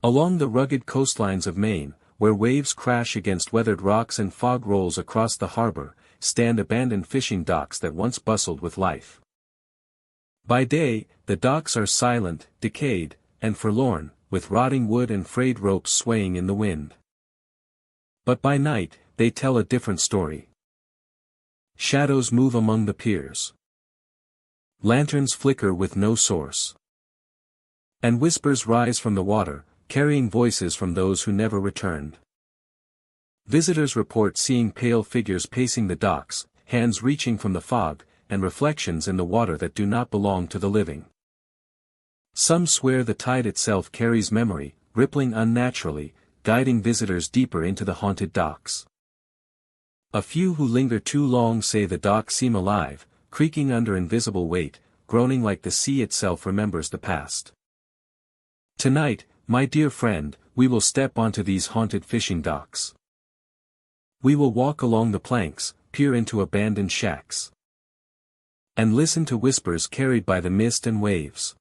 Along the rugged coastlines of Maine, where waves crash against weathered rocks and fog rolls across the harbor, stand abandoned fishing docks that once bustled with life. By day, the docks are silent, decayed, and forlorn, with rotting wood and frayed ropes swaying in the wind. But by night, they tell a different story. Shadows move among the piers. Lanterns flicker with no source. And whispers rise from the water, carrying voices from those who never returned. Visitors report seeing pale figures pacing the docks, hands reaching from the fog, and reflections in the water that do not belong to the living. Some swear the tide itself carries memory, rippling unnaturally, guiding visitors deeper into the haunted docks. A few who linger too long say the docks seem alive, creaking under invisible weight, groaning like the sea itself remembers the past. Tonight, my dear friend, we will step onto these haunted fishing docks. We will walk along the planks, peer into abandoned shacks, and listen to whispers carried by the mist and waves.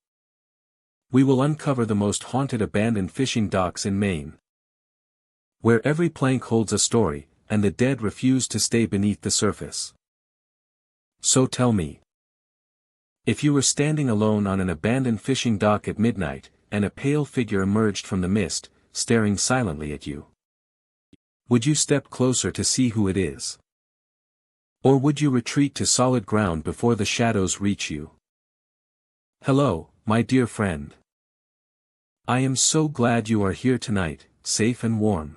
We will uncover the most haunted abandoned fishing docks in Maine, where every plank holds a story, and the dead refuse to stay beneath the surface. So tell me, if you were standing alone on an abandoned fishing dock at midnight, and a pale figure emerged from the mist, staring silently at you, would you step closer to see who it is? Or would you retreat to solid ground before the shadows reach you? Hello, my dear friend. I am so glad you are here tonight, safe and warm.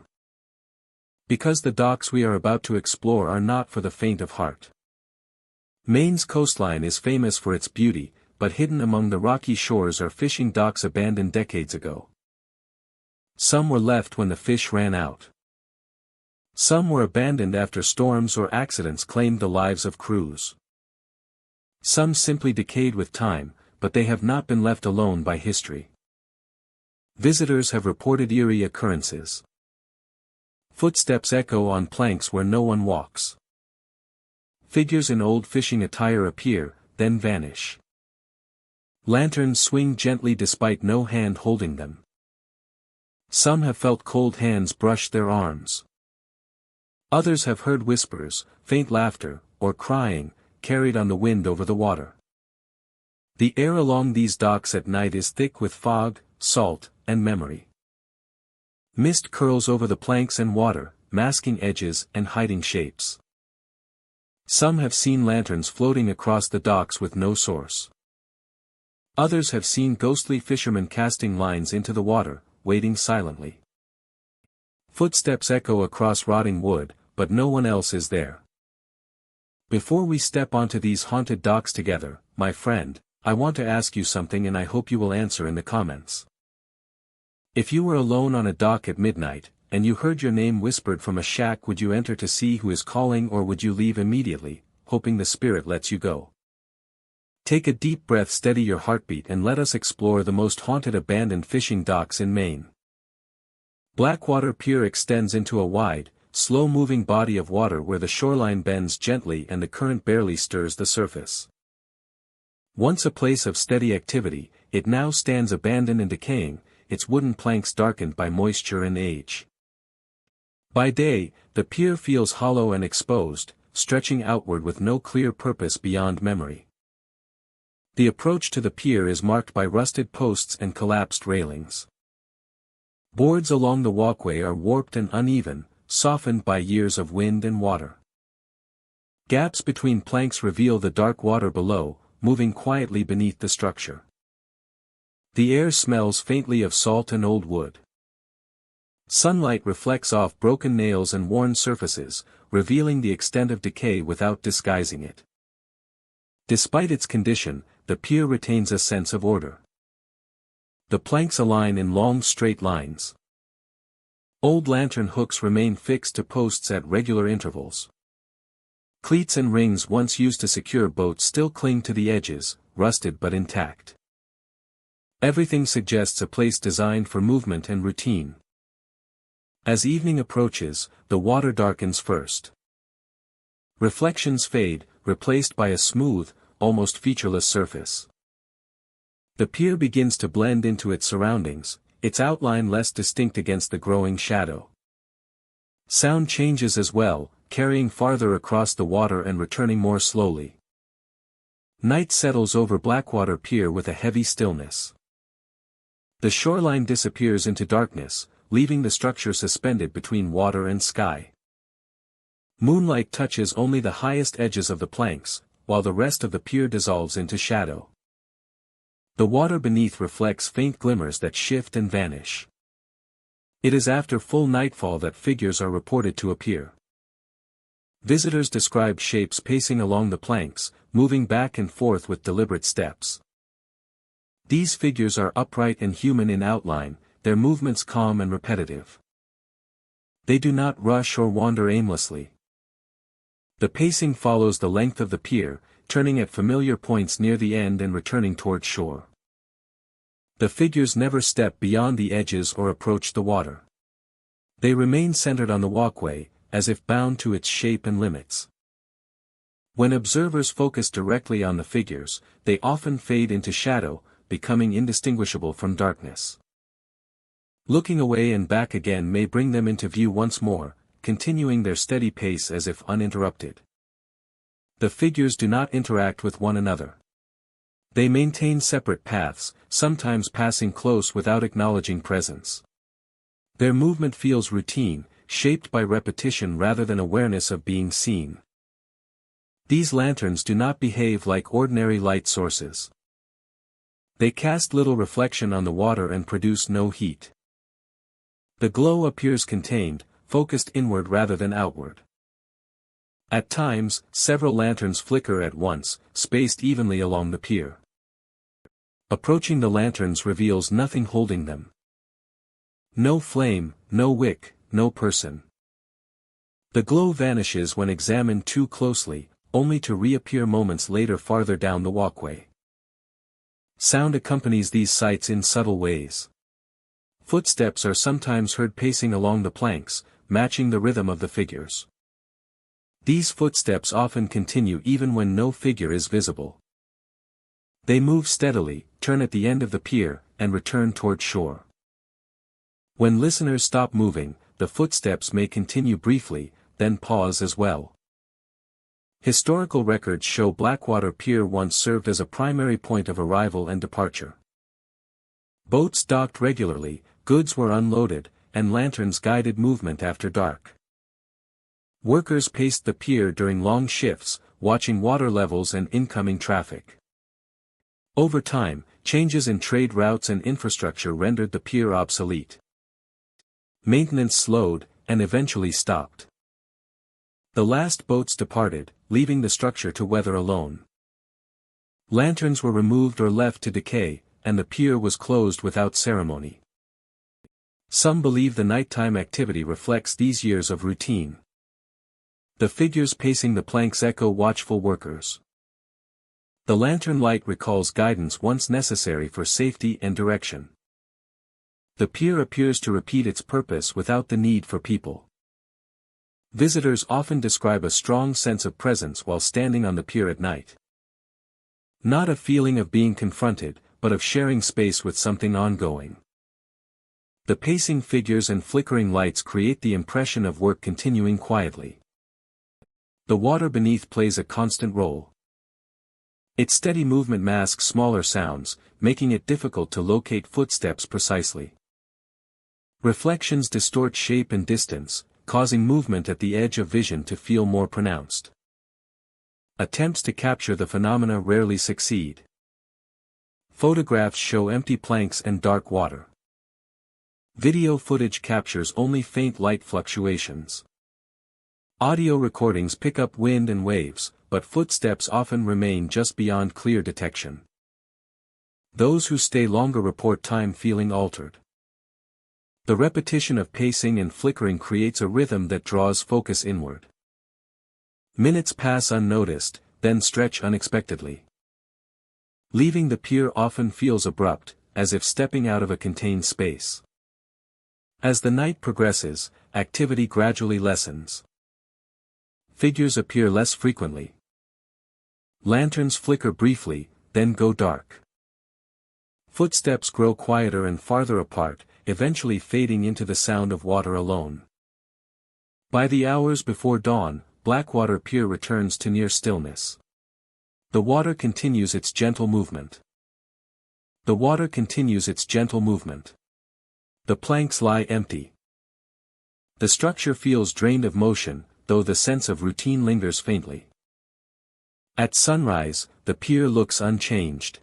Because the docks we are about to explore are not for the faint of heart. Maine's coastline is famous for its beauty, but hidden among the rocky shores are fishing docks abandoned decades ago. Some were left when the fish ran out. Some were abandoned after storms or accidents claimed the lives of crews. Some simply decayed with time, but they have not been left alone by history. Visitors have reported eerie occurrences. Footsteps echo on planks where no one walks. Figures in old fishing attire appear, then vanish. Lanterns swing gently despite no hand holding them. Some have felt cold hands brush their arms. Others have heard whispers, faint laughter, or crying, carried on the wind over the water. The air along these docks at night is thick with fog, salt, and memory. Mist curls over the planks and water, masking edges and hiding shapes. Some have seen lanterns floating across the docks with no source. Others have seen ghostly fishermen casting lines into the water, waiting silently. Footsteps echo across rotting wood, but no one else is there. Before we step onto these haunted docks together, my friend, I want to ask you something and I hope you will answer in the comments. If you were alone on a dock at midnight, and you heard your name whispered from a shack, would you enter to see who is calling, or would you leave immediately, hoping the spirit lets you go? Take a deep breath, steady your heartbeat, and let us explore the most haunted abandoned fishing docks in Maine. Blackwater Pier extends into a wide, slow-moving body of water where the shoreline bends gently and the current barely stirs the surface. Once a place of steady activity, it now stands abandoned and decaying, its wooden planks darkened by moisture and age. By day, the pier feels hollow and exposed, stretching outward with no clear purpose beyond memory. The approach to the pier is marked by rusted posts and collapsed railings. Boards along the walkway are warped and uneven, softened by years of wind and water. Gaps between planks reveal the dark water below, moving quietly beneath the structure. The air smells faintly of salt and old wood. Sunlight reflects off broken nails and worn surfaces, revealing the extent of decay without disguising it. Despite its condition, the pier retains a sense of order. The planks align in long straight lines. Old lantern hooks remain fixed to posts at regular intervals. Cleats and rings once used to secure boats still cling to the edges, rusted but intact. Everything suggests a place designed for movement and routine. As evening approaches, the water darkens first. Reflections fade, replaced by a smooth, almost featureless surface. The pier begins to blend into its surroundings, its outline less distinct against the growing shadow. Sound changes as well, carrying farther across the water and returning more slowly. Night settles over Blackwater Pier with a heavy stillness. The shoreline disappears into darkness, leaving the structure suspended between water and sky. Moonlight touches only the highest edges of the planks, while the rest of the pier dissolves into shadow. The water beneath reflects faint glimmers that shift and vanish. It is after full nightfall that figures are reported to appear. Visitors describe shapes pacing along the planks, moving back and forth with deliberate steps. These figures are upright and human in outline, their movements calm and repetitive. They do not rush or wander aimlessly. The pacing follows the length of the pier, turning at familiar points near the end and returning toward shore. The figures never step beyond the edges or approach the water. They remain centered on the walkway, as if bound to its shape and limits. When observers focus directly on the figures, they often fade into shadow, becoming indistinguishable from darkness. Looking away and back again may bring them into view once more, continuing their steady pace as if uninterrupted. The figures do not interact with one another. They maintain separate paths, sometimes passing close without acknowledging presence. Their movement feels routine, shaped by repetition rather than awareness of being seen. These lanterns do not behave like ordinary light sources. They cast little reflection on the water and produce no heat. The glow appears contained, focused inward rather than outward. At times, several lanterns flicker at once, spaced evenly along the pier. Approaching the lanterns reveals nothing holding them. No flame, no wick, no person. The glow vanishes when examined too closely, only to reappear moments later farther down the walkway. Sound accompanies these sights in subtle ways. Footsteps are sometimes heard pacing along the planks, matching the rhythm of the figures. These footsteps often continue even when no figure is visible. They move steadily, turn at the end of the pier, and return toward shore. When listeners stop moving, the footsteps may continue briefly, then pause as well. Historical records show Blackwater Pier once served as a primary point of arrival and departure. Boats docked regularly, goods were unloaded, and lanterns guided movement after dark. Workers paced the pier during long shifts, watching water levels and incoming traffic. Over time, changes in trade routes and infrastructure rendered the pier obsolete. Maintenance slowed, and eventually stopped. The last boats departed, leaving the structure to weather alone. Lanterns were removed or left to decay, and the pier was closed without ceremony. Some believe the nighttime activity reflects these years of routine. The figures pacing the planks echo watchful workers. The lantern light recalls guidance once necessary for safety and direction. The pier appears to repeat its purpose without the need for people. Visitors often describe a strong sense of presence while standing on the pier at night. Not a feeling of being confronted, but of sharing space with something ongoing. The pacing figures and flickering lights create the impression of work continuing quietly. The water beneath plays a constant role. Its steady movement masks smaller sounds, making it difficult to locate footsteps precisely. Reflections distort shape and distance, causing movement at the edge of vision to feel more pronounced. Attempts to capture the phenomena rarely succeed. Photographs show empty planks and dark water. Video footage captures only faint light fluctuations. Audio recordings pick up wind and waves, but footsteps often remain just beyond clear detection. Those who stay longer report time feeling altered. The repetition of pacing and flickering creates a rhythm that draws focus inward. Minutes pass unnoticed, then stretch unexpectedly. Leaving the pier often feels abrupt, as if stepping out of a contained space. As the night progresses, activity gradually lessens. Figures appear less frequently. Lanterns flicker briefly, then go dark. Footsteps grow quieter and farther apart, eventually fading into the sound of water alone. By the hours before dawn, Blackwater Pier returns to near stillness. The water continues its gentle movement. The water continues its gentle movement. The planks lie empty. The structure feels drained of motion, though the sense of routine lingers faintly. At sunrise, the pier looks unchanged.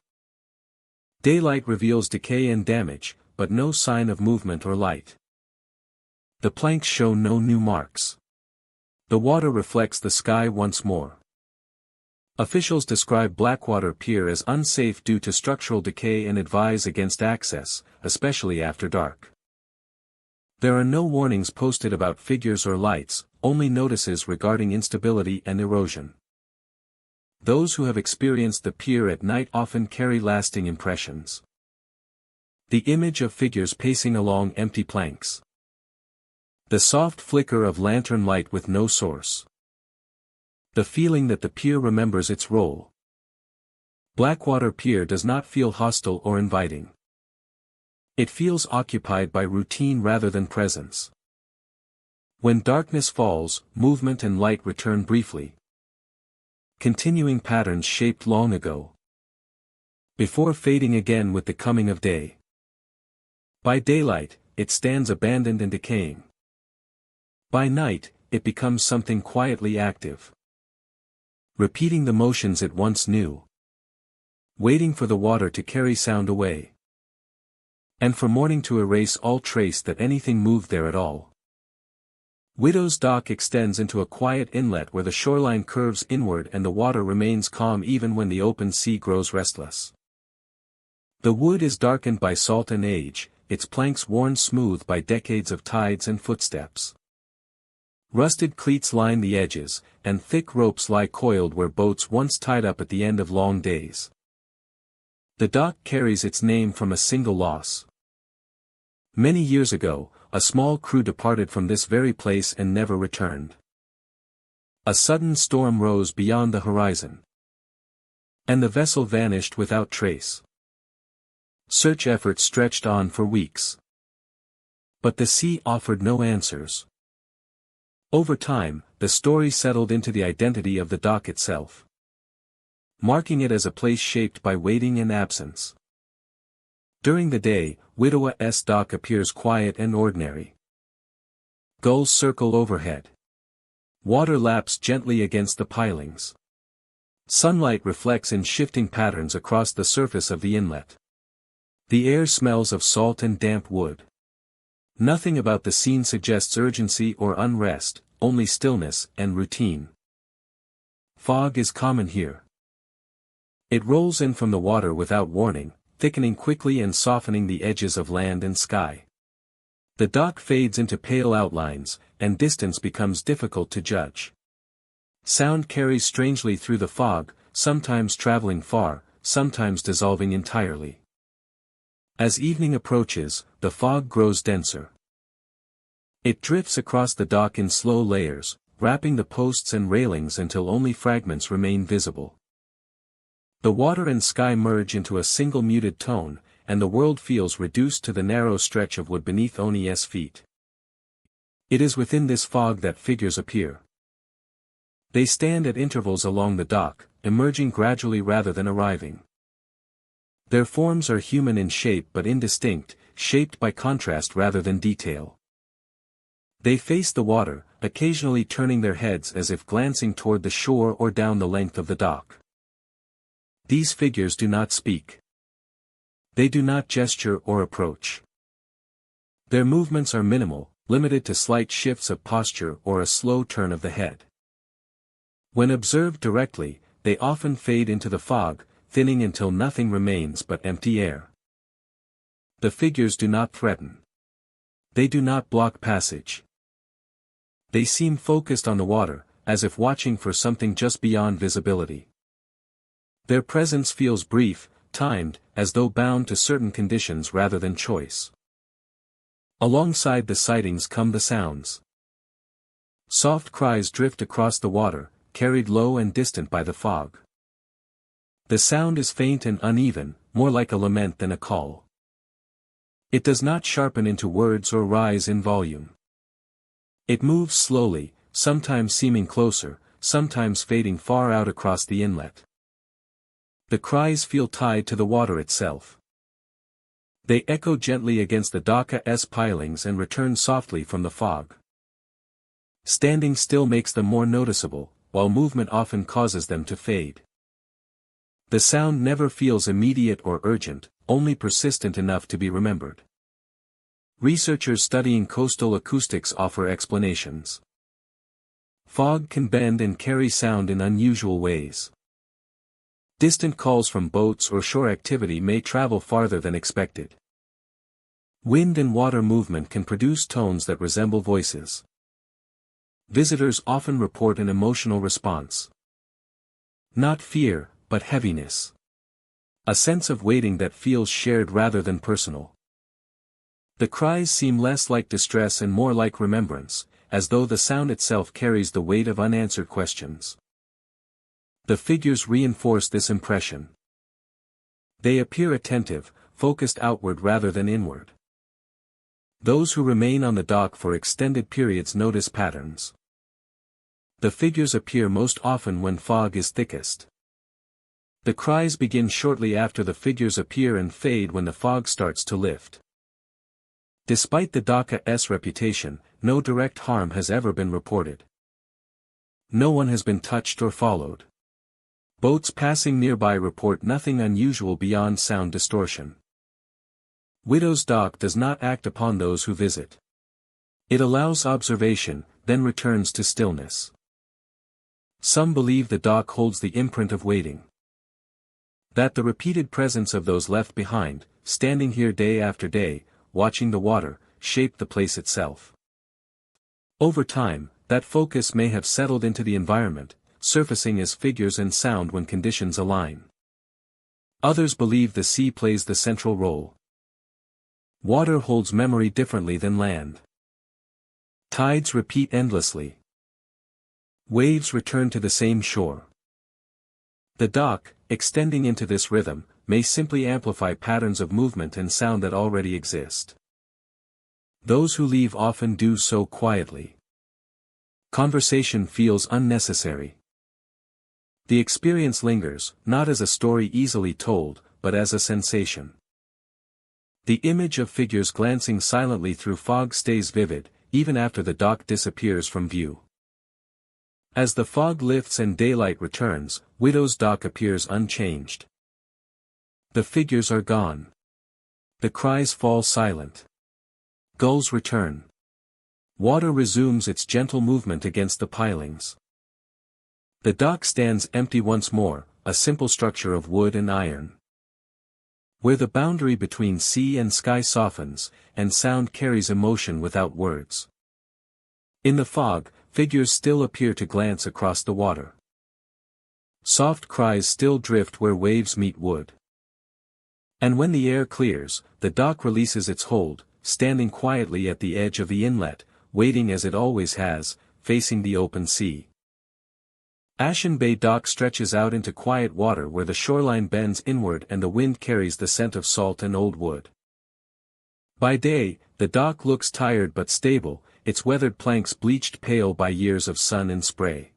Daylight reveals decay and damage, but no sign of movement or light. The planks show no new marks. The water reflects the sky once more. Officials describe Blackwater Pier as unsafe due to structural decay and advise against access, especially after dark. There are no warnings posted about figures or lights, only notices regarding instability and erosion. Those who have experienced the pier at night often carry lasting impressions. The image of figures pacing along empty planks. The soft flicker of lantern light with no source. The feeling that the pier remembers its role. Blackwater Pier does not feel hostile or inviting. It feels occupied by routine rather than presence. When darkness falls, movement and light return briefly. Continuing patterns shaped long ago. Before fading again with the coming of day. By daylight, it stands abandoned and decaying. By night, it becomes something quietly active. Repeating the motions it once knew. Waiting for the water to carry sound away. And for morning to erase all trace that anything moved there at all. Widow's Dock extends into a quiet inlet where the shoreline curves inward and the water remains calm even when the open sea grows restless. The wood is darkened by salt and age, its planks worn smooth by decades of tides and footsteps. Rusted cleats line the edges, and thick ropes lie coiled where boats once tied up at the end of long days. The dock carries its name from a single loss. Many years ago, a small crew departed from this very place and never returned. A sudden storm rose beyond the horizon. And the vessel vanished without trace. Search efforts stretched on for weeks. But the sea offered no answers. Over time, the story settled into the identity of the dock itself. Marking it as a place shaped by waiting and absence. During the day, Widow's Dock appears quiet and ordinary. Gulls circle overhead. Water laps gently against the pilings. Sunlight reflects in shifting patterns across the surface of the inlet. The air smells of salt and damp wood. Nothing about the scene suggests urgency or unrest, only stillness and routine. Fog is common here. It rolls in from the water without warning, thickening quickly and softening the edges of land and sky. The dock fades into pale outlines, and distance becomes difficult to judge. Sound carries strangely through the fog, sometimes traveling far, sometimes dissolving entirely. As evening approaches, the fog grows denser. It drifts across the dock in slow layers, wrapping the posts and railings until only fragments remain visible. The water and sky merge into a single muted tone, and the world feels reduced to the narrow stretch of wood beneath Oni's feet. It is within this fog that figures appear. They stand at intervals along the dock, emerging gradually rather than arriving. Their forms are human in shape but indistinct, shaped by contrast rather than detail. They face the water, occasionally turning their heads as if glancing toward the shore or down the length of the dock. These figures do not speak. They do not gesture or approach. Their movements are minimal, limited to slight shifts of posture or a slow turn of the head. When observed directly, they often fade into the fog, thinning until nothing remains but empty air. The figures do not threaten. They do not block passage. They seem focused on the water, as if watching for something just beyond visibility. Their presence feels brief, timed, as though bound to certain conditions rather than choice. Alongside the sightings come the sounds. Soft cries drift across the water, carried low and distant by the fog. The sound is faint and uneven, more like a lament than a call. It does not sharpen into words or rise in volume. It moves slowly, sometimes seeming closer, sometimes fading far out across the inlet. The cries feel tied to the water itself. They echo gently against the dock's pilings and return softly from the fog. Standing still makes them more noticeable, while movement often causes them to fade. The sound never feels immediate or urgent, only persistent enough to be remembered. Researchers studying coastal acoustics offer explanations. Fog can bend and carry sound in unusual ways. Distant calls from boats or shore activity may travel farther than expected. Wind and water movement can produce tones that resemble voices. Visitors often report an emotional response. Not fear, but heaviness. A sense of waiting that feels shared rather than personal. The cries seem less like distress and more like remembrance, as though the sound itself carries the weight of unanswered questions. The figures reinforce this impression. They appear attentive, focused outward rather than inward. Those who remain on the dock for extended periods notice patterns. The figures appear most often when fog is thickest. The cries begin shortly after the figures appear and fade when the fog starts to lift. Despite the dock's reputation, no direct harm has ever been reported. No one has been touched or followed. Boats passing nearby report nothing unusual beyond sound distortion. Widow's Dock does not act upon those who visit. It allows observation, then returns to stillness. Some believe the dock holds the imprint of waiting. That the repeated presence of those left behind, standing here day after day, watching the water, shaped the place itself. Over time, that focus may have settled into the environment, surfacing as figures and sound when conditions align. Others believe the sea plays the central role. Water holds memory differently than land. Tides repeat endlessly. Waves return to the same shore. The dock, extending into this rhythm, may simply amplify patterns of movement and sound that already exist. Those who leave often do so quietly. Conversation feels unnecessary. The experience lingers, not as a story easily told, but as a sensation. The image of figures glancing silently through fog stays vivid, even after the dock disappears from view. As the fog lifts and daylight returns, Widow's Dock appears unchanged. The figures are gone. The cries fall silent. Gulls return. Water resumes its gentle movement against the pilings. The dock stands empty once more, a simple structure of wood and iron. Where the boundary between sea and sky softens, and sound carries emotion without words. In the fog, figures still appear to glance across the water. Soft cries still drift where waves meet wood. And when the air clears, the dock releases its hold, standing quietly at the edge of the inlet, waiting as it always has, facing the open sea. Ashen Bay Dock stretches out into quiet water where the shoreline bends inward and the wind carries the scent of salt and old wood. By day, the dock looks tired but stable, its weathered planks bleached pale by years of sun and spray.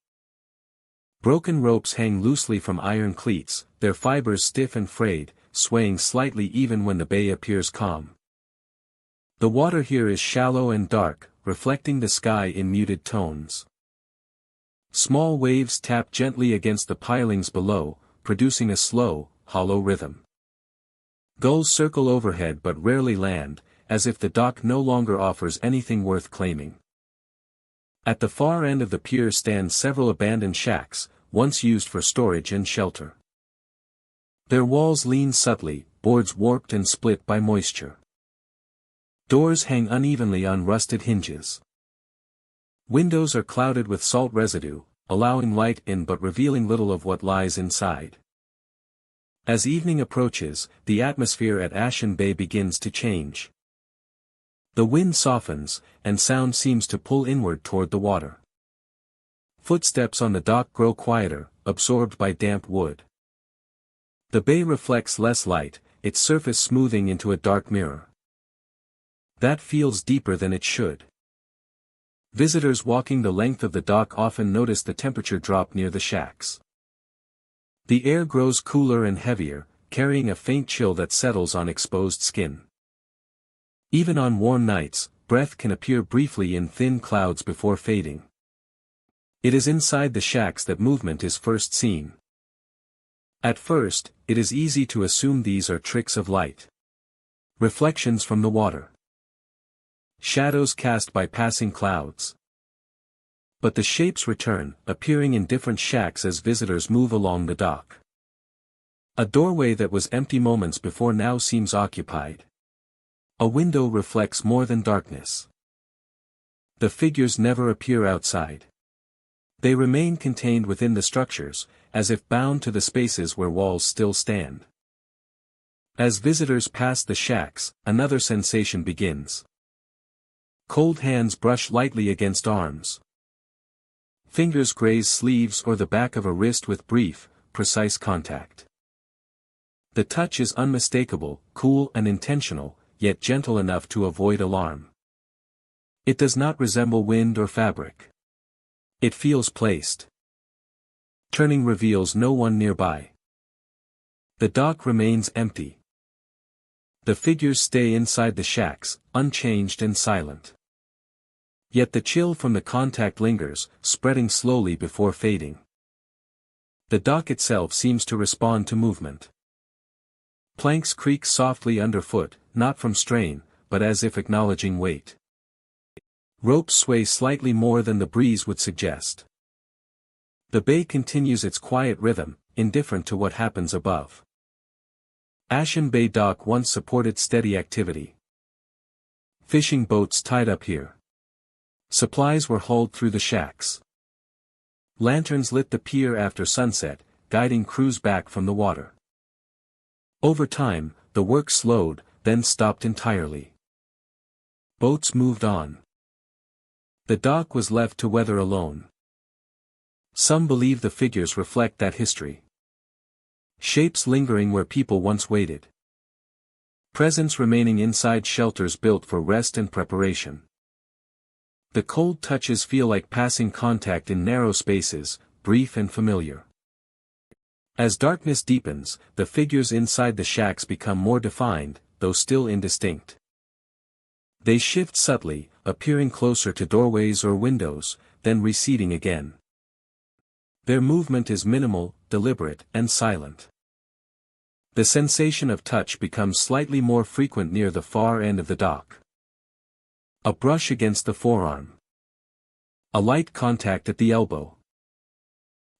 Broken ropes hang loosely from iron cleats, their fibers stiff and frayed, swaying slightly even when the bay appears calm. The water here is shallow and dark, reflecting the sky in muted tones. Small waves tap gently against the pilings below, producing a slow, hollow rhythm. Gulls circle overhead but rarely land, as if the dock no longer offers anything worth claiming. At the far end of the pier stand several abandoned shacks, once used for storage and shelter. Their walls lean subtly, boards warped and split by moisture. Doors hang unevenly on rusted hinges. Windows are clouded with salt residue, allowing light in but revealing little of what lies inside. As evening approaches, the atmosphere at Ashen Bay begins to change. The wind softens, and sound seems to pull inward toward the water. Footsteps on the dock grow quieter, absorbed by damp wood. The bay reflects less light, its surface smoothing into a dark mirror. That feels deeper than it should. Visitors walking the length of the dock often notice the temperature drop near the shacks. The air grows cooler and heavier, carrying a faint chill that settles on exposed skin. Even on warm nights, breath can appear briefly in thin clouds before fading. It is inside the shacks that movement is first seen. At first, it is easy to assume these are tricks of light. Reflections from the water. Shadows cast by passing clouds. But the shapes return, appearing in different shacks as visitors move along the dock. A doorway that was empty moments before now seems occupied. A window reflects more than darkness. The figures never appear outside. They remain contained within the structures, as if bound to the spaces where walls still stand. As visitors pass the shacks, another sensation begins. Cold hands brush lightly against arms. Fingers graze sleeves or the back of a wrist with brief, precise contact. The touch is unmistakable, cool and intentional, yet gentle enough to avoid alarm. It does not resemble wind or fabric. It feels placed. Turning reveals no one nearby. The dock remains empty. The figures stay inside the shacks, unchanged and silent. Yet the chill from the contact lingers, spreading slowly before fading. The dock itself seems to respond to movement. Planks creak softly underfoot, not from strain, but as if acknowledging weight. Ropes sway slightly more than the breeze would suggest. The bay continues its quiet rhythm, indifferent to what happens above. Ashen Bay Dock once supported steady activity. Fishing boats tied up here. Supplies were hauled through the shacks. Lanterns lit the pier after sunset, guiding crews back from the water. Over time, the work slowed, then stopped entirely. Boats moved on. The dock was left to weather alone. Some believe the figures reflect that history. Shapes lingering where people once waited. Presence remaining inside shelters built for rest and preparation. The cold touches feel like passing contact in narrow spaces, brief and familiar. As darkness deepens, the figures inside the shacks become more defined, though still indistinct. They shift subtly, appearing closer to doorways or windows, then receding again. Their movement is minimal, deliberate, and silent. The sensation of touch becomes slightly more frequent near the far end of the dock. A brush against the forearm. A light contact at the elbow.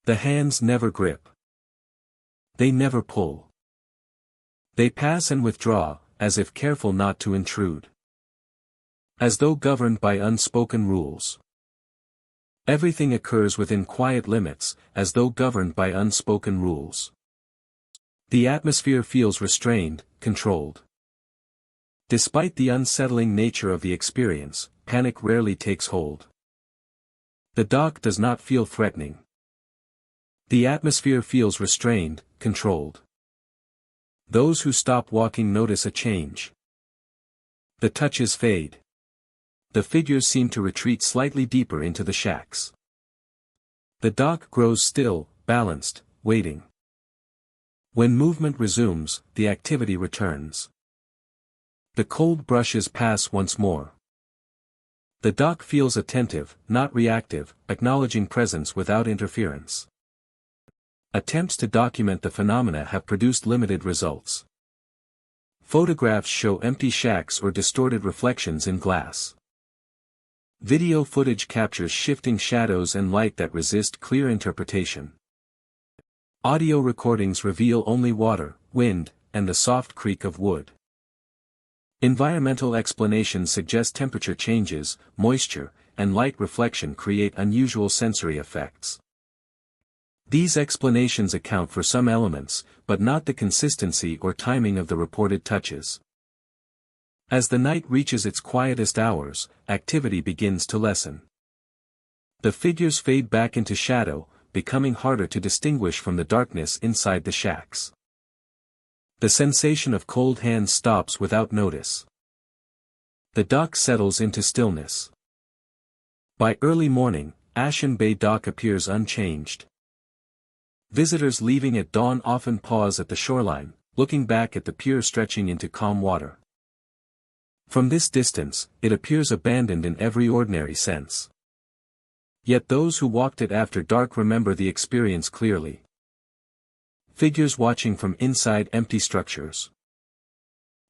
The hands never grip. They never pull. They pass and withdraw, as if careful not to intrude. As though governed by unspoken rules. Everything occurs within quiet limits, as though governed by unspoken rules. The atmosphere feels restrained, controlled. Despite the unsettling nature of the experience, panic rarely takes hold. The dock does not feel threatening. The atmosphere feels restrained, controlled. Those who stop walking notice a change. The touches fade. The figures seem to retreat slightly deeper into the shacks. The dock grows still, balanced, waiting. When movement resumes, the activity returns. The cold brushes pass once more. The dock feels attentive, not reactive, acknowledging presence without interference. Attempts to document the phenomena have produced limited results. Photographs show empty shacks or distorted reflections in glass. Video footage captures shifting shadows and light that resist clear interpretation. Audio recordings reveal only water, wind, and the soft creak of wood. Environmental explanations suggest temperature changes, moisture, and light reflection create unusual sensory effects. These explanations account for some elements, but not the consistency or timing of the reported touches. As the night reaches its quietest hours, activity begins to lessen. The figures fade back into shadow, becoming harder to distinguish from the darkness inside the shacks. The sensation of cold hands stops without notice. The dock settles into stillness. By early morning, Ashen Bay Dock appears unchanged. Visitors leaving at dawn often pause at the shoreline, looking back at the pier stretching into calm water. From this distance, it appears abandoned in every ordinary sense. Yet those who walked it after dark remember the experience clearly. Figures watching from inside empty structures.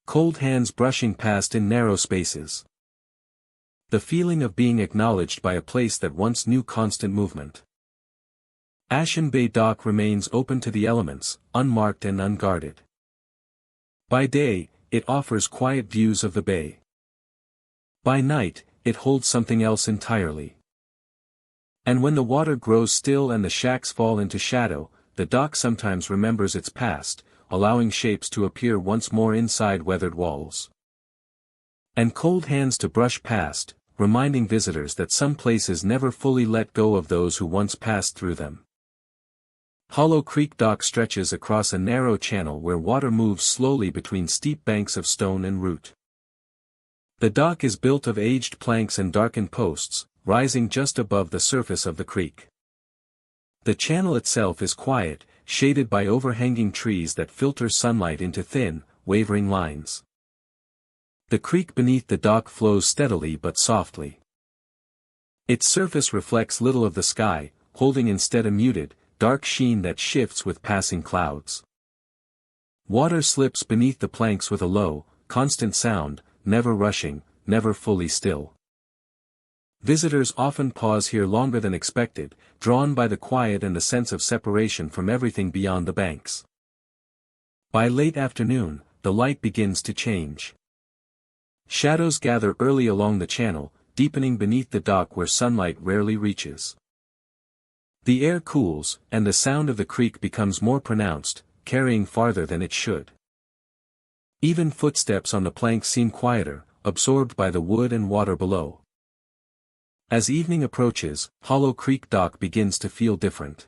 Cold hands brushing past in narrow spaces. The feeling of being acknowledged by a place that once knew constant movement. Ashen Bay Dock remains open to the elements, unmarked and unguarded. By day, it offers quiet views of the bay. By night, it holds something else entirely. And when the water grows still and the shacks fall into shadow, the dock sometimes remembers its past, allowing shapes to appear once more inside weathered walls. And cold hands to brush past, reminding visitors that some places never fully let go of those who once passed through them. Hollow Creek Dock stretches across a narrow channel where water moves slowly between steep banks of stone and root. The dock is built of aged planks and darkened posts, rising just above the surface of the creek. The channel itself is quiet, shaded by overhanging trees that filter sunlight into thin, wavering lines. The creek beneath the dock flows steadily but softly. Its surface reflects little of the sky, holding instead a muted, dark sheen that shifts with passing clouds. Water slips beneath the planks with a low, constant sound, never rushing, never fully still. Visitors often pause here longer than expected, drawn by the quiet and the sense of separation from everything beyond the banks. By late afternoon, the light begins to change. Shadows gather early along the channel, deepening beneath the dock where sunlight rarely reaches. The air cools, and the sound of the creek becomes more pronounced, carrying farther than it should. Even footsteps on the planks seem quieter, absorbed by the wood and water below. As evening approaches, Hollow Creek Dock begins to feel different.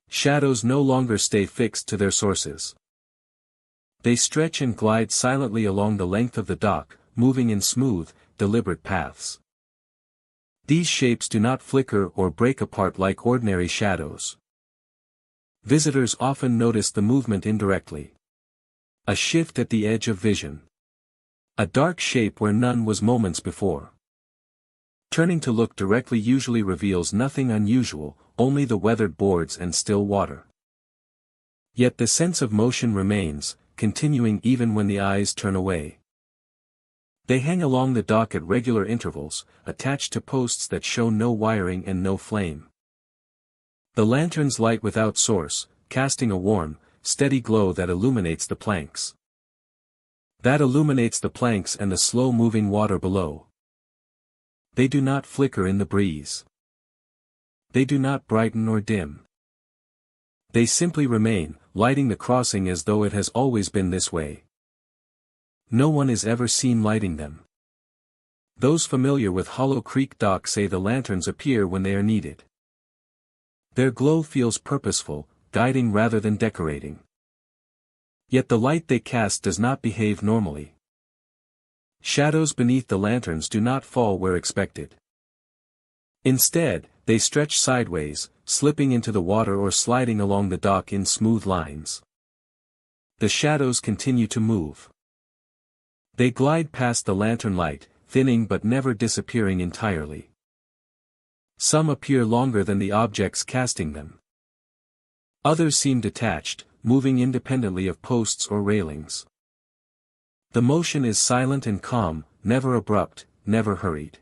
Shadows no longer stay fixed to their sources. They stretch and glide silently along the length of the dock, moving in smooth, deliberate paths. These shapes do not flicker or break apart like ordinary shadows. Visitors often notice the movement indirectly. A shift at the edge of vision. A dark shape where none was moments before. Turning to look directly usually reveals nothing unusual, only the weathered boards and still water. Yet the sense of motion remains, continuing even when the eyes turn away. They hang along the dock at regular intervals, attached to posts that show no wiring and no flame. The lanterns light without source, casting a warm, steady glow that illuminates the planks. That illuminates the planks and the slow-moving water below. They do not flicker in the breeze. They do not brighten or dim. They simply remain, lighting the crossing as though it has always been this way. No one is ever seen lighting them. Those familiar with Hollow Creek Dock say the lanterns appear when they are needed. Their glow feels purposeful, guiding rather than decorating. Yet the light they cast does not behave normally. Shadows beneath the lanterns do not fall where expected. Instead, they stretch sideways, slipping into the water or sliding along the dock in smooth lines. The shadows continue to move. They glide past the lantern light, thinning but never disappearing entirely. Some appear longer than the objects casting them. Others seem detached, moving independently of posts or railings. The motion is silent and calm, never abrupt, never hurried.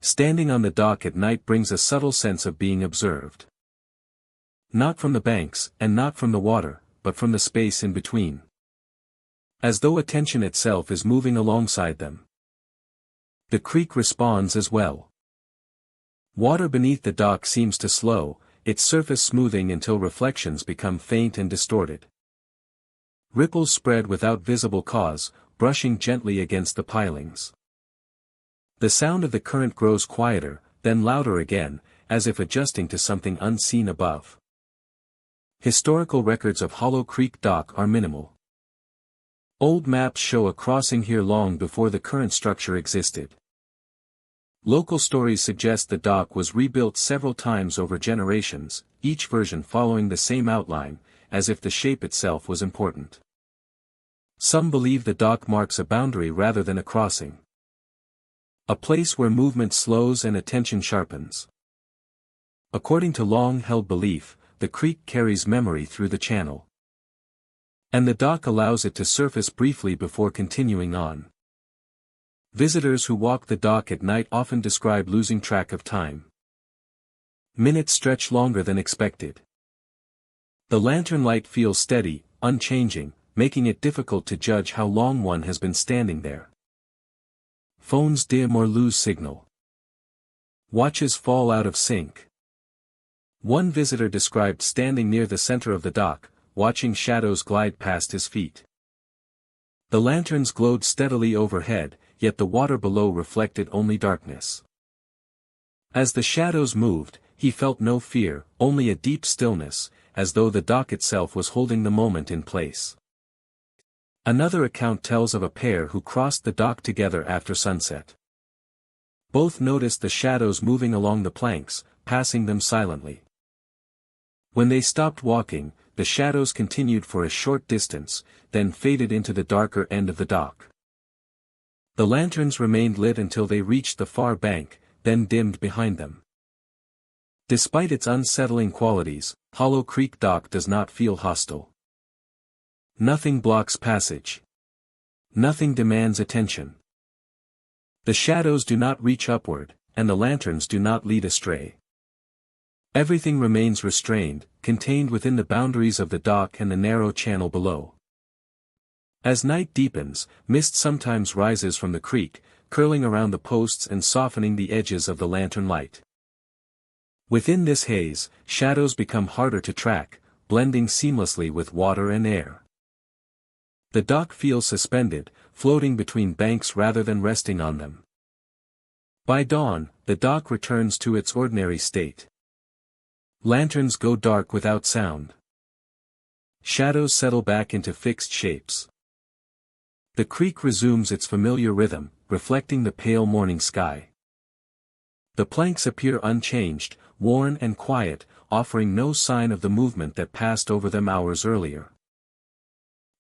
Standing on the dock at night brings a subtle sense of being observed. Not from the banks, and not from the water, but from the space in between. As though attention itself is moving alongside them. The creek responds as well. Water beneath the dock seems to slow, its surface smoothing until reflections become faint and distorted. Ripples spread without visible cause, brushing gently against the pilings. The sound of the current grows quieter, then louder again, as if adjusting to something unseen above. Historical records of Hollow Creek Dock are minimal. Old maps show a crossing here long before the current structure existed. Local stories suggest the dock was rebuilt several times over generations, each version following the same outline, as if the shape itself was important. Some believe the dock marks a boundary rather than a crossing. A place where movement slows and attention sharpens. According to long-held belief, the creek carries memory through the channel. And the dock allows it to surface briefly before continuing on. Visitors who walk the dock at night often describe losing track of time. Minutes stretch longer than expected. The lantern light feels steady, unchanging, making it difficult to judge how long one has been standing there. Phones dim or lose signal. Watches fall out of sync. One visitor described standing near the center of the dock, watching shadows glide past his feet. The lanterns glowed steadily overhead, yet the water below reflected only darkness. As the shadows moved, he felt no fear, only a deep stillness, as though the dock itself was holding the moment in place. Another account tells of a pair who crossed the dock together after sunset. Both noticed the shadows moving along the planks, passing them silently. When they stopped walking, the shadows continued for a short distance, then faded into the darker end of the dock. The lanterns remained lit until they reached the far bank, then dimmed behind them. Despite its unsettling qualities, Hollow Creek Dock does not feel hostile. Nothing blocks passage. Nothing demands attention. The shadows do not reach upward, and the lanterns do not lead astray. Everything remains restrained, contained within the boundaries of the dock and the narrow channel below. As night deepens, mist sometimes rises from the creek, curling around the posts and softening the edges of the lantern light. Within this haze, shadows become harder to track, blending seamlessly with water and air. The dock feels suspended, floating between banks rather than resting on them. By dawn, the dock returns to its ordinary state. Lanterns go dark without sound. Shadows settle back into fixed shapes. The creek resumes its familiar rhythm, reflecting the pale morning sky. The planks appear unchanged, worn and quiet, offering no sign of the movement that passed over them hours earlier.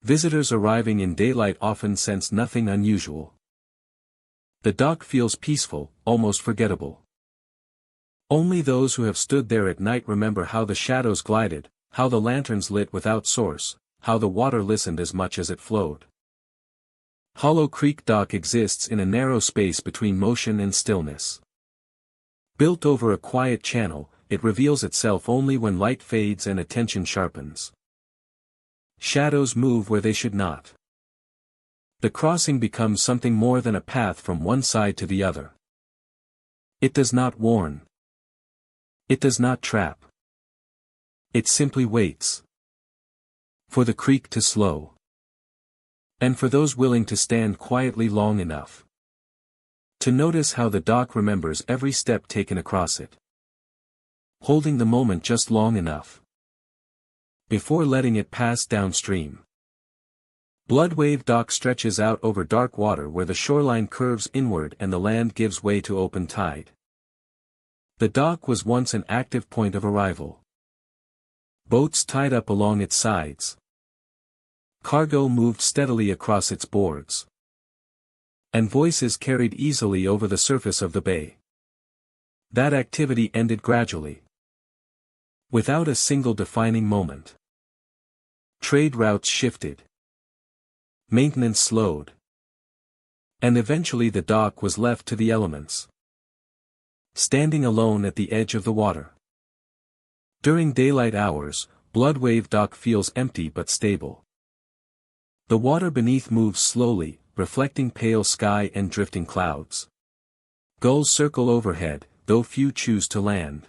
Visitors arriving in daylight often sense nothing unusual. The dock feels peaceful, almost forgettable. Only those who have stood there at night remember how the shadows glided, how the lanterns lit without source, how the water listened as much as it flowed. Hollow Creek Dock exists in a narrow space between motion and stillness. Built over a quiet channel, it reveals itself only when light fades and attention sharpens. Shadows move where they should not. The crossing becomes something more than a path from one side to the other. It does not warn. It does not trap. It simply waits. For the creek to slow. And for those willing to stand quietly long enough to notice how the dock remembers every step taken across it. Holding the moment just long enough before letting it pass downstream. Bloodwave Dock stretches out over dark water where the shoreline curves inward and the land gives way to open tide. The dock was once an active point of arrival. Boats tied up along its sides. Cargo moved steadily across its boards. And voices carried easily over the surface of the bay. That activity ended gradually. Without a single defining moment. Trade routes shifted. Maintenance slowed. And eventually the dock was left to the elements. Standing alone at the edge of the water. During daylight hours, Bloodwave Dock feels empty but stable. The water beneath moves slowly, reflecting pale sky and drifting clouds. Gulls circle overhead, though few choose to land.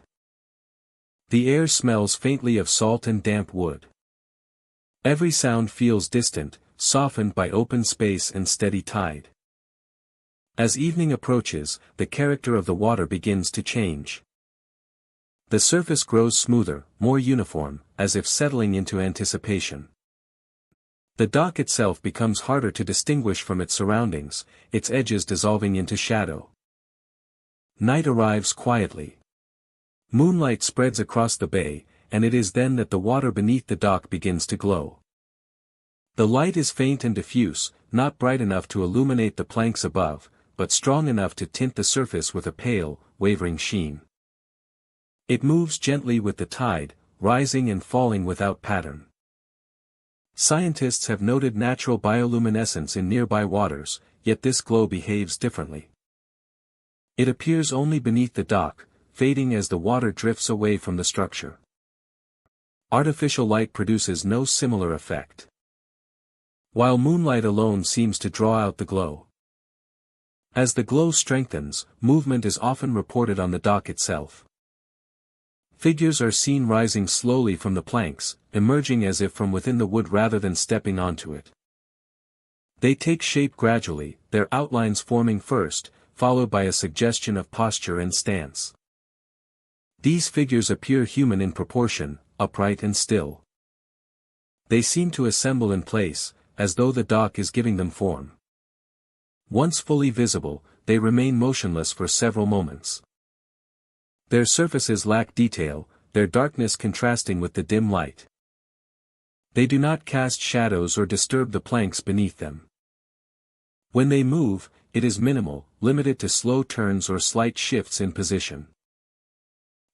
The air smells faintly of salt and damp wood. Every sound feels distant, softened by open space and steady tide. As evening approaches, the character of the water begins to change. The surface grows smoother, more uniform, as if settling into anticipation. The dock itself becomes harder to distinguish from its surroundings, its edges dissolving into shadow. Night arrives quietly. Moonlight spreads across the bay, and it is then that the water beneath the dock begins to glow. The light is faint and diffuse, not bright enough to illuminate the planks above, but strong enough to tint the surface with a pale, wavering sheen. It moves gently with the tide, rising and falling without pattern. Scientists have noted natural bioluminescence in nearby waters, yet this glow behaves differently. It appears only beneath the dock, fading as the water drifts away from the structure. Artificial light produces no similar effect, while moonlight alone seems to draw out the glow. As the glow strengthens, movement is often reported on the dock itself. Figures are seen rising slowly from the planks, emerging as if from within the wood rather than stepping onto it. They take shape gradually, their outlines forming first, followed by a suggestion of posture and stance. These figures appear human in proportion, upright and still. They seem to assemble in place, as though the dock is giving them form. Once fully visible, they remain motionless for several moments. Their surfaces lack detail, their darkness contrasting with the dim light. They do not cast shadows or disturb the planks beneath them. When they move, it is minimal, limited to slow turns or slight shifts in position.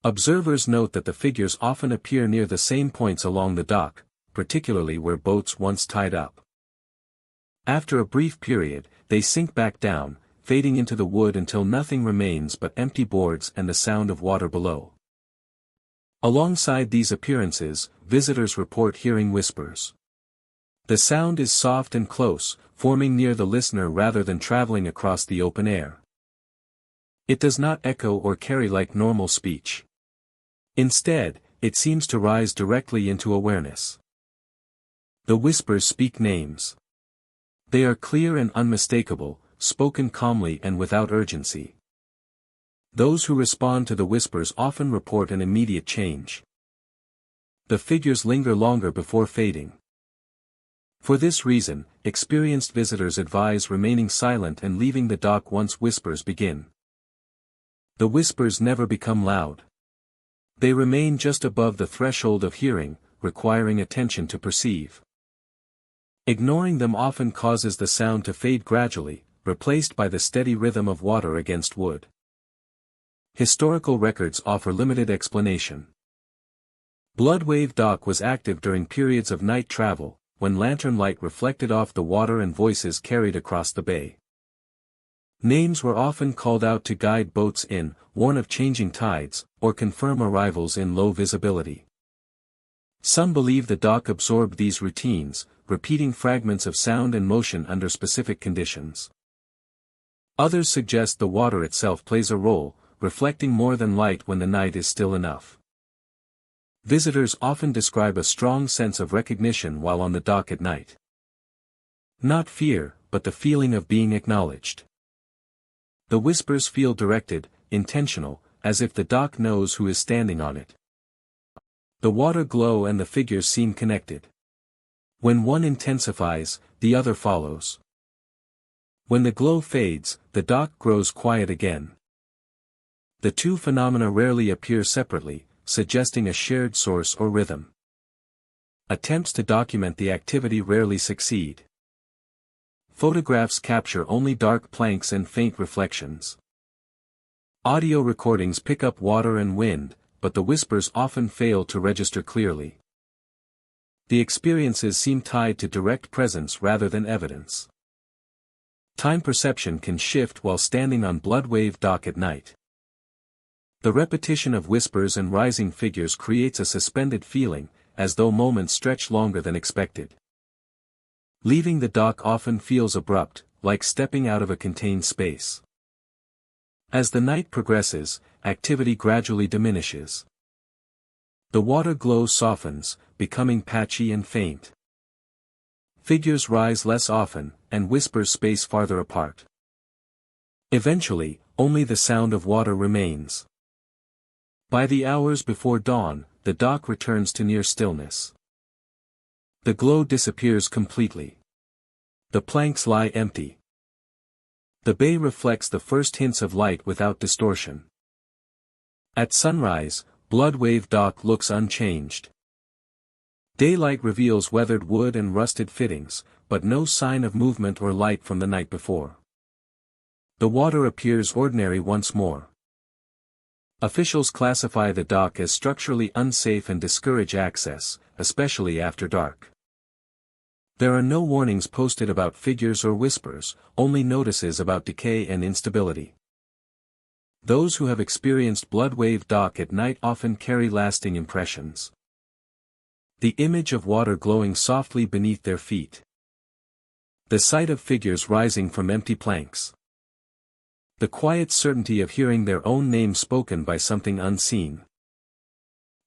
Observers note that the figures often appear near the same points along the dock, particularly where boats once tied up. After a brief period, they sink back down, fading into the wood until nothing remains but empty boards and the sound of water below. Alongside these appearances, visitors report hearing whispers. The sound is soft and close, forming near the listener rather than traveling across the open air. It does not echo or carry like normal speech. Instead, it seems to rise directly into awareness. The whispers speak names. They are clear and unmistakable, spoken calmly and without urgency. Those who respond to the whispers often report an immediate change. The figures linger longer before fading. For this reason, experienced visitors advise remaining silent and leaving the dock once whispers begin. The whispers never become loud. They remain just above the threshold of hearing, requiring attention to perceive. Ignoring them often causes the sound to fade gradually, replaced by the steady rhythm of water against wood. Historical records offer limited explanation. Bloodwave Dock was active during periods of night travel, when lantern light reflected off the water and voices carried across the bay. Names were often called out to guide boats in, warn of changing tides, or confirm arrivals in low visibility. Some believe the dock absorbed these routines, repeating fragments of sound and motion under specific conditions. Others suggest the water itself plays a role, reflecting more than light when the night is still enough. Visitors often describe a strong sense of recognition while on the dock at night. Not fear, but the feeling of being acknowledged. The whispers feel directed, intentional, as if the dock knows who is standing on it. The water glow and the figures seem connected. When one intensifies, the other follows. When the glow fades, the dock grows quiet again. The two phenomena rarely appear separately, suggesting a shared source or rhythm. Attempts to document the activity rarely succeed. Photographs capture only dark planks and faint reflections. Audio recordings pick up water and wind, but the whispers often fail to register clearly. The experiences seem tied to direct presence rather than evidence. Time perception can shift while standing on Bloodwave Dock at night. The repetition of whispers and rising figures creates a suspended feeling, as though moments stretch longer than expected. Leaving the dock often feels abrupt, like stepping out of a contained space. As the night progresses, activity gradually diminishes. The water glow softens, becoming patchy and faint. Figures rise less often, and whispers space farther apart. Eventually, only the sound of water remains. By the hours before dawn, the dock returns to near stillness. The glow disappears completely. The planks lie empty. The bay reflects the first hints of light without distortion. At sunrise, Blood Wave Dock looks unchanged. Daylight reveals weathered wood and rusted fittings, but no sign of movement or light from the night before. The water appears ordinary once more. Officials classify the dock as structurally unsafe and discourage access, especially after dark. There are no warnings posted about figures or whispers, only notices about decay and instability. Those who have experienced Blood Wave Dock at night often carry lasting impressions. The image of water glowing softly beneath their feet. The sight of figures rising from empty planks. The quiet certainty of hearing their own name spoken by something unseen.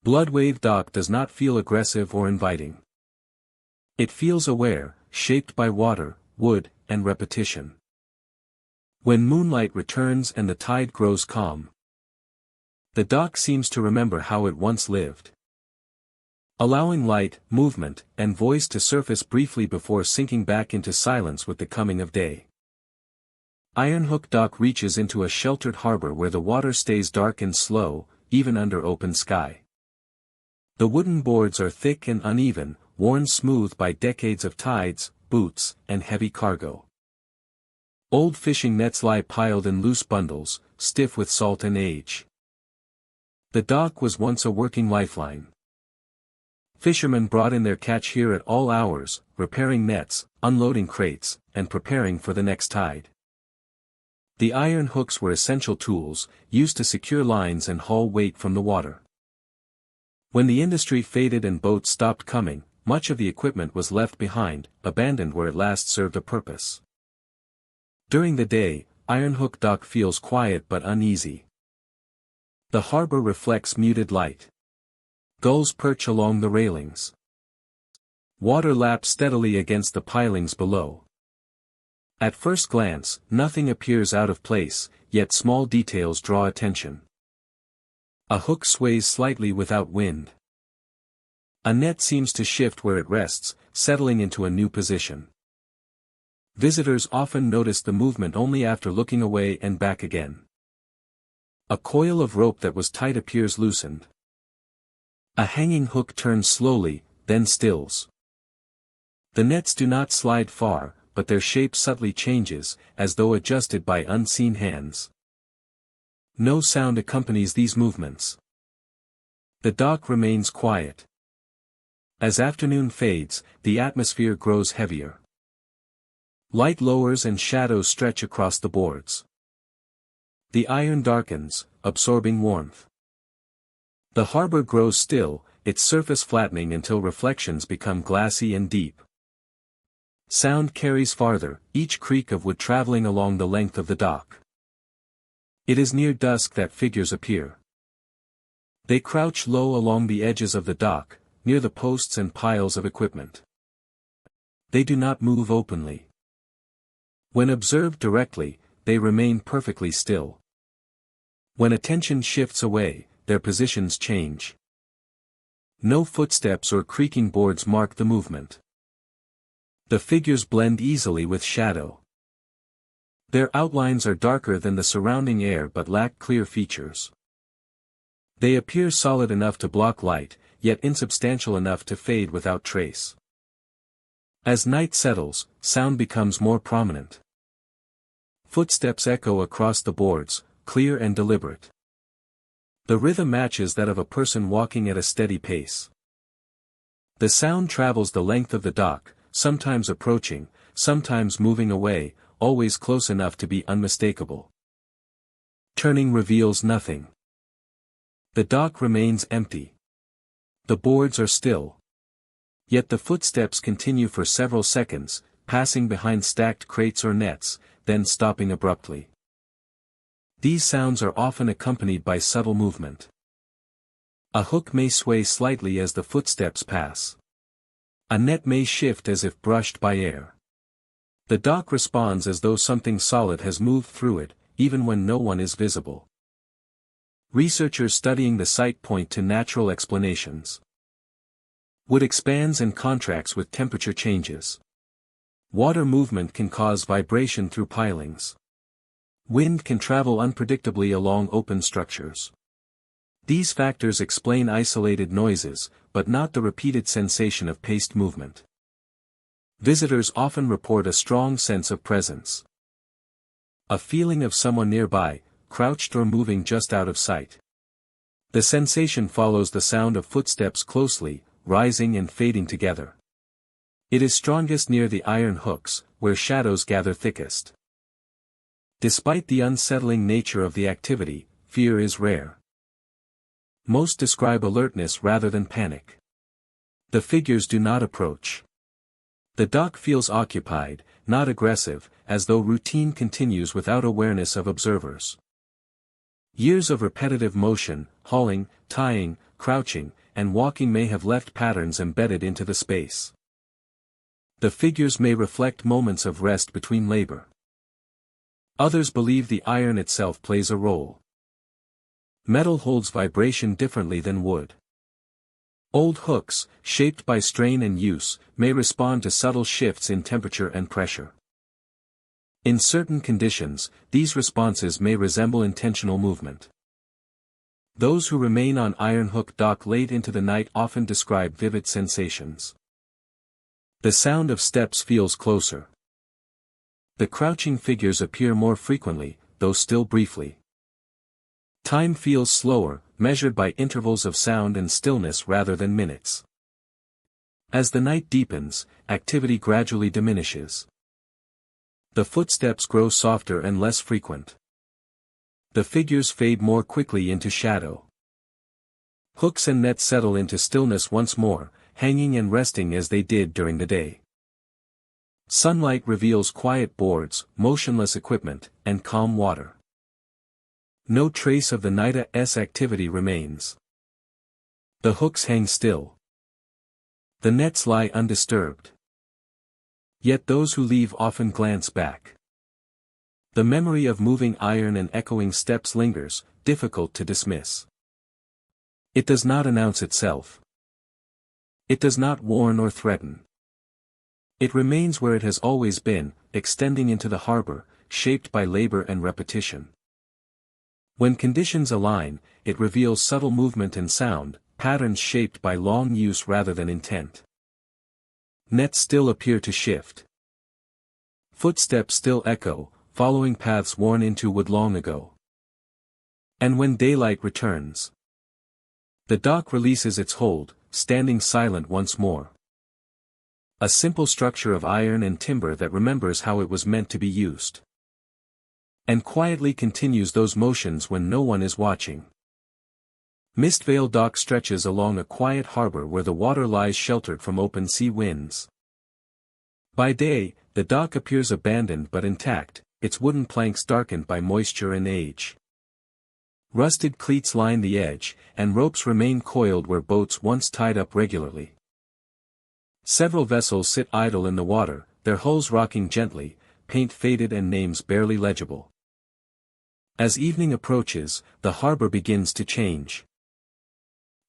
Blood Wave Dock does not feel aggressive or inviting. It feels aware, shaped by water, wood, and repetition. When moonlight returns and the tide grows calm, the dock seems to remember how it once lived. Allowing light, movement, and voice to surface briefly before sinking back into silence with the coming of day. Ironhook Dock reaches into a sheltered harbor where the water stays dark and slow, even under open sky. The wooden boards are thick and uneven, worn smooth by decades of tides, boots, and heavy cargo. Old fishing nets lie piled in loose bundles, stiff with salt and age. The dock was once a working lifeline. Fishermen brought in their catch here at all hours, repairing nets, unloading crates, and preparing for the next tide. The iron hooks were essential tools, used to secure lines and haul weight from the water. When the industry faded and boats stopped coming, much of the equipment was left behind, abandoned where it last served a purpose. During the day, Ironhook Dock feels quiet but uneasy. The harbor reflects muted light. Gulls perch along the railings. Water laps steadily against the pilings below. At first glance, nothing appears out of place, yet small details draw attention. A hook sways slightly without wind. A net seems to shift where it rests, settling into a new position. Visitors often notice the movement only after looking away and back again. A coil of rope that was tight appears loosened. A hanging hook turns slowly, then stills. The nets do not slide far, but their shape subtly changes, as though adjusted by unseen hands. No sound accompanies these movements. The dock remains quiet. As afternoon fades, the atmosphere grows heavier. Light lowers and shadows stretch across the boards. The iron darkens, absorbing warmth. The harbor grows still, its surface flattening until reflections become glassy and deep. Sound carries farther, each creak of wood traveling along the length of the dock. It is near dusk that figures appear. They crouch low along the edges of the dock, near the posts and piles of equipment. They do not move openly. When observed directly, they remain perfectly still. When attention shifts away, their positions change. No footsteps or creaking boards mark the movement. The figures blend easily with shadow. Their outlines are darker than the surrounding air but lack clear features. They appear solid enough to block light, yet insubstantial enough to fade without trace. As night settles, sound becomes more prominent. Footsteps echo across the boards, clear and deliberate. The rhythm matches that of a person walking at a steady pace. The sound travels the length of the dock, sometimes approaching, sometimes moving away, always close enough to be unmistakable. Turning reveals nothing. The dock remains empty. The boards are still. Yet the footsteps continue for several seconds, passing behind stacked crates or nets, then stopping abruptly. These sounds are often accompanied by subtle movement. A hook may sway slightly as the footsteps pass. A net may shift as if brushed by air. The dock responds as though something solid has moved through it, even when no one is visible. Researchers studying the site point to natural explanations. Wood expands and contracts with temperature changes. Water movement can cause vibration through pilings. Wind can travel unpredictably along open structures. These factors explain isolated noises, but not the repeated sensation of paced movement. Visitors often report a strong sense of presence. A feeling of someone nearby, crouched or moving just out of sight. The sensation follows the sound of footsteps closely, rising and fading together. It is strongest near the iron hooks, where shadows gather thickest. Despite the unsettling nature of the activity, fear is rare. Most describe alertness rather than panic. The figures do not approach. The dock feels occupied, not aggressive, as though routine continues without awareness of observers. Years of repetitive motion, hauling, tying, crouching, and walking may have left patterns embedded into the space. The figures may reflect moments of rest between labor. Others believe the iron itself plays a role. Metal holds vibration differently than wood. Old hooks, shaped by strain and use, may respond to subtle shifts in temperature and pressure. In certain conditions, these responses may resemble intentional movement. Those who remain on Iron Hook Dock late into the night often describe vivid sensations. The sound of steps feels closer. The crouching figures appear more frequently, though still briefly. Time feels slower, measured by intervals of sound and stillness rather than minutes. As the night deepens, activity gradually diminishes. The footsteps grow softer and less frequent. The figures fade more quickly into shadow. Hooks and nets settle into stillness once more, hanging and resting as they did during the day. Sunlight reveals quiet boards, motionless equipment, and calm water. No trace of the night's activity remains. The hooks hang still. The nets lie undisturbed. Yet those who leave often glance back. The memory of moving iron and echoing steps lingers, difficult to dismiss. It does not announce itself. It does not warn or threaten. It remains where it has always been, extending into the harbor, shaped by labor and repetition. When conditions align, it reveals subtle movement and sound, patterns shaped by long use rather than intent. Nets still appear to shift. Footsteps still echo, following paths worn into wood long ago. And when daylight returns, the dock releases its hold, standing silent once more. A simple structure of iron and timber that remembers how it was meant to be used. And quietly continues those motions when no one is watching. Mistvale Dock stretches along a quiet harbor where the water lies sheltered from open sea winds. By day, the dock appears abandoned but intact, its wooden planks darkened by moisture and age. Rusted cleats line the edge, and ropes remain coiled where boats once tied up regularly. Several vessels sit idle in the water, their hulls rocking gently, paint faded and names barely legible. As evening approaches, the harbor begins to change.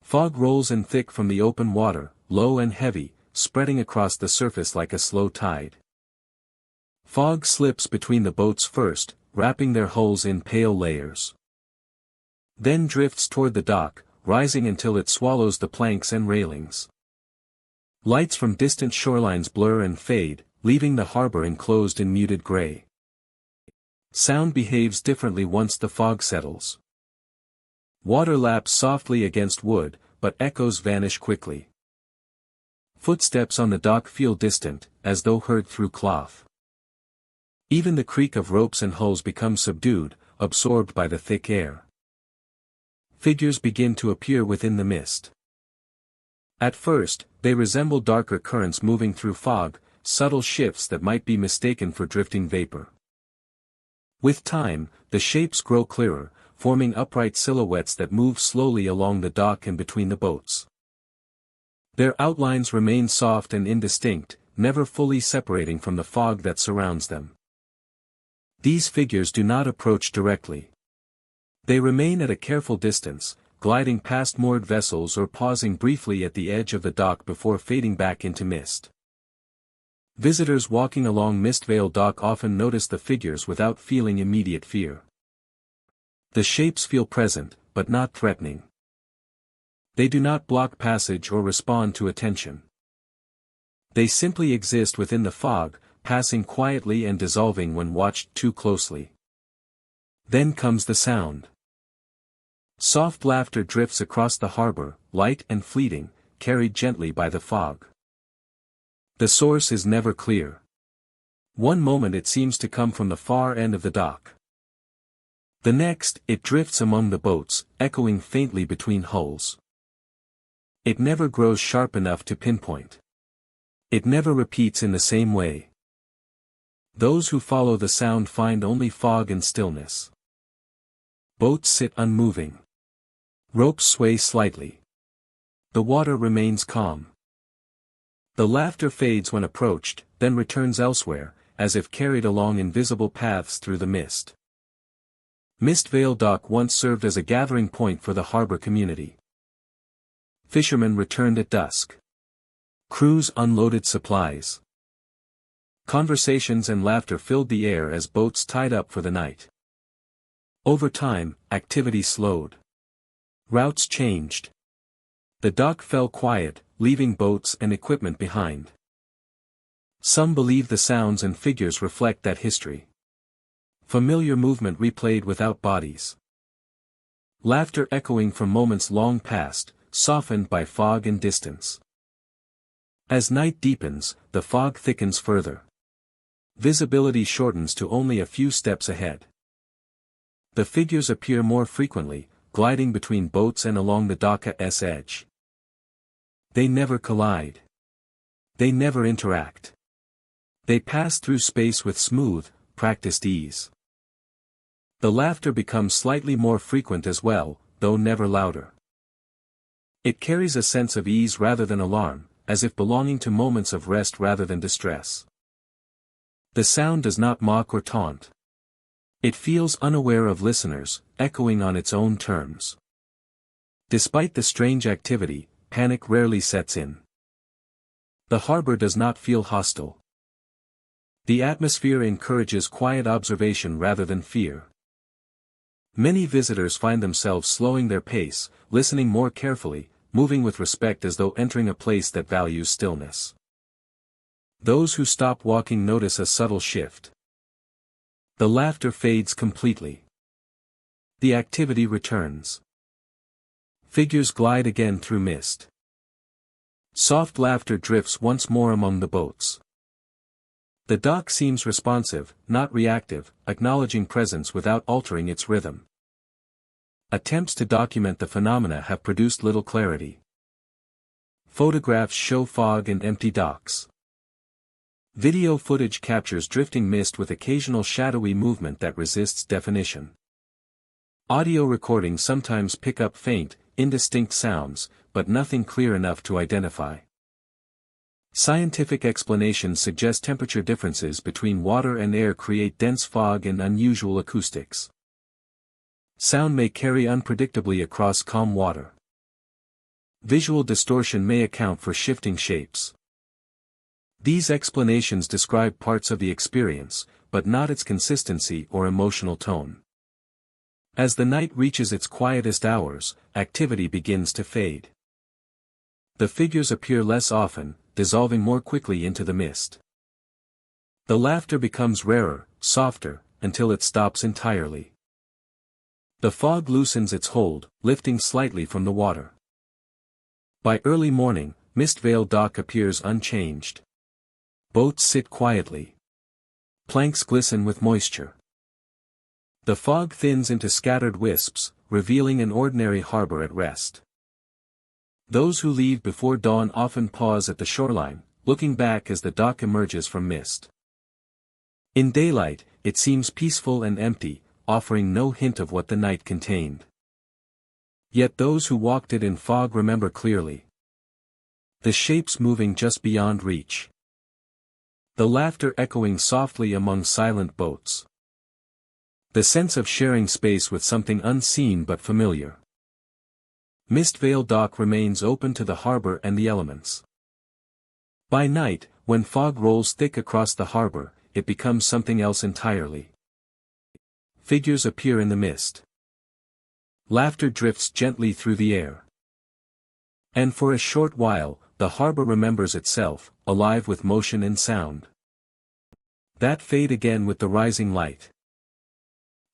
Fog rolls in thick from the open water, low and heavy, spreading across the surface like a slow tide. Fog slips between the boats first, wrapping their hulls in pale layers. Then drifts toward the dock, rising until it swallows the planks and railings. Lights from distant shorelines blur and fade, leaving the harbor enclosed in muted gray. Sound behaves differently once the fog settles. Water laps softly against wood, but echoes vanish quickly. Footsteps on the dock feel distant, as though heard through cloth. Even the creak of ropes and hulls becomes subdued, absorbed by the thick air. Figures begin to appear within the mist. At first, they resemble darker currents moving through fog, subtle shifts that might be mistaken for drifting vapor. With time, the shapes grow clearer, forming upright silhouettes that move slowly along the dock and between the boats. Their outlines remain soft and indistinct, never fully separating from the fog that surrounds them. These figures do not approach directly. They remain at a careful distance, gliding past moored vessels or pausing briefly at the edge of the dock before fading back into mist. Visitors walking along Mistvale Dock often notice the figures without feeling immediate fear. The shapes feel present, but not threatening. They do not block passage or respond to attention. They simply exist within the fog, passing quietly and dissolving when watched too closely. Then comes the sound. Soft laughter drifts across the harbor, light and fleeting, carried gently by the fog. The source is never clear. One moment it seems to come from the far end of the dock. The next, it drifts among the boats, echoing faintly between hulls. It never grows sharp enough to pinpoint. It never repeats in the same way. Those who follow the sound find only fog and stillness. Boats sit unmoving. Ropes sway slightly. The water remains calm. The laughter fades when approached, then returns elsewhere, as if carried along invisible paths through the mist. Mistvale Dock once served as a gathering point for the harbor community. Fishermen returned at dusk. Crews unloaded supplies. Conversations and laughter filled the air as boats tied up for the night. Over time, activity slowed. Routes changed. The dock fell quiet, leaving boats and equipment behind. Some believe the sounds and figures reflect that history. Familiar movement replayed without bodies. Laughter echoing from moments long past, softened by fog and distance. As night deepens, the fog thickens further. Visibility shortens to only a few steps ahead. The figures appear more frequently, gliding between boats and along the dock's edge. They never collide. They never interact. They pass through space with smooth, practiced ease. The laughter becomes slightly more frequent as well, though never louder. It carries a sense of ease rather than alarm, as if belonging to moments of rest rather than distress. The sound does not mock or taunt. It feels unaware of listeners, echoing on its own terms. Despite the strange activity, panic rarely sets in. The harbor does not feel hostile. The atmosphere encourages quiet observation rather than fear. Many visitors find themselves slowing their pace, listening more carefully, moving with respect as though entering a place that values stillness. Those who stop walking notice a subtle shift. The laughter fades completely. The activity returns. Figures glide again through mist. Soft laughter drifts once more among the boats. The dock seems responsive, not reactive, acknowledging presence without altering its rhythm. Attempts to document the phenomena have produced little clarity. Photographs show fog and empty docks. Video footage captures drifting mist with occasional shadowy movement that resists definition. Audio recordings sometimes pick up faint, indistinct sounds, but nothing clear enough to identify. Scientific explanations suggest temperature differences between water and air create dense fog and unusual acoustics. Sound may carry unpredictably across calm water. Visual distortion may account for shifting shapes. These explanations describe parts of the experience, but not its consistency or emotional tone. As the night reaches its quietest hours, activity begins to fade. The figures appear less often, dissolving more quickly into the mist. The laughter becomes rarer, softer, until it stops entirely. The fog loosens its hold, lifting slightly from the water. By early morning, Mistvale Dock appears unchanged. Boats sit quietly. Planks glisten with moisture. The fog thins into scattered wisps, revealing an ordinary harbor at rest. Those who leave before dawn often pause at the shoreline, looking back as the dock emerges from mist. In daylight, it seems peaceful and empty, offering no hint of what the night contained. Yet those who walked it in fog remember clearly. The shapes moving just beyond reach. The laughter echoing softly among silent boats. The sense of sharing space with something unseen but familiar. Mist Vale Dock remains open to the harbor and the elements. By night, when fog rolls thick across the harbor, it becomes something else entirely. Figures appear in the mist. Laughter drifts gently through the air. And for a short while, the harbor remembers itself, alive with motion and sound. That fade again with the rising light.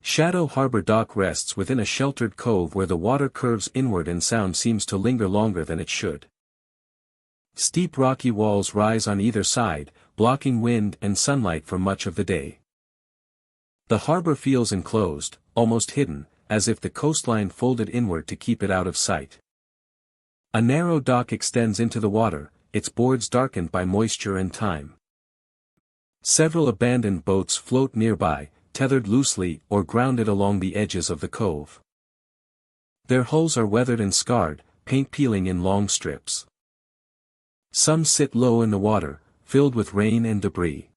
Shadow Harbor Dock rests within a sheltered cove where the water curves inward and sound seems to linger longer than it should. Steep rocky walls rise on either side, blocking wind and sunlight for much of the day. The harbor feels enclosed, almost hidden, as if the coastline folded inward to keep it out of sight. A narrow dock extends into the water, its boards darkened by moisture and time. Several abandoned boats float nearby, tethered loosely or grounded along the edges of the cove. Their hulls are weathered and scarred, paint peeling in long strips. Some sit low in the water, filled with rain and debris.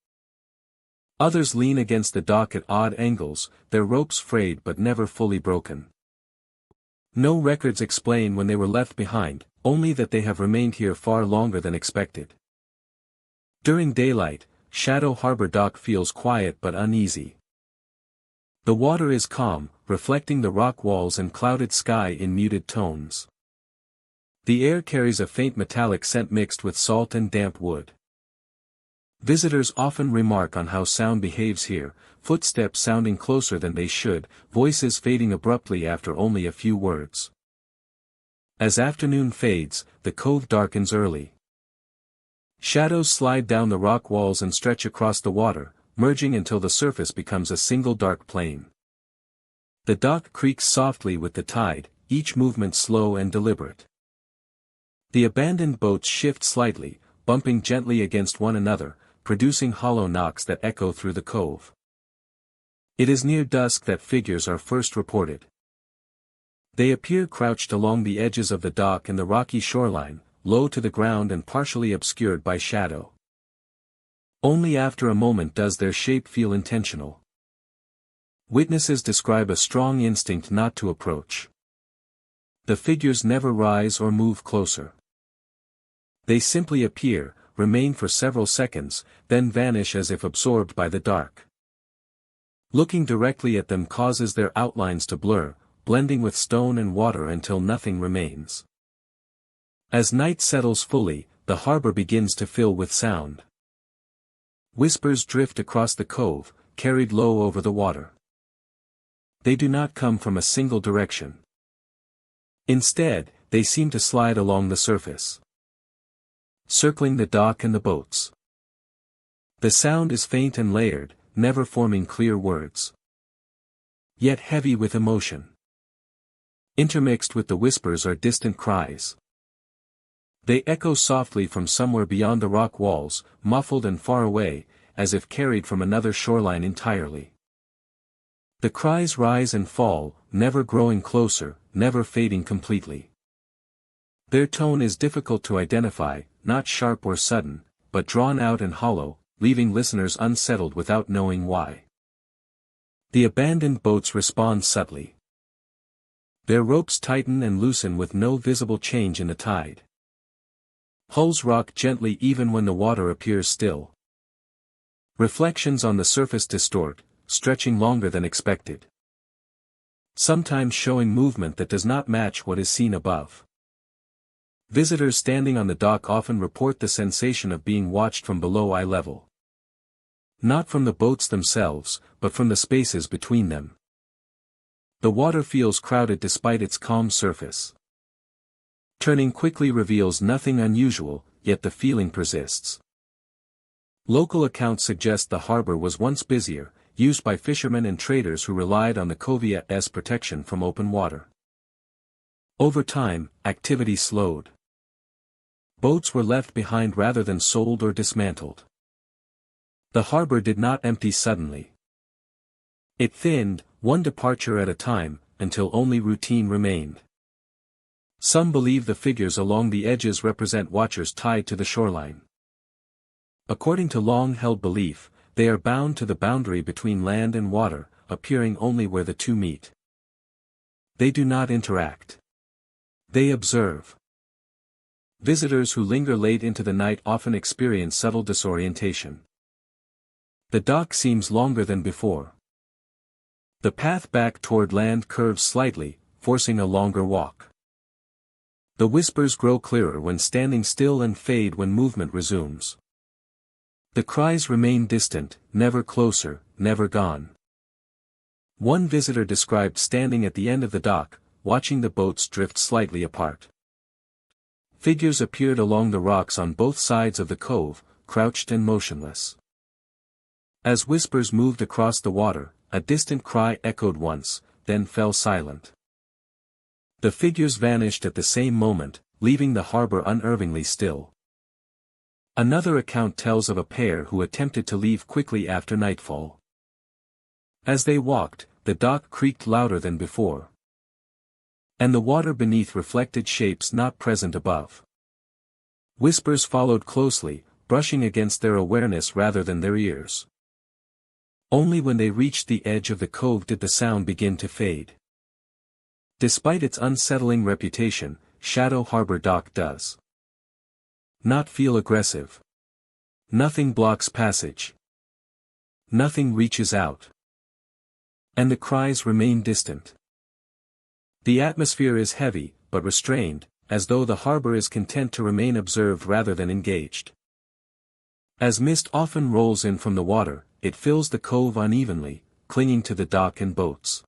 Others lean against the dock at odd angles, their ropes frayed but never fully broken. No records explain when they were left behind, only that they have remained here far longer than expected. During daylight, Shadow Harbor Dock feels quiet but uneasy. The water is calm, reflecting the rock walls and clouded sky in muted tones. The air carries a faint metallic scent mixed with salt and damp wood. Visitors often remark on how sound behaves here, footsteps sounding closer than they should, voices fading abruptly after only a few words. As afternoon fades, the cove darkens early. Shadows slide down the rock walls and stretch across the water, merging until the surface becomes a single dark plane. The dock creaks softly with the tide, each movement slow and deliberate. The abandoned boats shift slightly, bumping gently against one another, producing hollow knocks that echo through the cove. It is near dusk that figures are first reported. They appear crouched along the edges of the dock and the rocky shoreline, low to the ground and partially obscured by shadow. Only after a moment does their shape feel intentional. Witnesses describe a strong instinct not to approach. The figures never rise or move closer. They simply appear, remain for several seconds, then vanish as if absorbed by the dark. Looking directly at them causes their outlines to blur, blending with stone and water until nothing remains. As night settles fully, the harbor begins to fill with sound. Whispers drift across the cove, carried low over the water. They do not come from a single direction. Instead, they seem to slide along the surface, circling the dock and the boats. The sound is faint and layered, never forming clear words, yet heavy with emotion. Intermixed with the whispers are distant cries. They echo softly from somewhere beyond the rock walls, muffled and far away, as if carried from another shoreline entirely. The cries rise and fall, never growing closer, never fading completely. Their tone is difficult to identify, not sharp or sudden, but drawn out and hollow, leaving listeners unsettled without knowing why. The abandoned boats respond subtly. Their ropes tighten and loosen with no visible change in the tide. Hulls rock gently even when the water appears still. Reflections on the surface distort, stretching longer than expected. Sometimes showing movement that does not match what is seen above. Visitors standing on the dock often report the sensation of being watched from below eye level. Not from the boats themselves, but from the spaces between them. The water feels crowded despite its calm surface. Turning quickly reveals nothing unusual, yet the feeling persists. Local accounts suggest the harbor was once busier, used by fishermen and traders who relied on the covea's protection from open water. Over time, activity slowed. Boats were left behind rather than sold or dismantled. The harbor did not empty suddenly. It thinned, one departure at a time, until only routine remained. Some believe the figures along the edges represent watchers tied to the shoreline. According to long-held belief, they are bound to the boundary between land and water, appearing only where the two meet. They do not interact. They observe. Visitors who linger late into the night often experience subtle disorientation. The dock seems longer than before. The path back toward land curves slightly, forcing a longer walk. The whispers grow clearer when standing still and fade when movement resumes. The cries remain distant, never closer, never gone. One visitor described standing at the end of the dock, watching the boats drift slightly apart. Figures appeared along the rocks on both sides of the cove, crouched and motionless. As whispers moved across the water, a distant cry echoed once, then fell silent. The figures vanished at the same moment, leaving the harbor unervingly still. Another account tells of a pair who attempted to leave quickly after nightfall. As they walked, the dock creaked louder than before. And the water beneath reflected shapes not present above. Whispers followed closely, brushing against their awareness rather than their ears. Only when they reached the edge of the cove did the sound begin to fade. Despite its unsettling reputation, Shadow Harbor Dock does not feel aggressive. Nothing blocks passage. Nothing reaches out. And the cries remain distant. The atmosphere is heavy, but restrained, as though the harbor is content to remain observed rather than engaged. As mist often rolls in from the water, it fills the cove unevenly, clinging to the dock and boats.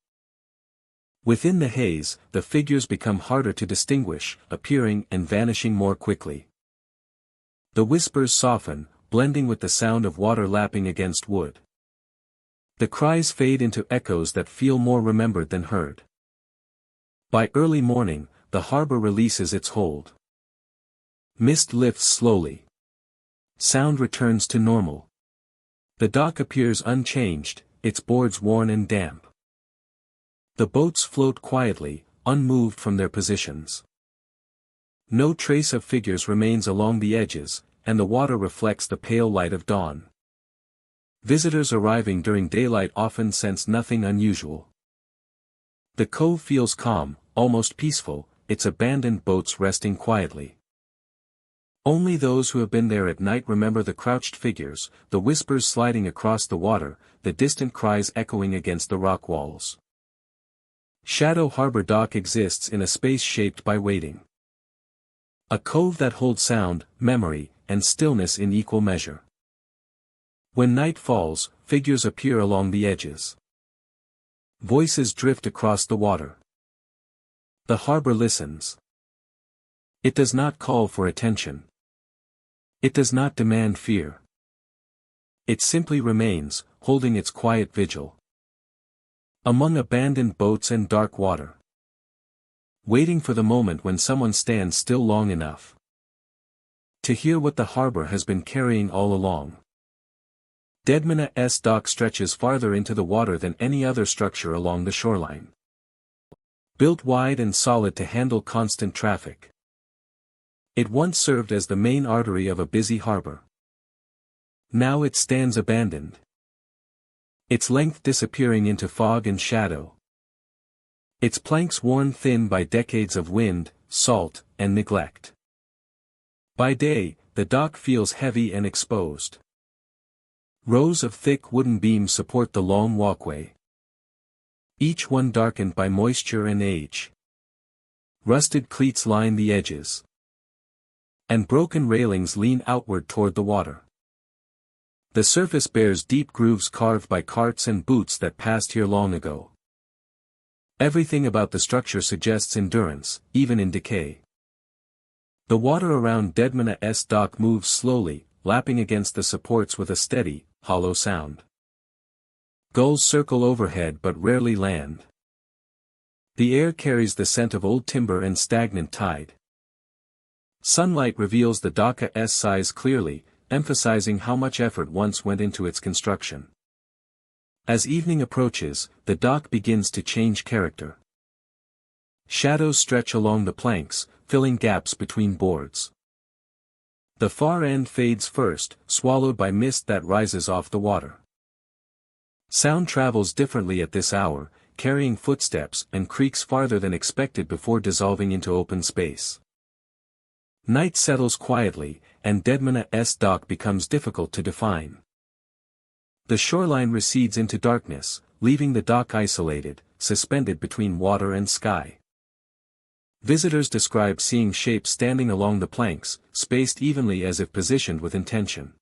Within the haze, the figures become harder to distinguish, appearing and vanishing more quickly. The whispers soften, blending with the sound of water lapping against wood. The cries fade into echoes that feel more remembered than heard. By early morning, the harbor releases its hold. Mist lifts slowly. Sound returns to normal. The dock appears unchanged, its boards worn and damp. The boats float quietly, unmoved from their positions. No trace of figures remains along the edges, and the water reflects the pale light of dawn. Visitors arriving during daylight often sense nothing unusual. The cove feels calm, almost peaceful, its abandoned boats resting quietly. Only those who have been there at night remember the crouched figures, the whispers sliding across the water, the distant cries echoing against the rock walls. Shadow Harbor Dock exists in a space shaped by waiting. A cove that holds sound, memory, and stillness in equal measure. When night falls, figures appear along the edges. Voices drift across the water. The harbor listens. It does not call for attention. It does not demand fear. It simply remains, holding its quiet vigil. Among abandoned boats and dark water. Waiting for the moment when someone stands still long enough to hear what the harbor has been carrying all along. Deadman's dock stretches farther into the water than any other structure along the shoreline. Built wide and solid to handle constant traffic. It once served as the main artery of a busy harbor. Now it stands abandoned. Its length disappearing into fog and shadow. Its planks worn thin by decades of wind, salt, and neglect. By day, the dock feels heavy and exposed. Rows of thick wooden beams support the long walkway. Each one darkened by moisture and age. Rusted cleats line the edges. And broken railings lean outward toward the water. The surface bears deep grooves carved by carts and boots that passed here long ago. Everything about the structure suggests endurance, even in decay. The water around Deadman's dock moves slowly, lapping against the supports with a steady, hollow sound. Gulls circle overhead but rarely land. The air carries the scent of old timber and stagnant tide. Sunlight reveals the dock's size clearly, emphasizing how much effort once went into its construction. As evening approaches, the dock begins to change character. Shadows stretch along the planks, filling gaps between boards. The far end fades first, swallowed by mist that rises off the water. Sound travels differently at this hour, carrying footsteps and creaks farther than expected before dissolving into open space. Night settles quietly, and Deadman's dock becomes difficult to define. The shoreline recedes into darkness, leaving the dock isolated, suspended between water and sky. Visitors describe seeing shapes standing along the planks, spaced evenly as if positioned with intention.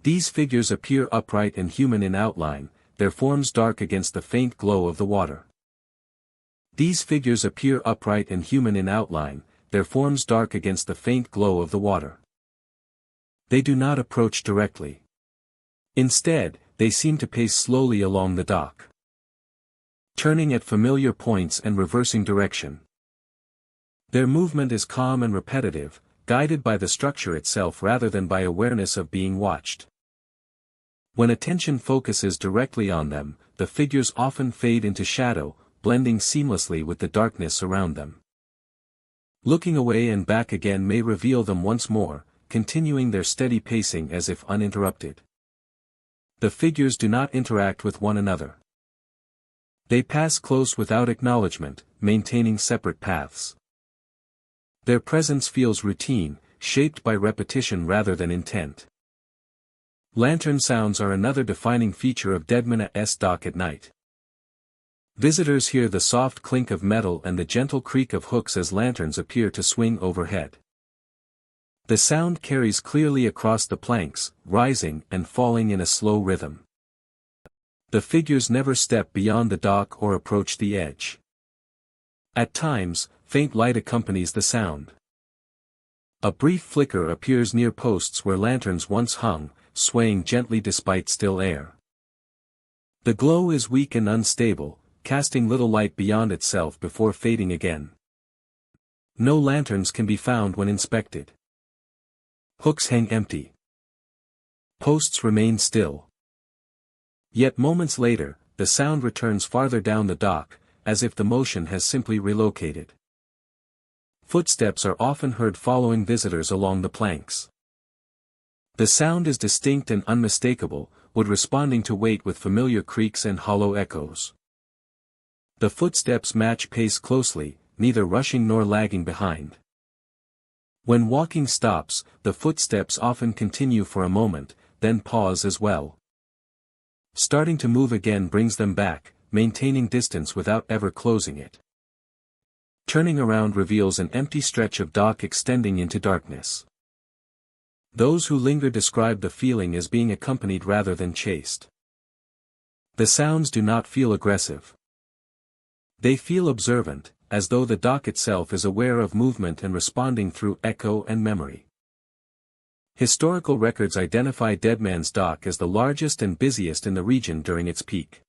These figures appear upright and human in outline, their forms dark against the faint glow of the water. These figures appear upright and human in outline, their forms dark against the faint glow of the water. They do not approach directly. Instead, they seem to pace slowly along the dock, turning at familiar points and reversing direction. Their movement is calm and repetitive, guided by the structure itself rather than by awareness of being watched. When attention focuses directly on them, the figures often fade into shadow, blending seamlessly with the darkness around them. Looking away and back again may reveal them once more, continuing their steady pacing as if uninterrupted. The figures do not interact with one another. They pass close without acknowledgement, maintaining separate paths. Their presence feels routine, shaped by repetition rather than intent. Lantern sounds are another defining feature of Deadman's dock at night. Visitors hear the soft clink of metal and the gentle creak of hooks as lanterns appear to swing overhead. The sound carries clearly across the planks, rising and falling in a slow rhythm. The figures never step beyond the dock or approach the edge. At times, faint light accompanies the sound. A brief flicker appears near posts where lanterns once hung, swaying gently despite still air. The glow is weak and unstable, casting little light beyond itself before fading again. No lanterns can be found when inspected. Hooks hang empty. Posts remain still. Yet moments later, the sound returns farther down the dock, as if the motion has simply relocated. Footsteps are often heard following visitors along the planks. The sound is distinct and unmistakable, wood responding to weight with familiar creaks and hollow echoes. The footsteps match pace closely, neither rushing nor lagging behind. When walking stops, the footsteps often continue for a moment, then pause as well. Starting to move again brings them back, maintaining distance without ever closing it. Turning around reveals an empty stretch of dock extending into darkness. Those who linger describe the feeling as being accompanied rather than chased. The sounds do not feel aggressive. They feel observant, as though the dock itself is aware of movement and responding through echo and memory. Historical records identify Deadman's Dock as the largest and busiest in the region during its peak.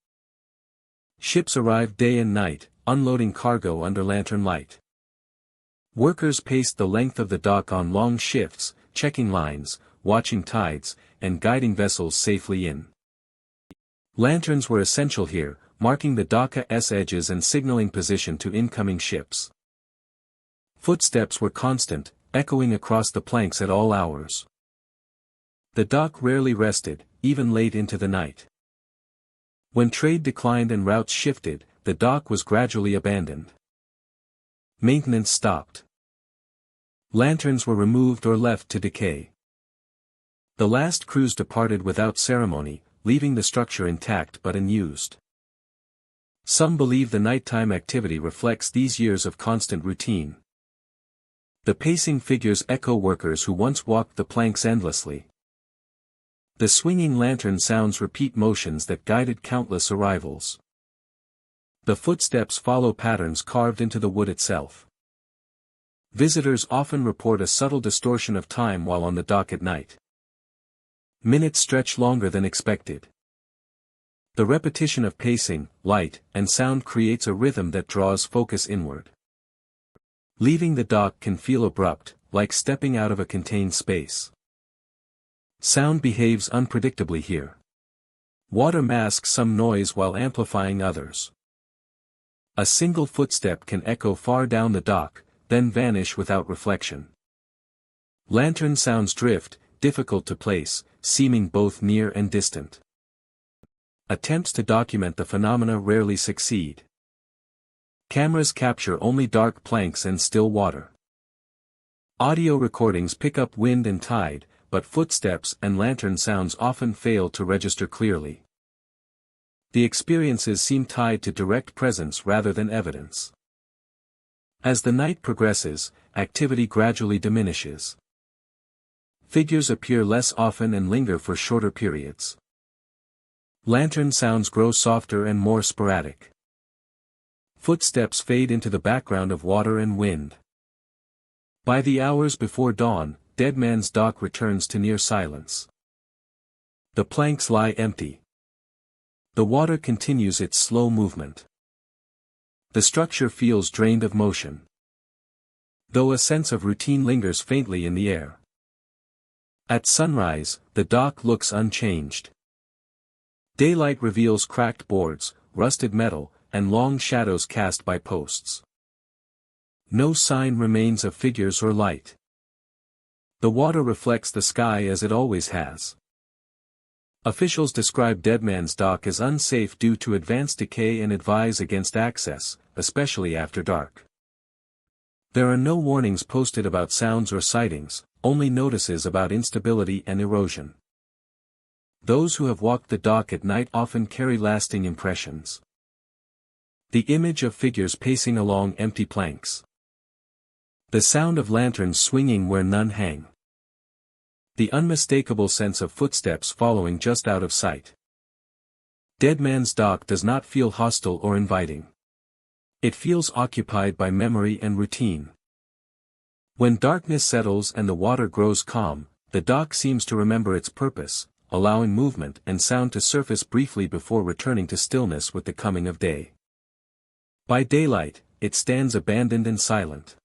Ships arrived day and night, unloading cargo under lantern light. Workers paced the length of the dock on long shifts, checking lines, watching tides, and guiding vessels safely in. Lanterns were essential here, marking the dock's edges and signaling position to incoming ships. Footsteps were constant, echoing across the planks at all hours. The dock rarely rested, even late into the night. When trade declined and routes shifted, the dock was gradually abandoned. Maintenance stopped. Lanterns were removed or left to decay. The last crews departed without ceremony, leaving the structure intact but unused. Some believe the nighttime activity reflects these years of constant routine. The pacing figures echo workers who once walked the planks endlessly. The swinging lantern sounds repeat motions that guided countless arrivals. The footsteps follow patterns carved into the wood itself. Visitors often report a subtle distortion of time while on the dock at night. Minutes stretch longer than expected. The repetition of pacing, light, and sound creates a rhythm that draws focus inward. Leaving the dock can feel abrupt, like stepping out of a contained space. Sound behaves unpredictably here. Water masks some noise while amplifying others. A single footstep can echo far down the dock, then vanish without reflection. Lantern sounds drift, difficult to place, seeming both near and distant. attempts to document the phenomena rarely succeed. Cameras capture only dark planks and still water. Audio recordings pick up wind and tide, but footsteps and lantern sounds often fail to register clearly. The experiences seem tied to direct presence rather than evidence. As the night progresses, activity gradually diminishes. Figures appear less often and linger for shorter periods. Lantern sounds grow softer and more sporadic. Footsteps fade into the background of water and wind. By the hours before dawn, Dead Man's Dock returns to near silence. The planks lie empty. The water continues its slow movement. The structure feels drained of motion, though a sense of routine lingers faintly in the air. At sunrise, the dock looks unchanged. Daylight reveals cracked boards, rusted metal, and long shadows cast by posts. No sign remains of figures or light. The water reflects the sky as it always has. Officials describe Dead Man's Dock as unsafe due to advanced decay and advise against access, especially after dark. There are no warnings posted about sounds or sightings, only notices about instability and erosion. Those who have walked the dock at night often carry lasting impressions. The image of figures pacing along empty planks. The sound of lanterns swinging where none hang. The unmistakable sense of footsteps following just out of sight. Dead Man's Dock does not feel hostile or inviting. It feels occupied by memory and routine. When darkness settles and the water grows calm, the dock seems to remember its purpose, allowing movement and sound to surface briefly before returning to stillness with the coming of day. By daylight, it stands abandoned and silent.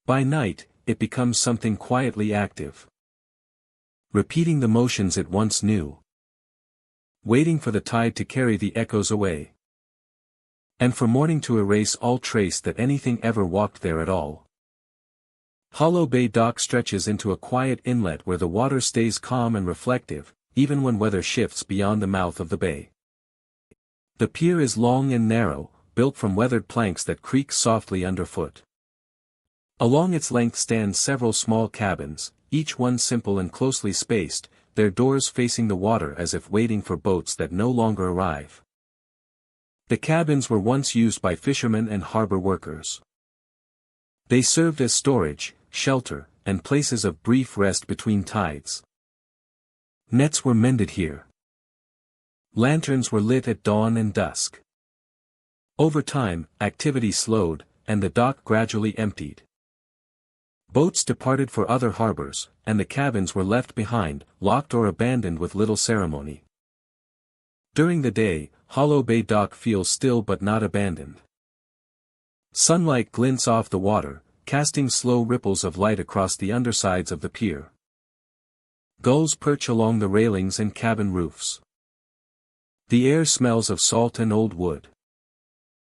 By night, it becomes something quietly active. Repeating the motions it once knew. Waiting for the tide to carry the echoes away. And for morning to erase all trace that anything ever walked there at all. Hollow Bay Dock stretches into a quiet inlet where the water stays calm and reflective, even when weather shifts beyond the mouth of the bay. The pier is long and narrow, built from weathered planks that creak softly underfoot. Along its length stand several small cabins, each one simple and closely spaced, their doors facing the water as if waiting for boats that no longer arrive. The cabins were once used by fishermen and harbor workers. They served as storage, shelter, and places of brief rest between tides. Nets were mended here. Lanterns were lit at dawn and dusk. Over time, activity slowed, and the dock gradually emptied. Boats departed for other harbors, and the cabins were left behind, locked or abandoned with little ceremony. During the day, Hollow Bay Dock feels still but not abandoned. Sunlight glints off the water, casting slow ripples of light across the undersides of the pier. Gulls perch along the railings and cabin roofs. The air smells of salt and old wood.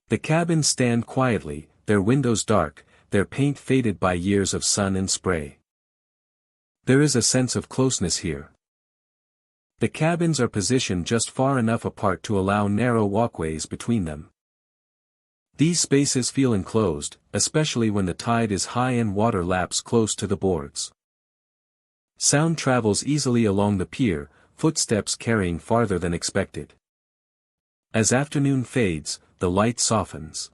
The cabins stand quietly, their windows dark, their paint faded by years of sun and spray. There is a sense of closeness here. The cabins are positioned just far enough apart to allow narrow walkways between them. These spaces feel enclosed, especially when the tide is high and water laps close to the boards. Sound travels easily along the pier, footsteps carrying farther than expected. As afternoon fades, the light softens.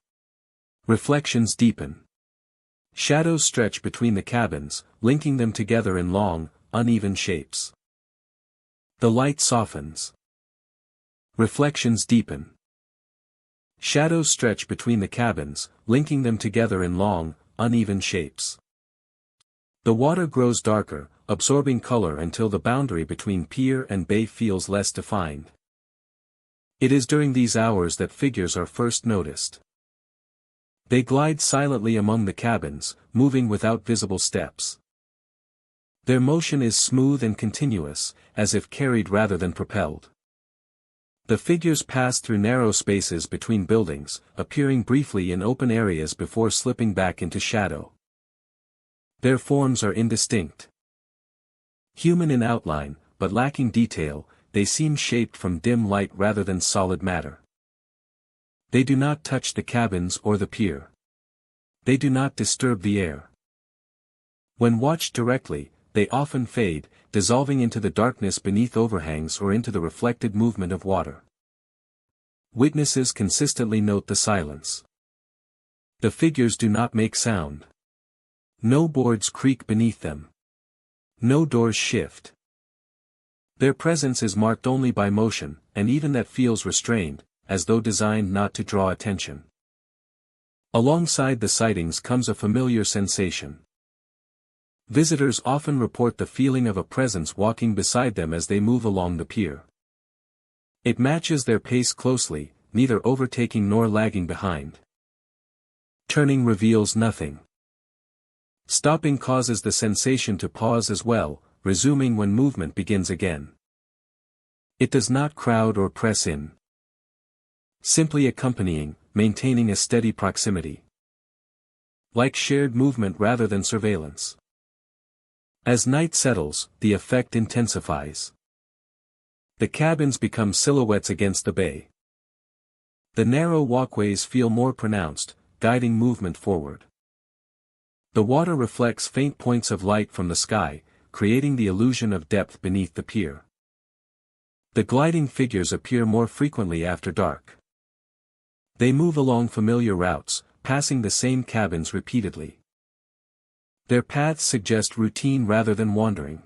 Reflections deepen. Shadows stretch between the cabins, linking them together in long, uneven shapes. The light softens. Reflections deepen. Shadows stretch between the cabins, linking them together in long, uneven shapes. The water grows darker, absorbing color until the boundary between pier and bay feels less defined. It is during these hours that figures are first noticed. They glide silently among the cabins, moving without visible steps. Their motion is smooth and continuous, as if carried rather than propelled. The figures pass through narrow spaces between buildings, appearing briefly in open areas before slipping back into shadow. Their forms are indistinct. Human in outline, but lacking detail, they seem shaped from dim light rather than solid matter. They do not touch the cabins or the pier. They do not disturb the air. When watched directly, they often fade, dissolving into the darkness beneath overhangs or into the reflected movement of water. Witnesses consistently note the silence. The figures do not make sound. No boards creak beneath them. No doors shift. Their presence is marked only by motion, and even that feels restrained, as though designed not to draw attention. Alongside the sightings comes a familiar sensation. Visitors often report the feeling of a presence walking beside them as they move along the pier. It matches their pace closely, neither overtaking nor lagging behind. Turning reveals nothing. Stopping causes the sensation to pause as well, resuming when movement begins again. It does not crowd or press in. Simply accompanying, maintaining a steady proximity. Like shared movement rather than surveillance. As night settles, the effect intensifies. The cabins become silhouettes against the bay. The narrow walkways feel more pronounced, guiding movement forward. The water reflects faint points of light from the sky, creating the illusion of depth beneath the pier. The gliding figures appear more frequently after dark. They move along familiar routes, passing the same cabins repeatedly. Their paths suggest routine rather than wandering.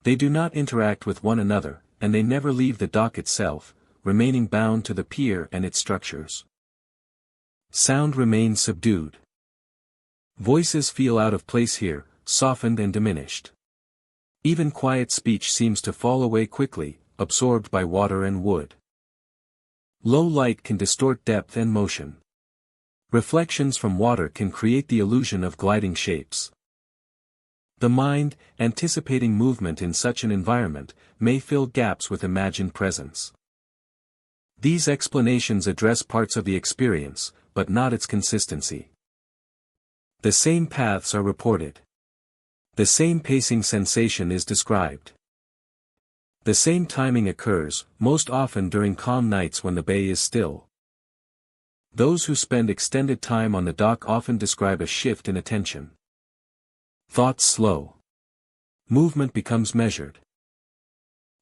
They do not interact with one another, and they never leave the dock itself, remaining bound to the pier and its structures. Sound remains subdued. Voices feel out of place here, softened and diminished. Even quiet speech seems to fall away quickly, absorbed by water and wood. Low light can distort depth and motion. Reflections from water can create the illusion of gliding shapes. The mind, anticipating movement in such an environment, may fill gaps with imagined presence. These explanations address parts of the experience, but not its consistency. The same paths are reported. The same pacing sensation is described. The same timing occurs, most often during calm nights when the bay is still. Those who spend extended time on the dock often describe a shift in attention. Thoughts slow. Movement becomes measured.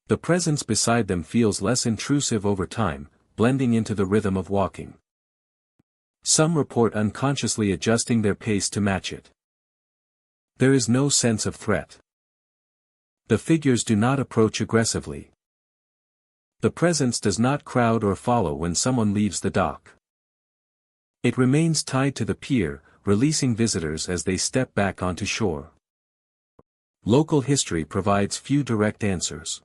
The presence beside them feels less intrusive over time, blending into the rhythm of walking. Some report unconsciously adjusting their pace to match it. There is no sense of threat. The figures do not approach aggressively. The presence does not crowd or follow when someone leaves the dock. It remains tied to the pier, releasing visitors as they step back onto shore. Local history provides few direct answers.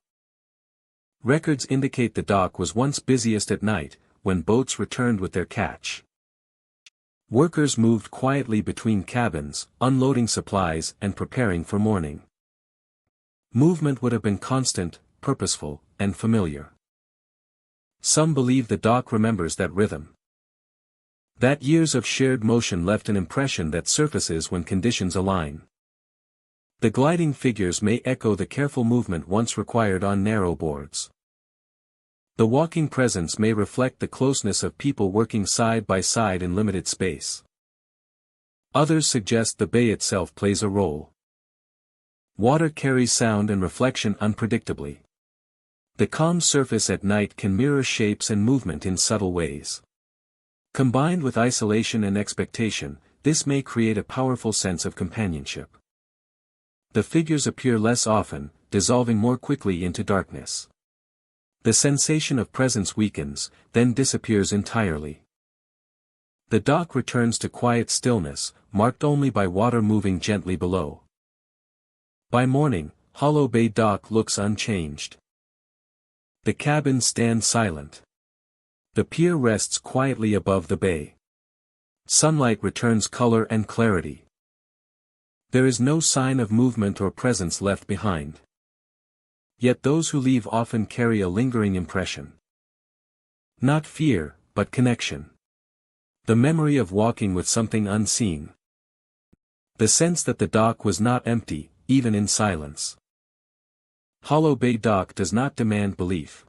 Records indicate the dock was once busiest at night, when boats returned with their catch. Workers moved quietly between cabins, unloading supplies and preparing for morning. Movement would have been constant, purposeful, and familiar. Some believe the dock remembers that rhythm. That years of shared motion left an impression that surfaces when conditions align. The gliding figures may echo the careful movement once required on narrow boards. The walking presence may reflect the closeness of people working side by side in limited space. Others suggest the bay itself plays a role. Water carries sound and reflection unpredictably. The calm surface at night can mirror shapes and movement in subtle ways. Combined with isolation and expectation, this may create a powerful sense of companionship. The figures appear less often, dissolving more quickly into darkness. The sensation of presence weakens, then disappears entirely. The dock returns to quiet stillness, marked only by water moving gently below. By morning, Hollow Bay Dock looks unchanged. The cabins stand silent. The pier rests quietly above the bay. Sunlight returns color and clarity. There is no sign of movement or presence left behind. Yet those who leave often carry a lingering impression. Not fear, but connection. The memory of walking with something unseen. The sense that the dock was not empty, even in silence. Hollow Bay Dock does not demand belief.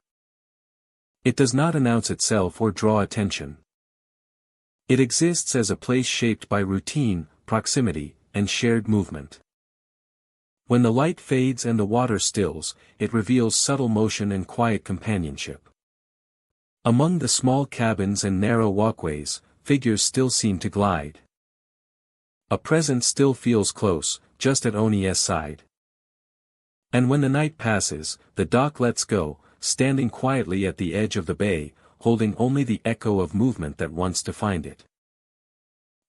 It does not announce itself or draw attention. It exists as a place shaped by routine, proximity, and shared movement. When the light fades and the water stills, it reveals subtle motion and quiet companionship. Among the small cabins and narrow walkways, figures still seem to glide. A presence still feels close, just at Oni's side. And when the night passes, the dock lets go, standing quietly at the edge of the bay, holding only the echo of movement that once defined it.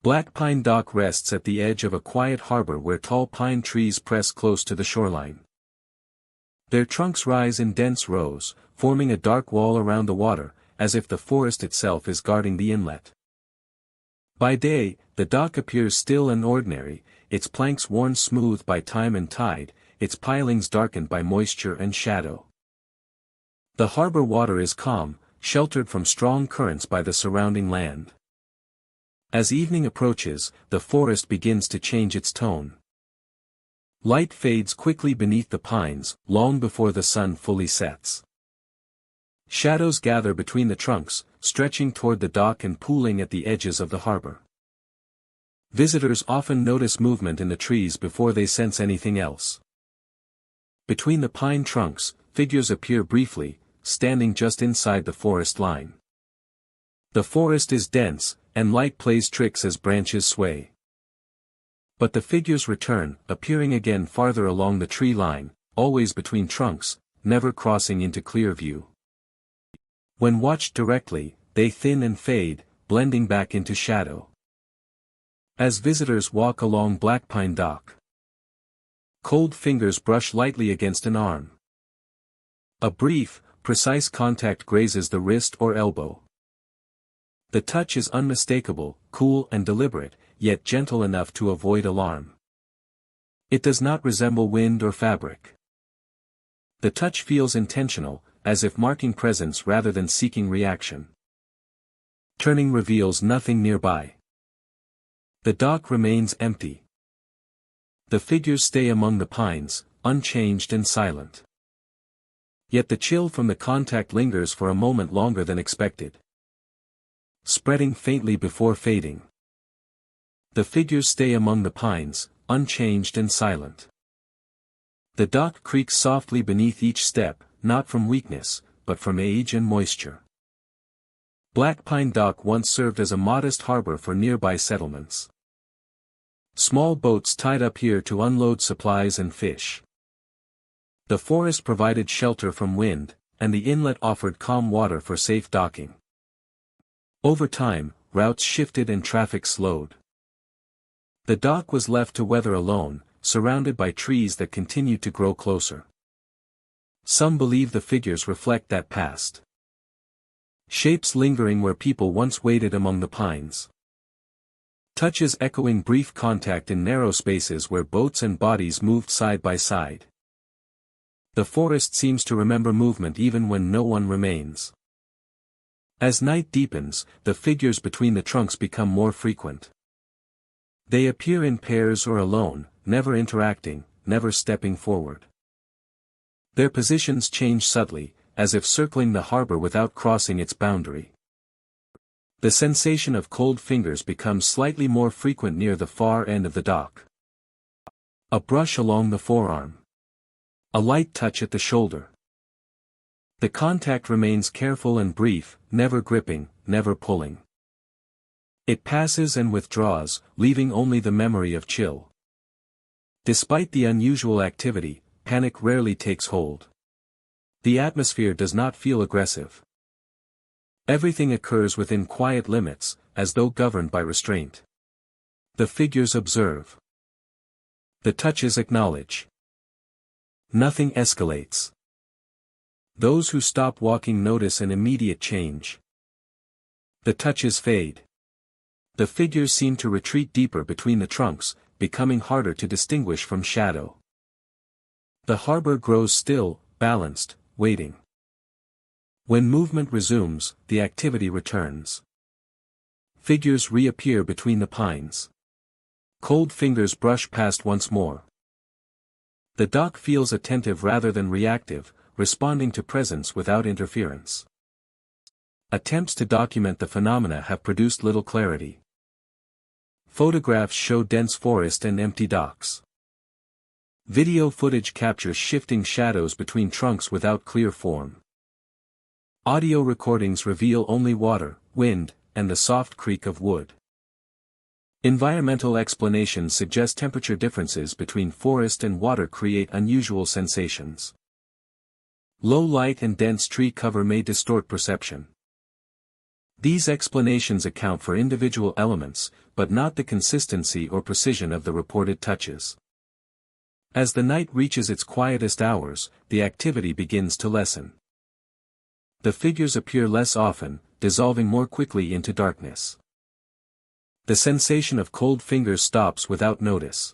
Black Pine Dock rests at the edge of a quiet harbor where tall pine trees press close to the shoreline. Their trunks rise in dense rows, forming a dark wall around the water, as if the forest itself is guarding the inlet. By day, the dock appears still and ordinary, its planks worn smooth by time and tide, its pilings darkened by moisture and shadow. The harbor water is calm, sheltered from strong currents by the surrounding land. As evening approaches, the forest begins to change its tone. Light fades quickly beneath the pines, long before the sun fully sets. Shadows gather between the trunks, stretching toward the dock and pooling at the edges of the harbor. Visitors often notice movement in the trees before they sense anything else. Between the pine trunks, figures appear briefly, standing just inside the forest line. The forest is dense, and light plays tricks as branches sway. But the figures return, appearing again farther along the tree line, always between trunks, never crossing into clear view. When watched directly, they thin and fade, blending back into shadow. As visitors walk along Black Pine Dock, cold fingers brush lightly against an arm. A brief, precise contact grazes the wrist or elbow. The touch is unmistakable, cool and deliberate, yet gentle enough to avoid alarm. It does not resemble wind or fabric. The touch feels intentional, as if marking presence rather than seeking reaction. Turning reveals nothing nearby. The dock remains empty. The figures stay among the pines, unchanged and silent. Yet the chill from the contact lingers for a moment longer than expected. Spreading faintly before fading. The figures stay among the pines, unchanged and silent. The dock creaks softly beneath each step, not from weakness, but from age and moisture. Black Pine Dock once served as a modest harbor for nearby settlements. Small boats tied up here to unload supplies and fish. The forest provided shelter from wind, and the inlet offered calm water for safe docking. Over time, routes shifted and traffic slowed. The dock was left to weather alone, surrounded by trees that continued to grow closer. Some believe the figures reflect that past. Shapes lingering where people once waited among the pines. Touches echoing brief contact in narrow spaces where boats and bodies moved side by side. The forest seems to remember movement even when no one remains. As night deepens, the figures between the trunks become more frequent. They appear in pairs or alone, never interacting, never stepping forward. Their positions change subtly, as if circling the harbor without crossing its boundary. The sensation of cold fingers becomes slightly more frequent near the far end of the dock. A brush along the forearm. A light touch at the shoulder. The contact remains careful and brief, never gripping, never pulling. It passes and withdraws, leaving only the memory of chill. Despite the unusual activity, panic rarely takes hold. The atmosphere does not feel aggressive. Everything occurs within quiet limits, as though governed by restraint. The figures observe. The touches acknowledge. Nothing escalates. Those who stop walking notice an immediate change. The touches fade. The figures seem to retreat deeper between the trunks, becoming harder to distinguish from shadow. The harbor grows still, balanced, waiting. When movement resumes, the activity returns. Figures reappear between the pines. Cold fingers brush past once more. The dock feels attentive rather than reactive, responding to presence without interference. Attempts to document the phenomena have produced little clarity. Photographs show dense forest and empty docks. Video footage captures shifting shadows between trunks without clear form. Audio recordings reveal only water, wind, and the soft creak of wood. Environmental explanations suggest temperature differences between forest and water create unusual sensations. Low light and dense tree cover may distort perception. These explanations account for individual elements, but not the consistency or precision of the reported touches. As the night reaches its quietest hours, the activity begins to lessen. The figures appear less often, dissolving more quickly into darkness. The sensation of cold fingers stops without notice.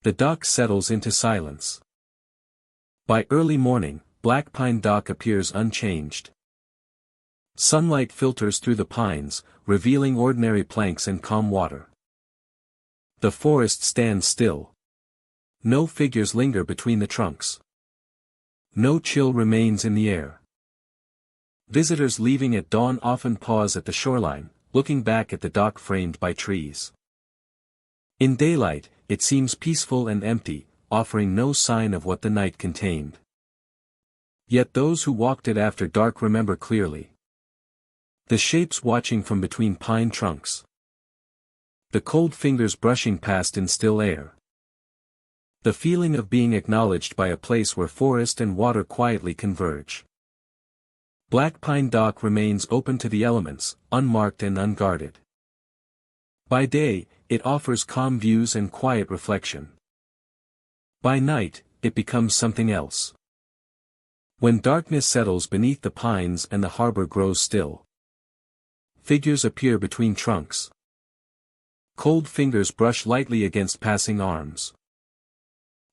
The dock settles into silence. By early morning, Black Pine Dock appears unchanged. Sunlight filters through the pines, revealing ordinary planks and calm water. The forest stands still. No figures linger between the trunks. No chill remains in the air. Visitors leaving at dawn often pause at the shoreline, looking back at the dock framed by trees. In daylight, it seems peaceful and empty, offering no sign of what the night contained. Yet those who walked it after dark remember clearly. The shapes watching from between pine trunks. The cold fingers brushing past in still air. The feeling of being acknowledged by a place where forest and water quietly converge. Black Pine Dock remains open to the elements, unmarked and unguarded. By day, it offers calm views and quiet reflection. By night, it becomes something else. When darkness settles beneath the pines and the harbor grows still. Figures appear between trunks. Cold fingers brush lightly against passing arms.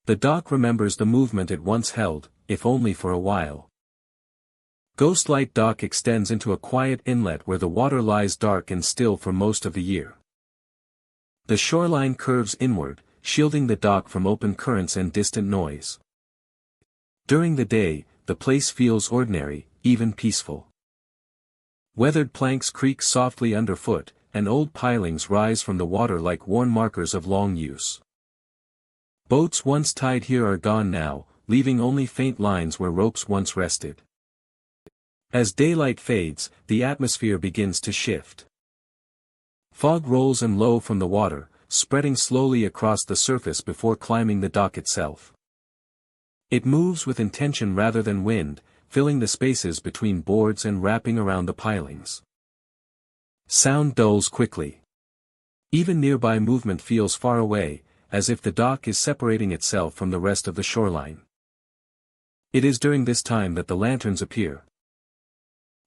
The dock remembers the movement it once held, if only for a while. Ghostlight Dock extends into a quiet inlet where the water lies dark and still for most of the year. The shoreline curves inward, shielding the dock from open currents and distant noise. During the day, the place feels ordinary, even peaceful. Weathered planks creak softly underfoot, and old pilings rise from the water like worn markers of long use. Boats once tied here are gone now, leaving only faint lines where ropes once rested. As daylight fades, the atmosphere begins to shift. Fog rolls in low from the water, spreading slowly across the surface before climbing the dock itself. It moves with intention rather than wind, filling the spaces between boards and wrapping around the pilings. Sound dulls quickly. Even nearby movement feels far away, as if the dock is separating itself from the rest of the shoreline. It is during this time that the lanterns appear.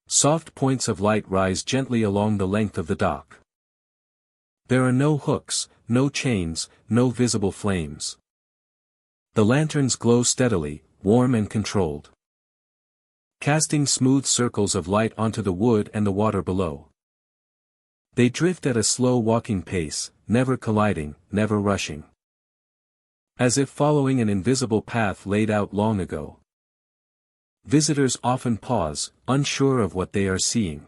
Soft points of light rise gently along the length of the dock. There are no hooks, no chains, no visible flames. The lanterns glow steadily, warm and controlled. Casting smooth circles of light onto the wood and the water below. They drift at a slow walking pace, never colliding, never rushing. As if following an invisible path laid out long ago. Visitors often pause, unsure of what they are seeing.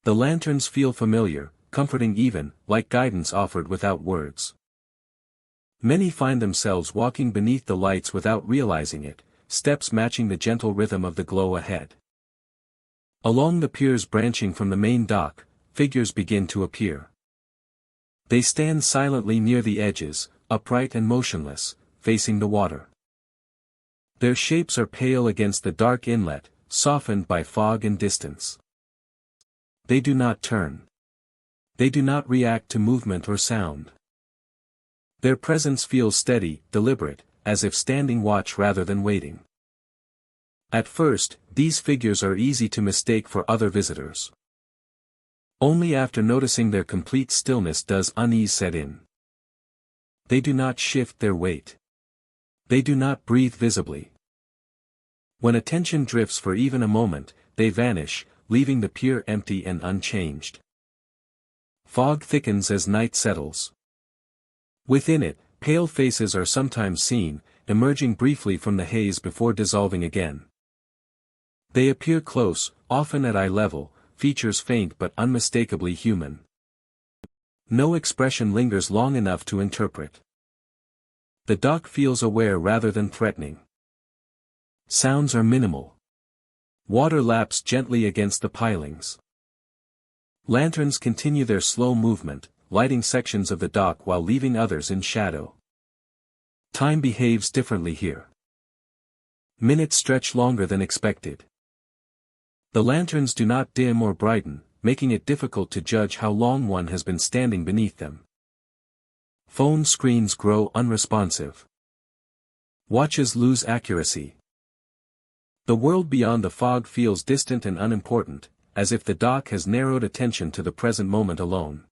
The lanterns feel familiar, comforting even, like guidance offered without words. Many find themselves walking beneath the lights without realizing it, steps matching the gentle rhythm of the glow ahead. Along the piers branching from the main dock, figures begin to appear. They stand silently near the edges, upright and motionless, facing the water. Their shapes are pale against the dark inlet, softened by fog and distance. They do not turn. They do not react to movement or sound. Their presence feels steady, deliberate, as if standing watch rather than waiting. At first, these figures are easy to mistake for other visitors. Only after noticing their complete stillness does unease set in. They do not shift their weight. They do not breathe visibly. When attention drifts for even a moment, they vanish, leaving the pier empty and unchanged. Fog thickens as night settles. Within it, Pale faces are sometimes seen, emerging briefly from the haze before dissolving again. They appear close, often at eye level, features faint but unmistakably human. No expression lingers long enough to interpret. The dock feels aware rather than threatening. Sounds are minimal. Water laps gently against the pilings. Lanterns continue their slow movement, lighting sections of the dock while leaving others in shadow. Time behaves differently here. Minutes stretch longer than expected. The lanterns do not dim or brighten, making it difficult to judge how long one has been standing beneath them. Phone screens grow unresponsive. Watches lose accuracy. The world beyond the fog feels distant and unimportant, as if the dock has narrowed attention to the present moment alone.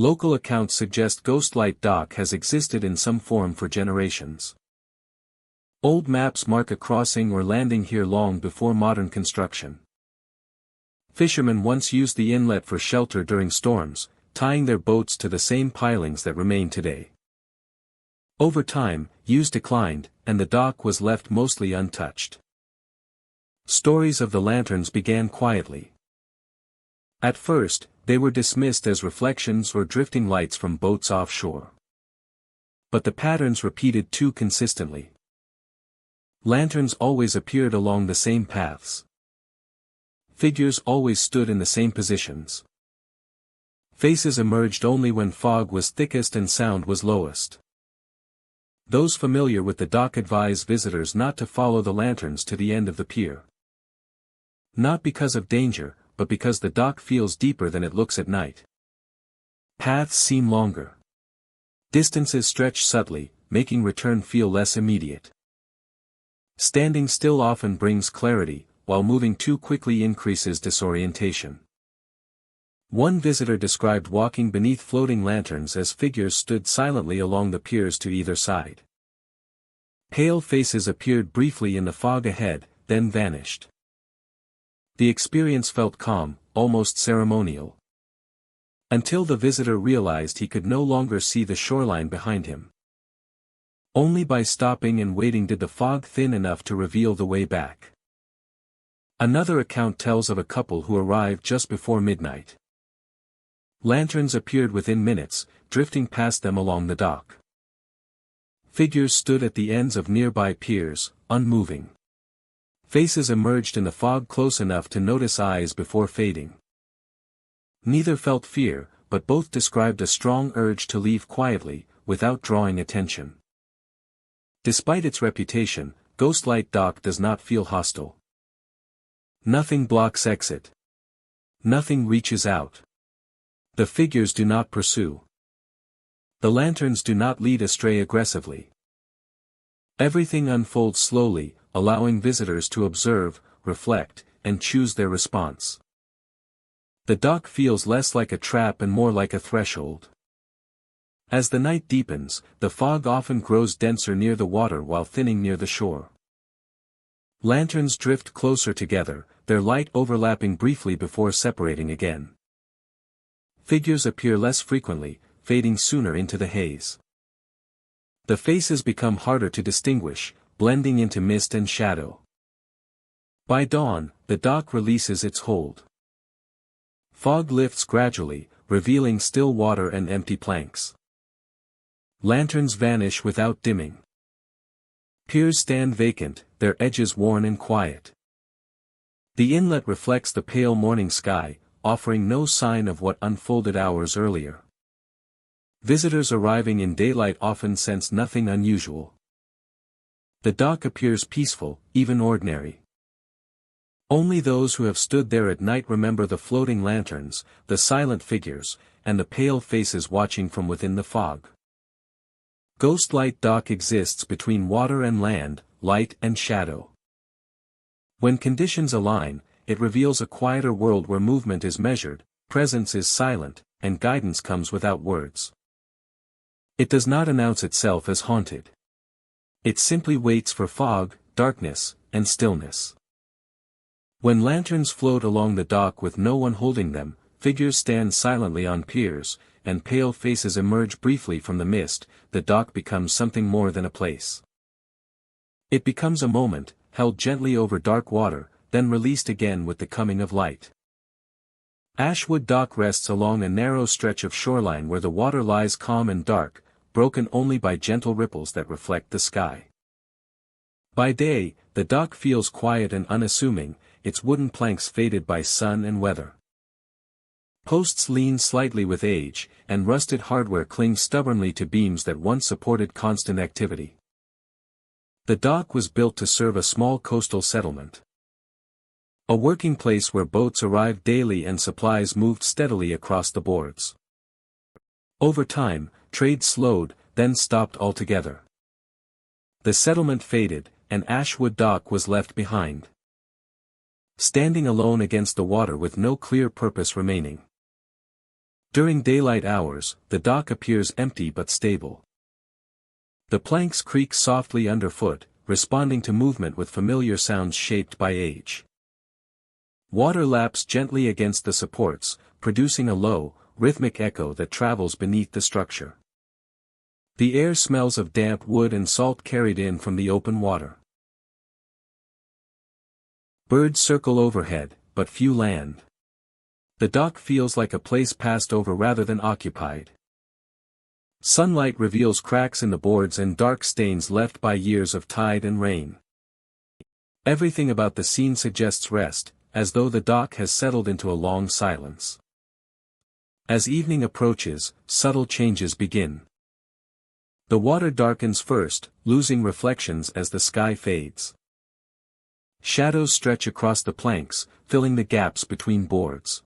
Local accounts suggest Ghostlight Dock has existed in some form for generations. Old maps mark a crossing or landing here long before modern construction. Fishermen once used the inlet for shelter during storms, tying their boats to the same pilings that remain today. Over time, use declined, and the dock was left mostly untouched. Stories of the lanterns began quietly. At first, they were dismissed as reflections or drifting lights from boats offshore. But the patterns repeated too consistently. Lanterns always appeared along the same paths. Figures always stood in the same positions. Faces emerged only when fog was thickest and sound was lowest. Those familiar with the dock advise visitors not to follow the lanterns to the end of the pier. Not because of danger, but because the dock feels deeper than it looks at night. Paths seem longer. Distances stretch subtly, making return feel less immediate. Standing still often brings clarity, while moving too quickly increases disorientation. One visitor described walking beneath floating lanterns as figures stood silently along the piers to either side. Pale faces appeared briefly in the fog ahead, then vanished. The experience felt calm, almost ceremonial. Until the visitor realized he could no longer see the shoreline behind him. Only by stopping and waiting did the fog thin enough to reveal the way back. Another account tells of a couple who arrived just before midnight. Lanterns appeared within minutes, drifting past them along the dock. Figures stood at the ends of nearby piers, unmoving. Faces emerged in the fog close enough to notice eyes before fading. Neither felt fear, but both described a strong urge to leave quietly, without drawing attention. Despite its reputation, Ghostlight Dock does not feel hostile. Nothing blocks exit. Nothing reaches out. The figures do not pursue. The lanterns do not lead astray aggressively. Everything unfolds slowly, allowing visitors to observe, reflect, and choose their response. The dock feels less like a trap and more like a threshold. As the night deepens, the fog often grows denser near the water while thinning near the shore. Lanterns drift closer together, their light overlapping briefly before separating again. Figures appear less frequently, fading sooner into the haze. The faces become harder to distinguish, blending into mist and shadow. By dawn, the dock releases its hold. Fog lifts gradually, revealing still water and empty planks. Lanterns vanish without dimming. Piers stand vacant, their edges worn and quiet. The inlet reflects the pale morning sky, offering no sign of what unfolded hours earlier. Visitors arriving in daylight often sense nothing unusual. The dock appears peaceful, even ordinary. Only those who have stood there at night remember the floating lanterns, the silent figures, and the pale faces watching from within the fog. Ghostlight Dock exists between water and land, light and shadow. When conditions align, it reveals a quieter world where movement is measured, presence is silent, and guidance comes without words. It does not announce itself as haunted. It simply waits for fog, darkness, and stillness. When lanterns float along the dock with no one holding them, figures stand silently on piers, and pale faces emerge briefly from the mist, the dock becomes something more than a place. It becomes a moment, held gently over dark water, then released again with the coming of light. Ashwood Dock rests along a narrow stretch of shoreline where the water lies calm and dark, broken only by gentle ripples that reflect the sky. By day, the dock feels quiet and unassuming, its wooden planks faded by sun and weather. Posts lean slightly with age, and rusted hardware clings stubbornly to beams that once supported constant activity. The dock was built to serve a small coastal settlement. A working place where boats arrived daily and supplies moved steadily across the boards. Over time, trade slowed, then stopped altogether. The settlement faded, and Ashwood Dock was left behind. Standing alone against the water with no clear purpose remaining. During daylight hours, the dock appears empty but stable. The planks creak softly underfoot, responding to movement with familiar sounds shaped by age. Water laps gently against the supports, producing a low, rhythmic echo that travels beneath the structure. The air smells of damp wood and salt carried in from the open water. Birds circle overhead, but few land. The dock feels like a place passed over rather than occupied. Sunlight reveals cracks in the boards and dark stains left by years of tide and rain. Everything about the scene suggests rest, as though the dock has settled into a long silence. As evening approaches, subtle changes begin. The water darkens first, losing reflections as the sky fades. Shadows stretch across the planks, filling the gaps between boards.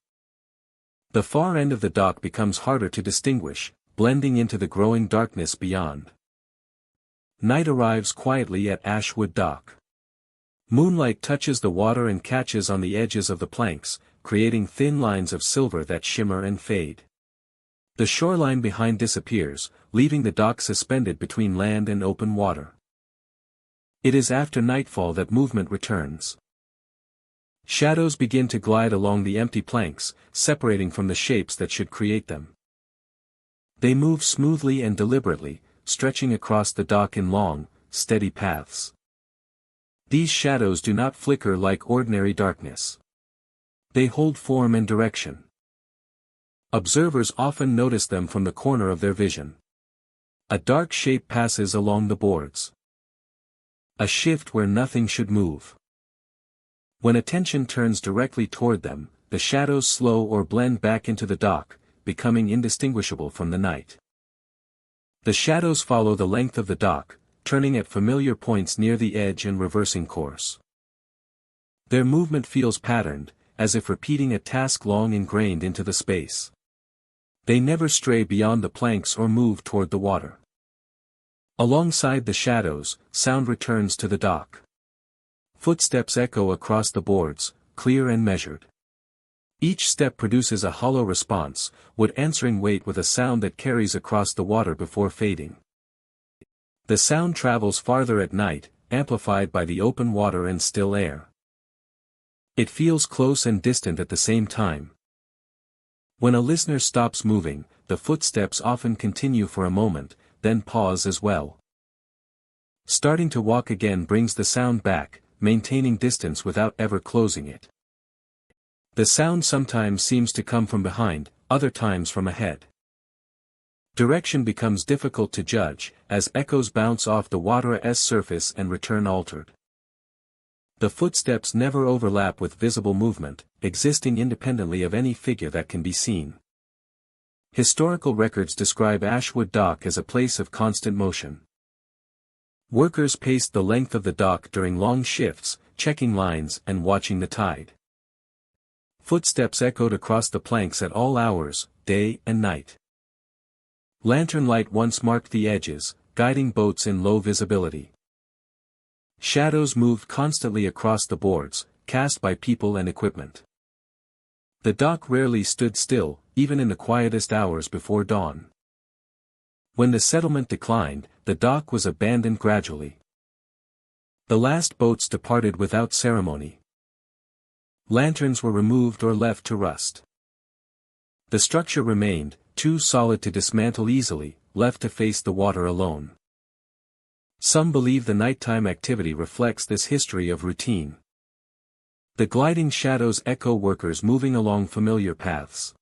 The far end of the dock becomes harder to distinguish, blending into the growing darkness beyond. Night arrives quietly at Ashwood Dock. Moonlight touches the water and catches on the edges of the planks, creating thin lines of silver that shimmer and fade. The shoreline behind disappears, leaving the dock suspended between land and open water. It is after nightfall that movement returns. Shadows begin to glide along the empty planks, separating from the shapes that should create them. They move smoothly and deliberately, stretching across the dock in long, steady paths. These shadows do not flicker like ordinary darkness. They hold form and direction. Observers often notice them from the corner of their vision. A dark shape passes along the boards. A shift where nothing should move. When attention turns directly toward them, the shadows slow or blend back into the dock, becoming indistinguishable from the night. The shadows follow the length of the dock, turning at familiar points near the edge and reversing course. Their movement feels patterned, as if repeating a task long ingrained into the space. They never stray beyond the planks or move toward the water. Alongside the shadows, sound returns to the dock. Footsteps echo across the boards, clear and measured. Each step produces a hollow response, wood answering weight with a sound that carries across the water before fading. The sound travels farther at night, amplified by the open water and still air. It feels close and distant at the same time. When a listener stops moving, the footsteps often continue for a moment, then pause as well. Starting to walk again brings the sound back, maintaining distance without ever closing it. The sound sometimes seems to come from behind, other times from ahead. Direction becomes difficult to judge, as echoes bounce off the water's surface and return altered. The footsteps never overlap with visible movement, existing independently of any figure that can be seen. Historical records describe Ashwood Dock as a place of constant motion. Workers paced the length of the dock during long shifts, checking lines and watching the tide. Footsteps echoed across the planks at all hours, day and night. Lantern light once marked the edges, guiding boats in low visibility. Shadows moved constantly across the boards, cast by people and equipment. The dock rarely stood still, even in the quietest hours before dawn. When the settlement declined, the dock was abandoned gradually. The last boats departed without ceremony. Lanterns were removed or left to rust. The structure remained, too solid to dismantle easily, left to face the water alone. Some believe the nighttime activity reflects this history of routine. The gliding shadows echo workers moving along familiar paths.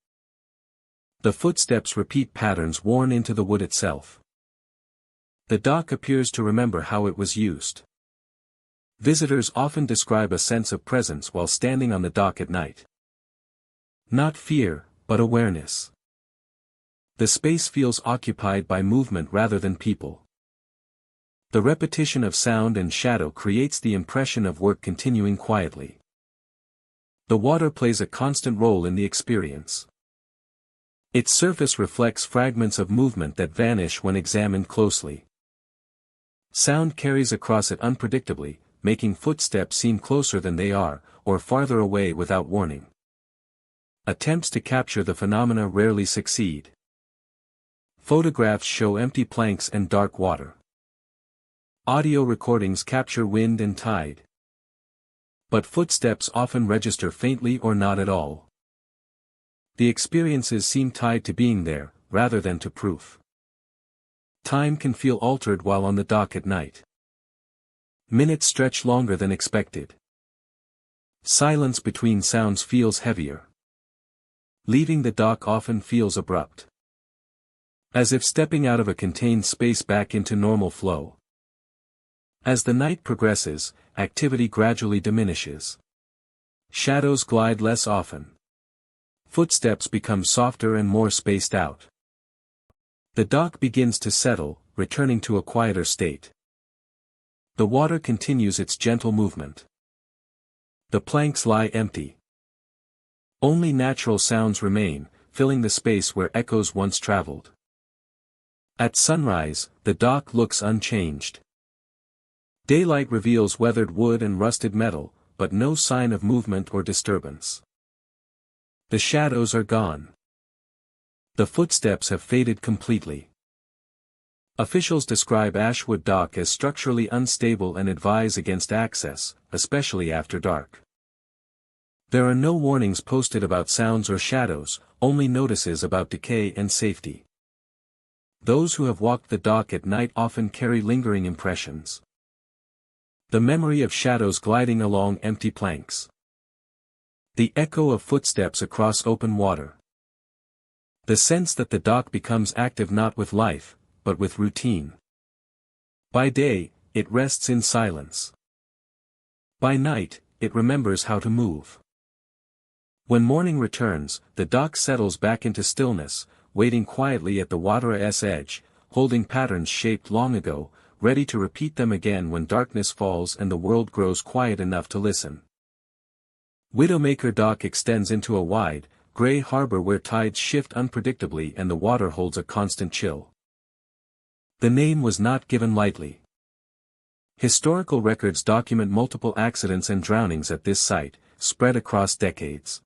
The footsteps repeat patterns worn into the wood itself. The dock appears to remember how it was used. Visitors often describe a sense of presence while standing on the dock at night. Not fear, but awareness. The space feels occupied by movement rather than people. The repetition of sound and shadow creates the impression of work continuing quietly. The water plays a constant role in the experience. Its surface reflects fragments of movement that vanish when examined closely. Sound carries across it unpredictably, making footsteps seem closer than they are, or farther away without warning. Attempts to capture the phenomena rarely succeed. Photographs show empty planks and dark water. Audio recordings capture wind and tide. But footsteps often register faintly or not at all. The experiences seem tied to being there, rather than to proof. Time can feel altered while on the dock at night. Minutes stretch longer than expected. Silence between sounds feels heavier. Leaving the dock often feels abrupt. As if stepping out of a contained space back into normal flow. As the night progresses, activity gradually diminishes. Shadows glide less often. Footsteps become softer and more spaced out. The dock begins to settle, returning to a quieter state. The water continues its gentle movement. The planks lie empty. Only natural sounds remain, filling the space where echoes once traveled. At sunrise, the dock looks unchanged. Daylight reveals weathered wood and rusted metal, but no sign of movement or disturbance. The shadows are gone. The footsteps have faded completely. Officials describe Ashwood Dock as structurally unstable and advise against access, especially after dark. There are no warnings posted about sounds or shadows, only notices about decay and safety. Those who have walked the dock at night often carry lingering impressions. The memory of shadows gliding along empty planks. The echo of footsteps across open water. The sense that the dock becomes active not with life, but with routine. By day, it rests in silence. By night, it remembers how to move. When morning returns, the dock settles back into stillness, waiting quietly at the water's edge, holding patterns shaped long ago, ready to repeat them again when darkness falls and the world grows quiet enough to listen. Widowmaker Dock extends into a wide, gray harbor where tides shift unpredictably and the water holds a constant chill. The name was not given lightly. Historical records document multiple accidents and drownings at this site, spread across decades.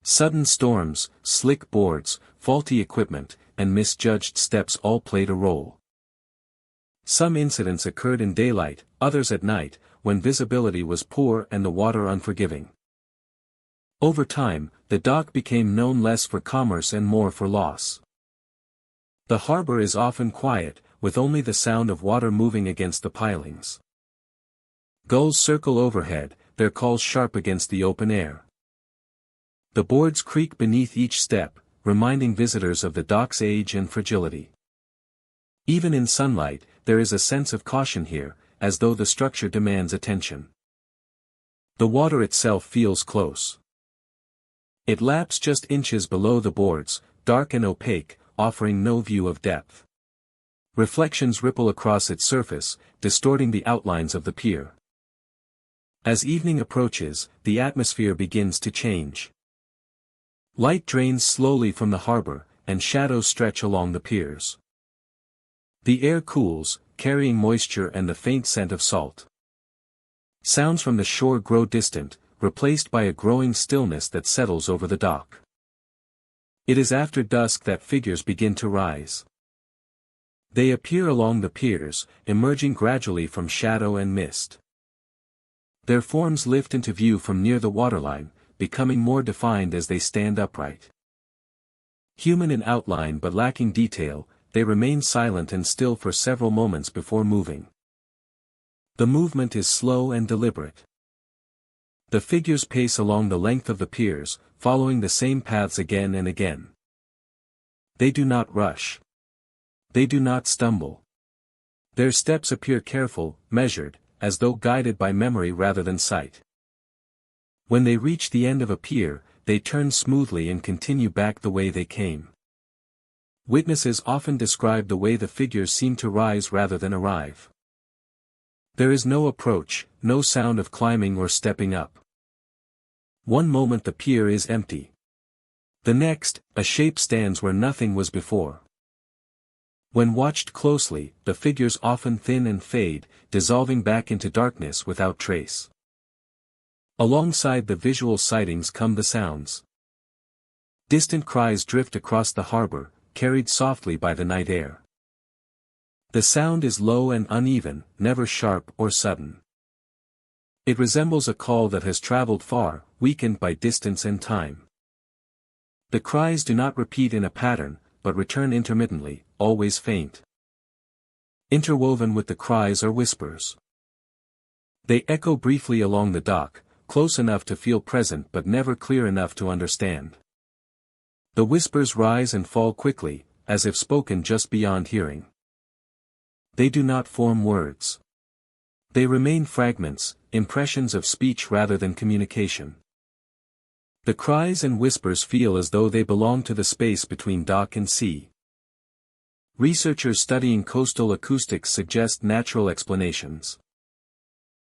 Sudden storms, slick boards, faulty equipment, and misjudged steps all played a role. Some incidents occurred in daylight, others at night, when visibility was poor and the water unforgiving. Over time, the dock became known less for commerce and more for loss. The harbor is often quiet, with only the sound of water moving against the pilings. Gulls circle overhead, their calls sharp against the open air. The boards creak beneath each step, reminding visitors of the dock's age and fragility. Even in sunlight, there is a sense of caution here, as though the structure demands attention. The water itself feels close. It laps just inches below the boards, dark and opaque, offering no view of depth. Reflections ripple across its surface, distorting the outlines of the pier. As evening approaches, the atmosphere begins to change. Light drains slowly from the harbor, and shadows stretch along the piers. The air cools, carrying moisture and the faint scent of salt. Sounds from the shore grow distant, replaced by a growing stillness that settles over the dock. It is after dusk that figures begin to rise. They appear along the piers, emerging gradually from shadow and mist. Their forms lift into view from near the waterline, becoming more defined as they stand upright. Human in outline but lacking detail, they remain silent and still for several moments before moving. The movement is slow and deliberate. The figures pace along the length of the piers, following the same paths again and again. They do not rush. They do not stumble. Their steps appear careful, measured, as though guided by memory rather than sight. When they reach the end of a pier, they turn smoothly and continue back the way they came. Witnesses often describe the way the figures seem to rise rather than arrive. There is no approach, no sound of climbing or stepping up. One moment the pier is empty. The next, a shape stands where nothing was before. When watched closely, the figures often thin and fade, dissolving back into darkness without trace. Alongside the visual sightings come the sounds. Distant cries drift across the harbor, carried softly by the night air. The sound is low and uneven, never sharp or sudden. It resembles a call that has traveled far, weakened by distance and time. The cries do not repeat in a pattern, but return intermittently, always faint. Interwoven with the cries are whispers. They echo briefly along the dock, close enough to feel present but never clear enough to understand. The whispers rise and fall quickly, as if spoken just beyond hearing. They do not form words. They remain fragments, impressions of speech rather than communication. The cries and whispers feel as though they belong to the space between dock and sea. Researchers studying coastal acoustics suggest natural explanations.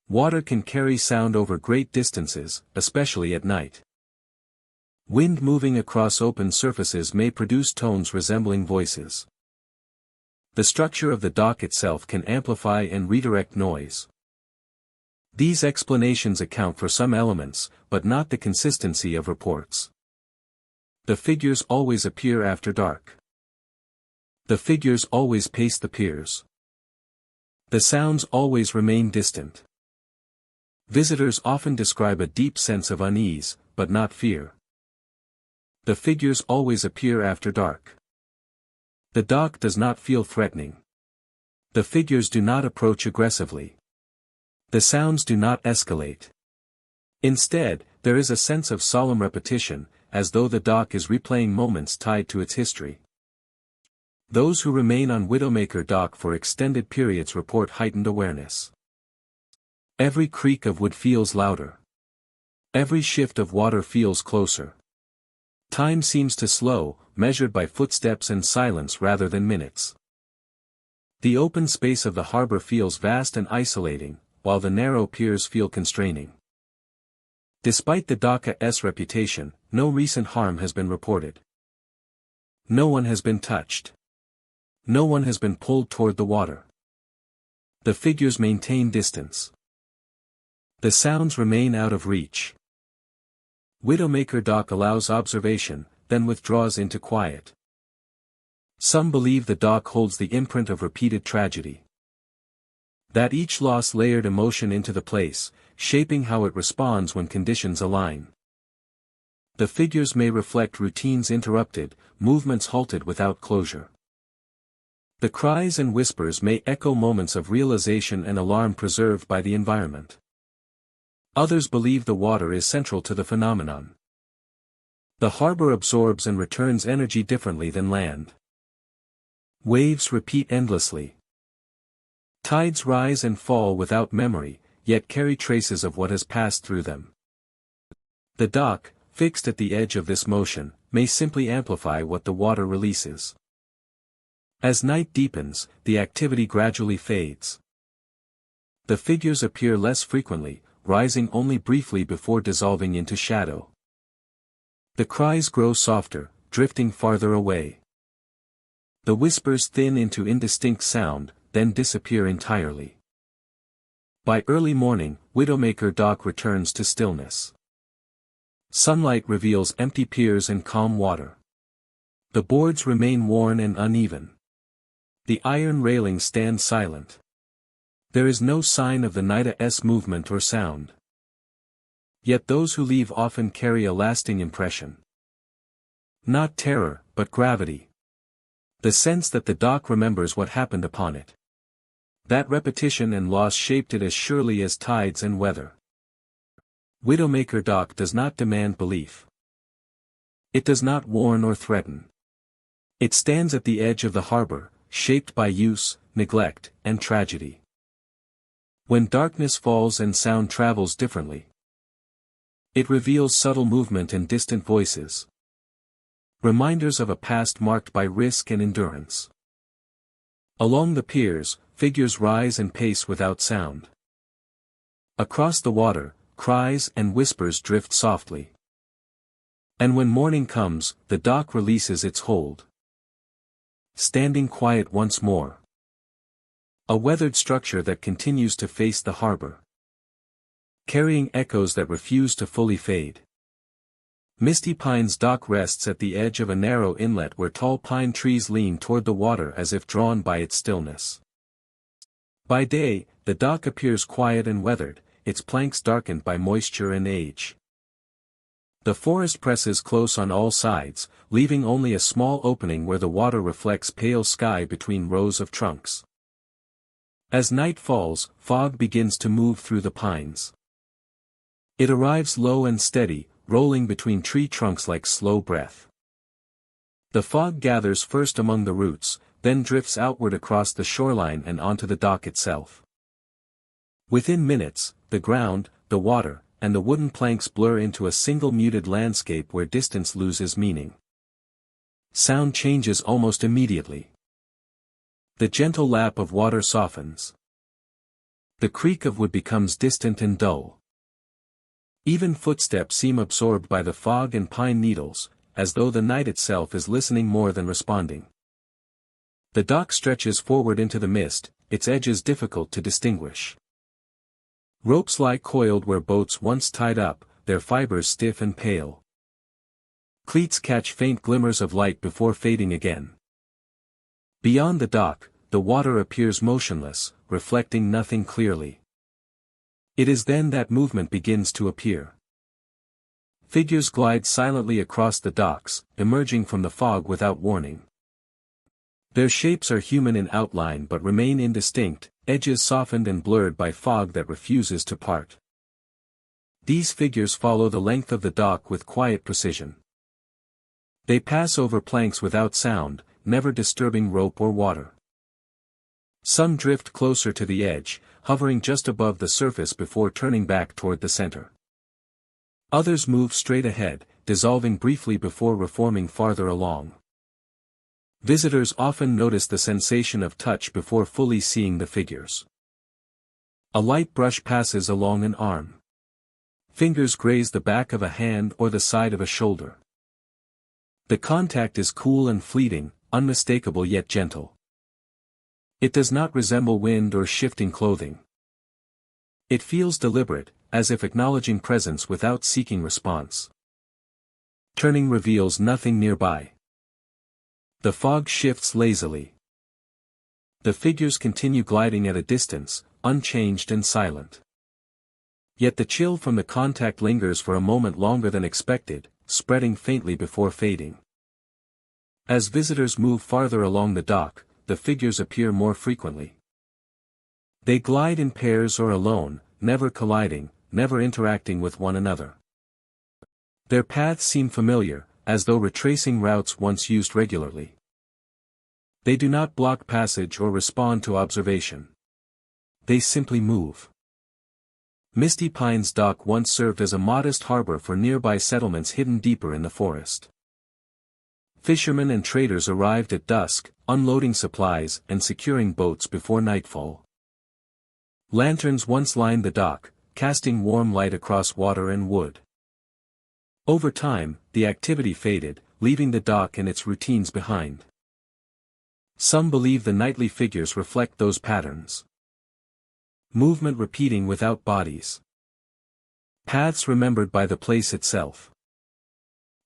Water can carry sound over great distances, especially at night. Wind moving across open surfaces may produce tones resembling voices. The structure of the dock itself can amplify and redirect noise. These explanations account for some elements, but not the consistency of reports. The figures always appear after dark. The figures always pace the piers. The sounds always remain distant. Visitors often describe a deep sense of unease, but not fear. The figures always appear after dark. The dock does not feel threatening. The figures do not approach aggressively. The sounds do not escalate. Instead, there is a sense of solemn repetition, as though the dock is replaying moments tied to its history. Those who remain on Widowmaker Dock for extended periods report heightened awareness. Every creak of wood feels louder. Every shift of water feels closer. Time seems to slow, measured by footsteps and silence rather than minutes. The open space of the harbor feels vast and isolating, while the narrow piers feel constraining. Despite the dock's reputation, no recent harm has been reported. No one has been touched. No one has been pulled toward the water. The figures maintain distance. The sounds remain out of reach. Widowmaker Dock allows observation, then withdraws into quiet. Some believe the dock holds the imprint of repeated tragedy. That each loss layered emotion into the place, shaping how it responds when conditions align. The figures may reflect routines interrupted, movements halted without closure. The cries and whispers may echo moments of realization and alarm preserved by the environment. Others believe the water is central to the phenomenon. The harbor absorbs and returns energy differently than land. Waves repeat endlessly. Tides rise and fall without memory, yet carry traces of what has passed through them. The dock, fixed at the edge of this motion, may simply amplify what the water releases. As night deepens, the activity gradually fades. The figures appear less frequently, rising only briefly before dissolving into shadow. The cries grow softer, drifting farther away. The whispers thin into indistinct sound, then disappear entirely. By early morning, Widowmaker Dock returns to stillness. Sunlight reveals empty piers and calm water. The boards remain worn and uneven. The iron railings stand silent. There is no sign of the night's movement or sound. Yet those who leave often carry a lasting impression. Not terror, but but gravity. The sense that the dock remembers what happened upon it. That repetition and loss shaped it as surely as tides and weather. Widowmaker Dock does not demand belief. It does not warn or threaten. It stands at the edge of the harbor, shaped by use, neglect, and tragedy. When darkness falls and sound travels differently, it reveals subtle movement and distant voices. Reminders of a past marked by risk and endurance. Along the piers, figures rise and pace without sound. Across the water, cries and whispers drift softly. And when morning comes, the dock releases its hold. Standing quiet once more. A weathered structure that continues to face the harbor. Carrying echoes that refuse to fully fade. Misty Pines Dock rests at the edge of a narrow inlet where tall pine trees lean toward the water as if drawn by its stillness. By day, the dock appears quiet and weathered, its planks darkened by moisture and age. The forest presses close on all sides, leaving only a small opening where the water reflects pale sky between rows of trunks. As night falls, fog begins to move through the pines. It arrives low and steady, rolling between tree trunks like slow breath. The fog gathers first among the roots, then drifts outward across the shoreline and onto the dock itself. Within minutes, the ground, the water, and the wooden planks blur into a single muted landscape where distance loses meaning. Sound changes almost immediately. The gentle lap of water softens. The creak of wood becomes distant and dull. Even footsteps seem absorbed by the fog and pine needles, as though the night itself is listening more than responding. The dock stretches forward into the mist, its edges difficult to distinguish. Ropes lie coiled where boats once tied up, their fibers stiff and pale. Cleats catch faint glimmers of light before fading again. Beyond the dock, the water appears motionless, reflecting nothing clearly. It is then that movement begins to appear. Figures glide silently across the docks, emerging from the fog without warning. Their shapes are human in outline but remain indistinct, edges softened and blurred by fog that refuses to part. These figures follow the length of the dock with quiet precision. They pass over planks without sound, never disturbing rope or water. Some drift closer to the edge, hovering just above the surface before turning back toward the center. Others move straight ahead, dissolving briefly before reforming farther along. Visitors often notice the sensation of touch before fully seeing the figures. A light brush passes along an arm. Fingers graze the back of a hand or the side of a shoulder. The contact is cool and fleeting, unmistakable yet gentle. It does not resemble wind or shifting clothing. It feels deliberate, as if acknowledging presence without seeking response. Turning reveals nothing nearby. The fog shifts lazily. The figures continue gliding at a distance, unchanged and silent. Yet the chill from the contact lingers for a moment longer than expected, spreading faintly before fading. As visitors move farther along the dock, the figures appear more frequently. They glide in pairs or alone, never colliding, never interacting with one another. Their paths seem familiar, as though retracing routes once used regularly. They do not block passage or respond to observation. They simply move. Misty Pines Dock once served as a modest harbor for nearby settlements hidden deeper in the forest. Fishermen and traders arrived at dusk, unloading supplies and securing boats before nightfall. Lanterns once lined the dock, casting warm light across water and wood. Over time, the activity faded, leaving the dock and its routines behind. Some believe the nightly figures reflect those patterns. Movement repeating without bodies. Paths remembered by the place itself.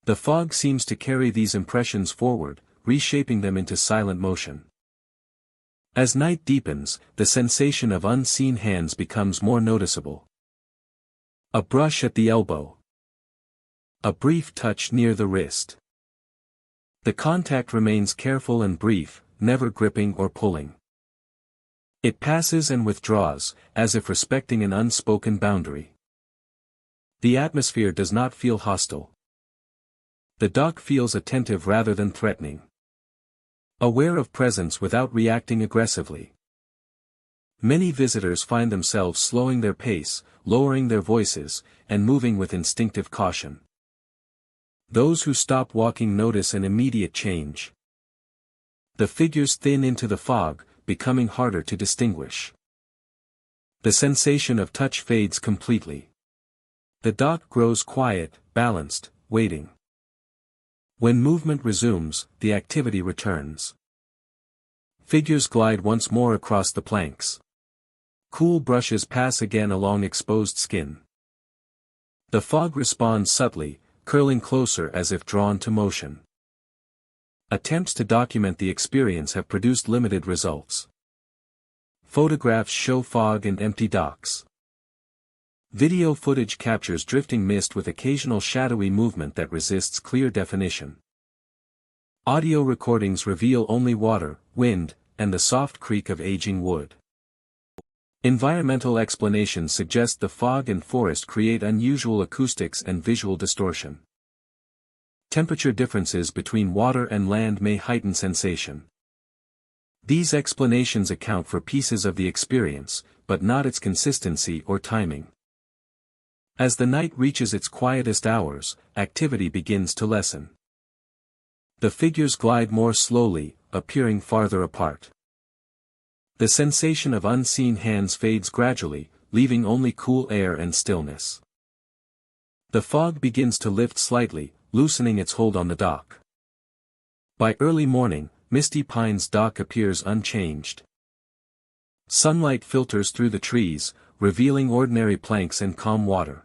The fog seems to carry these impressions forward, reshaping them into silent motion. As night deepens, the sensation of unseen hands becomes more noticeable. A brush at the elbow. A brief touch near the wrist. The contact remains careful and brief, never gripping or pulling. It passes and withdraws, as if respecting an unspoken boundary. The atmosphere does not feel hostile. The dock feels attentive rather than threatening. Aware of presence without reacting aggressively. Many visitors find themselves slowing their pace, lowering their voices, and moving with instinctive caution. Those who stop walking notice an immediate change. The figures thin into the fog, becoming harder to distinguish. The sensation of touch fades completely. The dock grows quiet, balanced, waiting. When movement resumes, the activity returns. Figures glide once more across the planks. Cool brushes pass again along exposed skin. The fog responds subtly, curling closer as if drawn to motion. Attempts to document the experience have produced limited results. Photographs show fog and empty docks. Video footage captures drifting mist with occasional shadowy movement that resists clear definition. Audio recordings reveal only water, wind, and the soft creak of aging wood. Environmental explanations suggest the fog and forest create unusual acoustics and visual distortion. Temperature differences between water and land may heighten sensation. These explanations account for pieces of the experience, but not its consistency or timing. As the night reaches its quietest hours, activity begins to lessen. The figures glide more slowly, appearing farther apart. The sensation of unseen hands fades gradually, leaving only cool air and stillness. The fog begins to lift slightly, loosening its hold on the dock. By early morning, Misty Pines dock appears unchanged. Sunlight filters through the trees, revealing ordinary planks and calm water.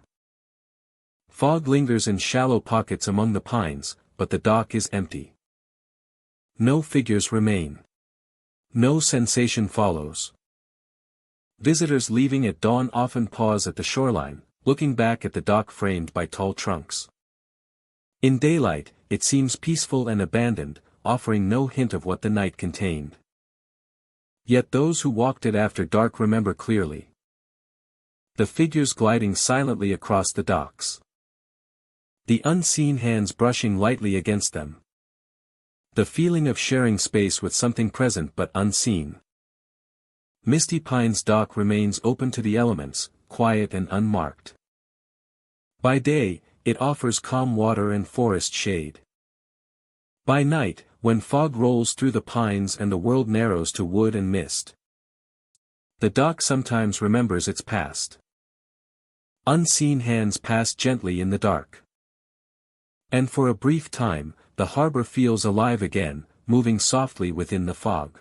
Fog lingers in shallow pockets among the pines, but the dock is empty. No figures remain. No sensation follows. Visitors leaving at dawn often pause at the shoreline, looking back at the dock framed by tall trunks. In daylight, it seems peaceful and abandoned, offering no hint of what the night contained. Yet those who walked it after dark remember clearly. The figures gliding silently across the docks. The unseen hands brushing lightly against them. The feeling of sharing space with something present but unseen. Misty Pines dock remains open to the elements, quiet and unmarked. By day, it offers calm water and forest shade. By night, when fog rolls through the pines and the world narrows to wood and mist, the dock sometimes remembers its past. Unseen hands pass gently in the dark. And for a brief time, the harbor feels alive again, moving softly within the fog.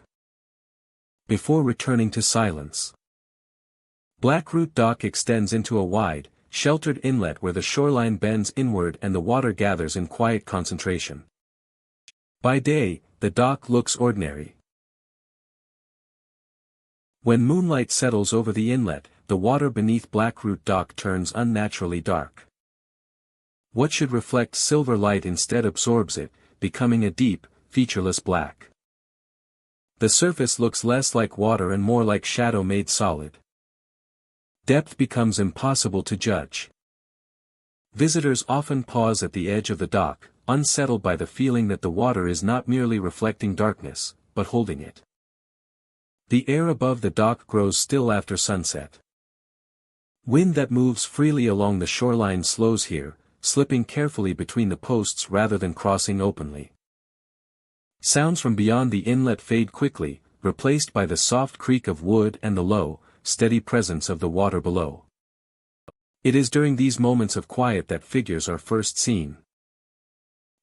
Before returning to silence. Blackroot Dock extends into a wide, sheltered inlet where the shoreline bends inward and the water gathers in quiet concentration. By day, the dock looks ordinary. When moonlight settles over the inlet, the water beneath Blackroot Dock turns unnaturally dark. What should reflect silver light instead absorbs it, becoming a deep, featureless black. The surface looks less like water and more like shadow made solid. Depth becomes impossible to judge. Visitors often pause at the edge of the dock, unsettled by the feeling that the water is not merely reflecting darkness, but holding it. The air above the dock grows still after sunset. Wind that moves freely along the shoreline slows here, slipping carefully between the posts rather than crossing openly. Sounds from beyond the inlet fade quickly, replaced by the soft creak of wood and the low, steady presence of the water below. It is during these moments of quiet that figures are first seen.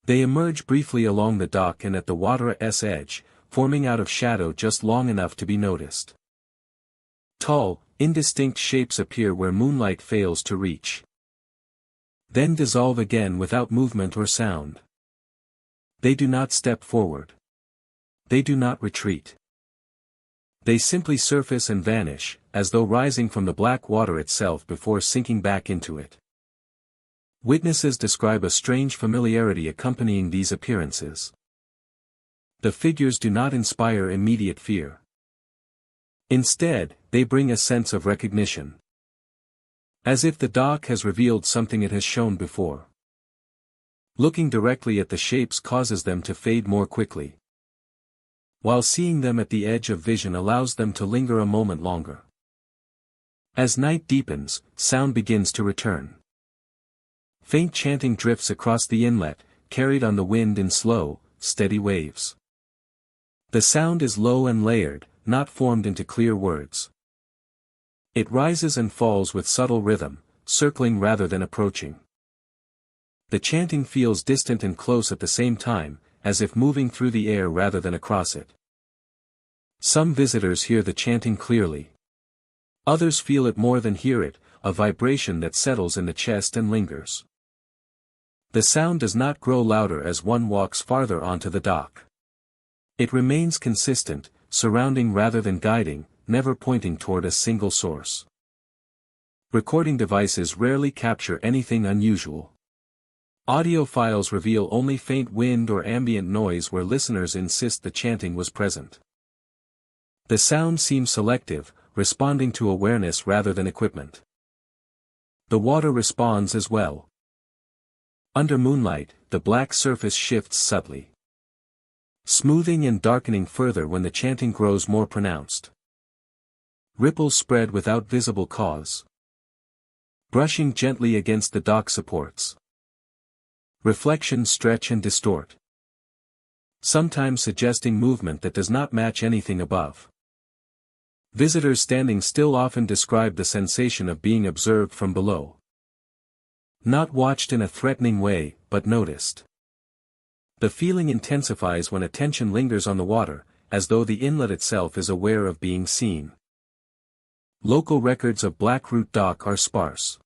They emerge briefly along the dock and at the water's edge, forming out of shadow just long enough to be noticed. Tall, indistinct shapes appear where moonlight fails to reach. Then dissolve again without movement or sound. They do not step forward. They do not retreat. They simply surface and vanish, as though rising from the black water itself before sinking back into it. Witnesses describe a strange familiarity accompanying these appearances. The figures do not inspire immediate fear. Instead, they bring a sense of recognition. As if the dock has revealed something it has shown before. Looking directly at the shapes causes them to fade more quickly, while seeing them at the edge of vision allows them to linger a moment longer. As night deepens, sound begins to return. Faint chanting drifts across the inlet, carried on the wind in slow, steady waves. The sound is low and layered, not formed into clear words. It rises and falls with subtle rhythm, circling rather than approaching. The chanting feels distant and close at the same time, as if moving through the air rather than across it. Some visitors hear the chanting clearly. Others feel it more than hear it, a vibration that settles in the chest and lingers. The sound does not grow louder as one walks farther onto the dock. It remains consistent, surrounding rather than guiding, never pointing toward a single source. Recording devices rarely capture anything unusual. Audio files reveal only faint wind or ambient noise where listeners insist the chanting was present. The sound seems selective, responding to awareness rather than equipment. The water responds as well. Under moonlight, the black surface shifts subtly, smoothing and darkening further when the chanting grows more pronounced. Ripples spread without visible cause, brushing gently against the dock supports. Reflections stretch and distort, sometimes suggesting movement that does not match anything above. Visitors standing still often describe the sensation of being observed from below. Not watched in a threatening way, but noticed. The feeling intensifies when attention lingers on the water, as though the inlet itself is aware of being seen. Local records of Blackroot Dock are sparse.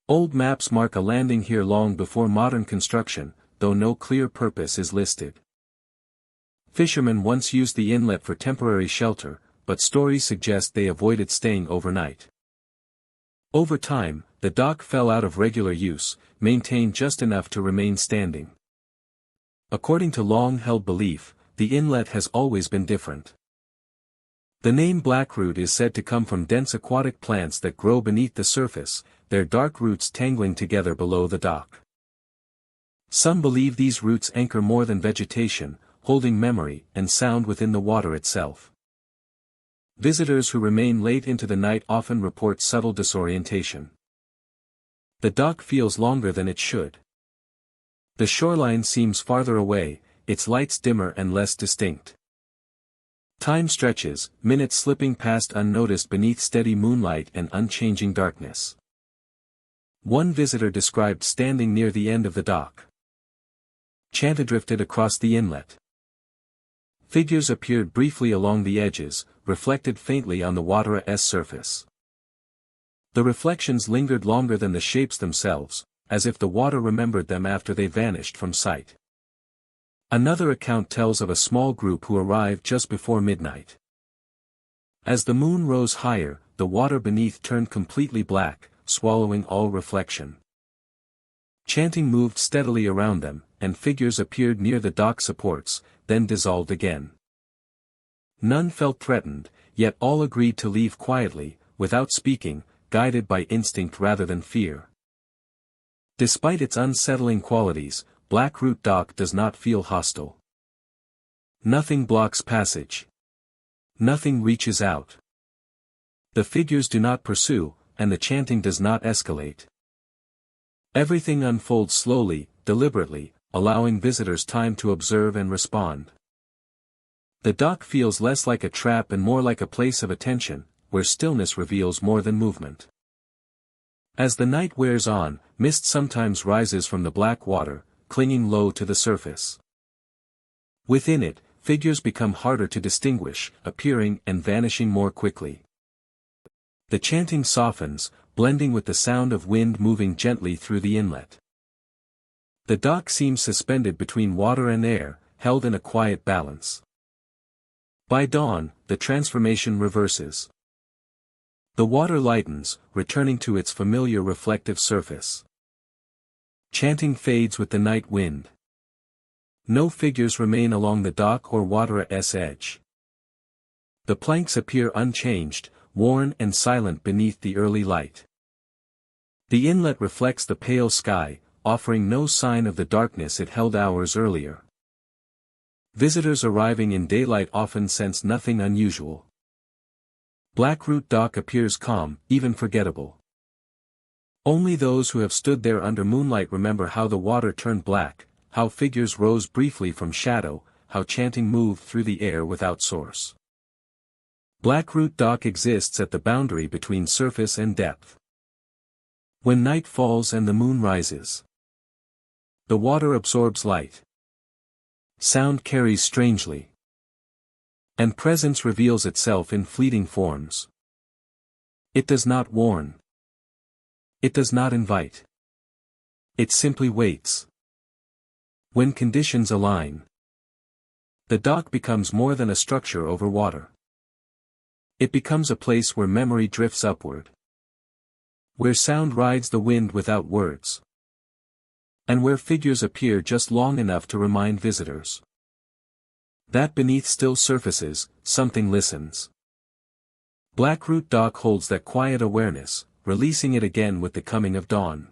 Old maps mark a landing here long before modern construction, though no clear purpose is listed. Fishermen once used the inlet for temporary shelter, but stories suggest they avoided staying overnight. Over time, the dock fell out of regular use, maintained just enough to remain standing. According to long-held belief, the inlet has always been different. The name Blackroot is said to come from dense aquatic plants that grow beneath the surface, their dark roots tangling together below the dock. Some believe these roots anchor more than vegetation, holding memory and sound within the water itself. Visitors who remain late into the night often report subtle disorientation. The dock feels longer than it should. The shoreline seems farther away, its lights dimmer and less distinct. Time stretches, minutes slipping past unnoticed beneath steady moonlight and unchanging darkness. One visitor described standing near the end of the dock. Chant drifted across the inlet. Figures appeared briefly along the edges, reflected faintly on the water's surface. The reflections lingered longer than the shapes themselves, as if the water remembered them after they vanished from sight. Another account tells of a small group who arrived just before midnight. As the moon rose higher, the water beneath turned completely black, swallowing all reflection. Chanting moved steadily around them, and figures appeared near the dock supports, then dissolved again. None felt threatened, yet all agreed to leave quietly, without speaking, guided by instinct rather than fear. Despite its unsettling qualities, Blackroot Dock does not feel hostile. Nothing blocks passage. Nothing reaches out. The figures do not pursue, and the chanting does not escalate. Everything unfolds slowly, deliberately, allowing visitors time to observe and respond. The dock feels less like a trap and more like a place of attention, where stillness reveals more than movement. As the night wears on, mist sometimes rises from the black water, clinging low to the surface. Within it, figures become harder to distinguish, appearing and vanishing more quickly. The chanting softens, blending with the sound of wind moving gently through the inlet. The dock seems suspended between water and air, held in a quiet balance. By dawn, the transformation reverses. The water lightens, returning to its familiar reflective surface. Chanting fades with the night wind. No figures remain along the dock or water's edge. The planks appear unchanged, worn and silent beneath the early light. The inlet reflects the pale sky, offering no sign of the darkness it held hours earlier. Visitors arriving in daylight often sense nothing unusual. Blackroot Dock appears calm, even forgettable. Only those who have stood there under moonlight remember how the water turned black, how figures rose briefly from shadow, how chanting moved through the air without source. Blackroot Dock exists at the boundary between surface and depth. When night falls and the moon rises, the water absorbs light. Sound carries strangely. And presence reveals itself in fleeting forms. It does not warn. It does not invite. It simply waits. When conditions align, the dock becomes more than a structure over water. It becomes a place where memory drifts upward. Where sound rides the wind without words. And where figures appear just long enough to remind visitors that beneath still surfaces, something listens. Blackroot Dock holds that quiet awareness, releasing it again with the coming of dawn.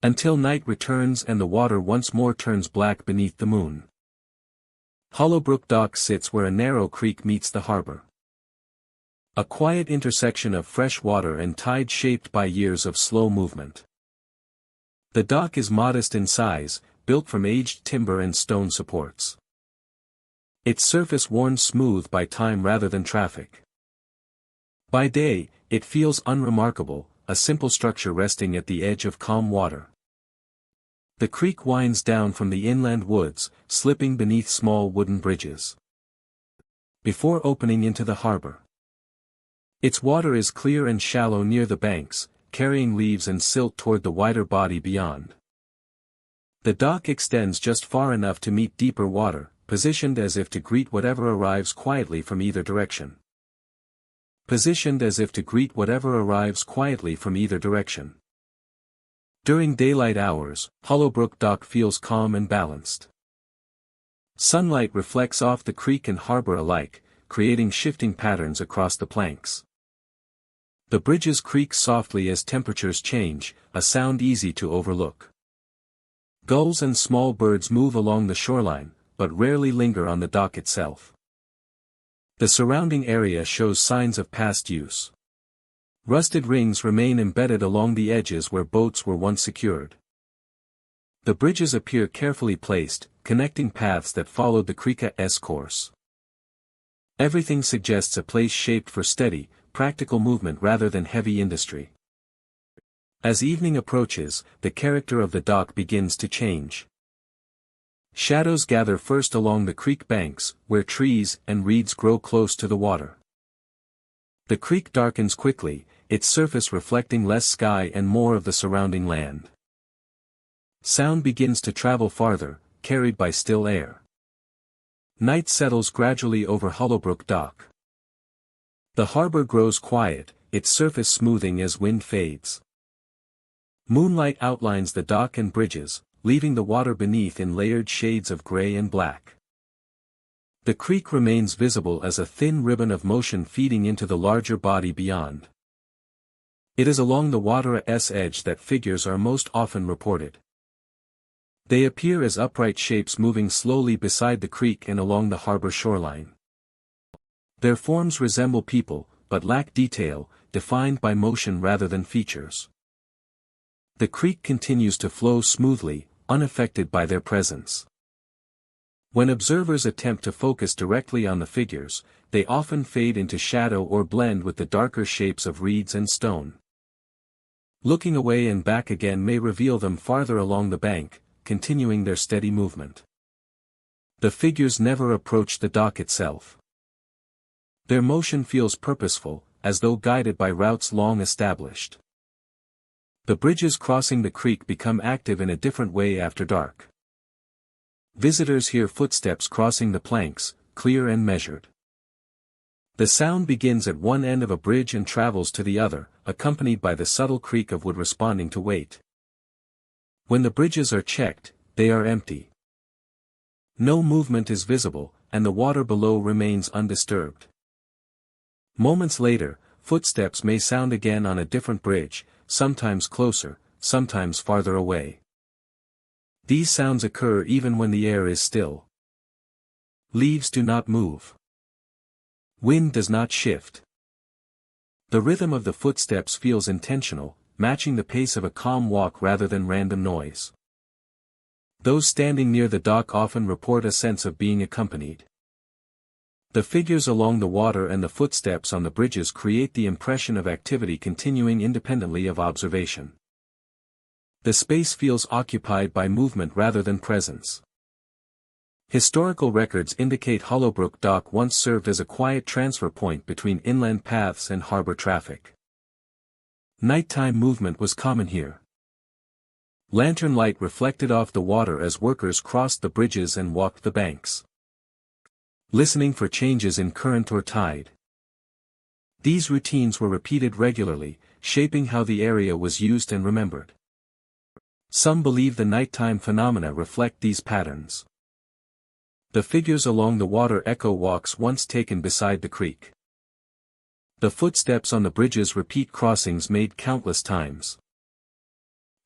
Until night returns and the water once more turns black beneath the moon. Hollowbrook Dock sits where a narrow creek meets the harbor. A quiet intersection of fresh water and tide shaped by years of slow movement. The dock is modest in size, built from aged timber and stone supports. Its surface worn smooth by time rather than traffic. By day, it feels unremarkable, a simple structure resting at the edge of calm water. The creek winds down from the inland woods, slipping beneath small wooden bridges. Before opening into the harbor. Its water is clear and shallow near the banks, carrying leaves and silt toward the wider body beyond. The dock extends just far enough to meet deeper water, positioned as if to greet whatever arrives quietly from either direction. Positioned as if to greet whatever arrives quietly from either direction. During daylight hours, Hollowbrook Dock feels calm and balanced. Sunlight reflects off the creek and harbor alike, creating shifting patterns across the planks. The bridges creak softly as temperatures change, a sound easy to overlook. Gulls and small birds move along the shoreline, but rarely linger on the dock itself. The surrounding area shows signs of past use. Rusted rings remain embedded along the edges where boats were once secured. The bridges appear carefully placed, connecting paths that followed the creek's course. Everything suggests a place shaped for steady, practical movement rather than heavy industry. As evening approaches, the character of the dock begins to change. Shadows gather first along the creek banks, where trees and reeds grow close to the water. The creek darkens quickly, its surface reflecting less sky and more of the surrounding land. Sound begins to travel farther, carried by still air. Night settles gradually over Hollowbrook Dock. The harbor grows quiet, its surface smoothing as wind fades. Moonlight outlines the dock and bridges, leaving the water beneath in layered shades of gray and black. The creek remains visible as a thin ribbon of motion feeding into the larger body beyond. It is along the water's edge that figures are most often reported. They appear as upright shapes moving slowly beside the creek and along the harbor shoreline. Their forms resemble people, but lack detail, defined by motion rather than features. The creek continues to flow smoothly, unaffected by their presence. When observers attempt to focus directly on the figures, they often fade into shadow or blend with the darker shapes of reeds and stone. Looking away and back again may reveal them farther along the bank, continuing their steady movement. The figures never approach the dock itself. Their motion feels purposeful, as though guided by routes long established. The bridges crossing the creek become active in a different way after dark. Visitors hear footsteps crossing the planks, clear and measured. The sound begins at one end of a bridge and travels to the other, accompanied by the subtle creak of wood responding to weight. When the bridges are checked, they are empty. No movement is visible, and the water below remains undisturbed. Moments later, footsteps may sound again on a different bridge, sometimes closer, sometimes farther away. These sounds occur even when the air is still. Leaves do not move. Wind does not shift. The rhythm of the footsteps feels intentional, matching the pace of a calm walk rather than random noise. Those standing near the dock often report a sense of being accompanied. The figures along the water and the footsteps on the bridges create the impression of activity continuing independently of observation. The space feels occupied by movement rather than presence. Historical records indicate Hollowbrook Dock once served as a quiet transfer point between inland paths and harbor traffic. Nighttime movement was common here. Lantern light reflected off the water as workers crossed the bridges and walked the banks, listening for changes in current or tide. These routines were repeated regularly, shaping how the area was used and remembered. Some believe the nighttime phenomena reflect these patterns. The figures along the water echo walks once taken beside the creek. The footsteps on the bridges repeat crossings made countless times.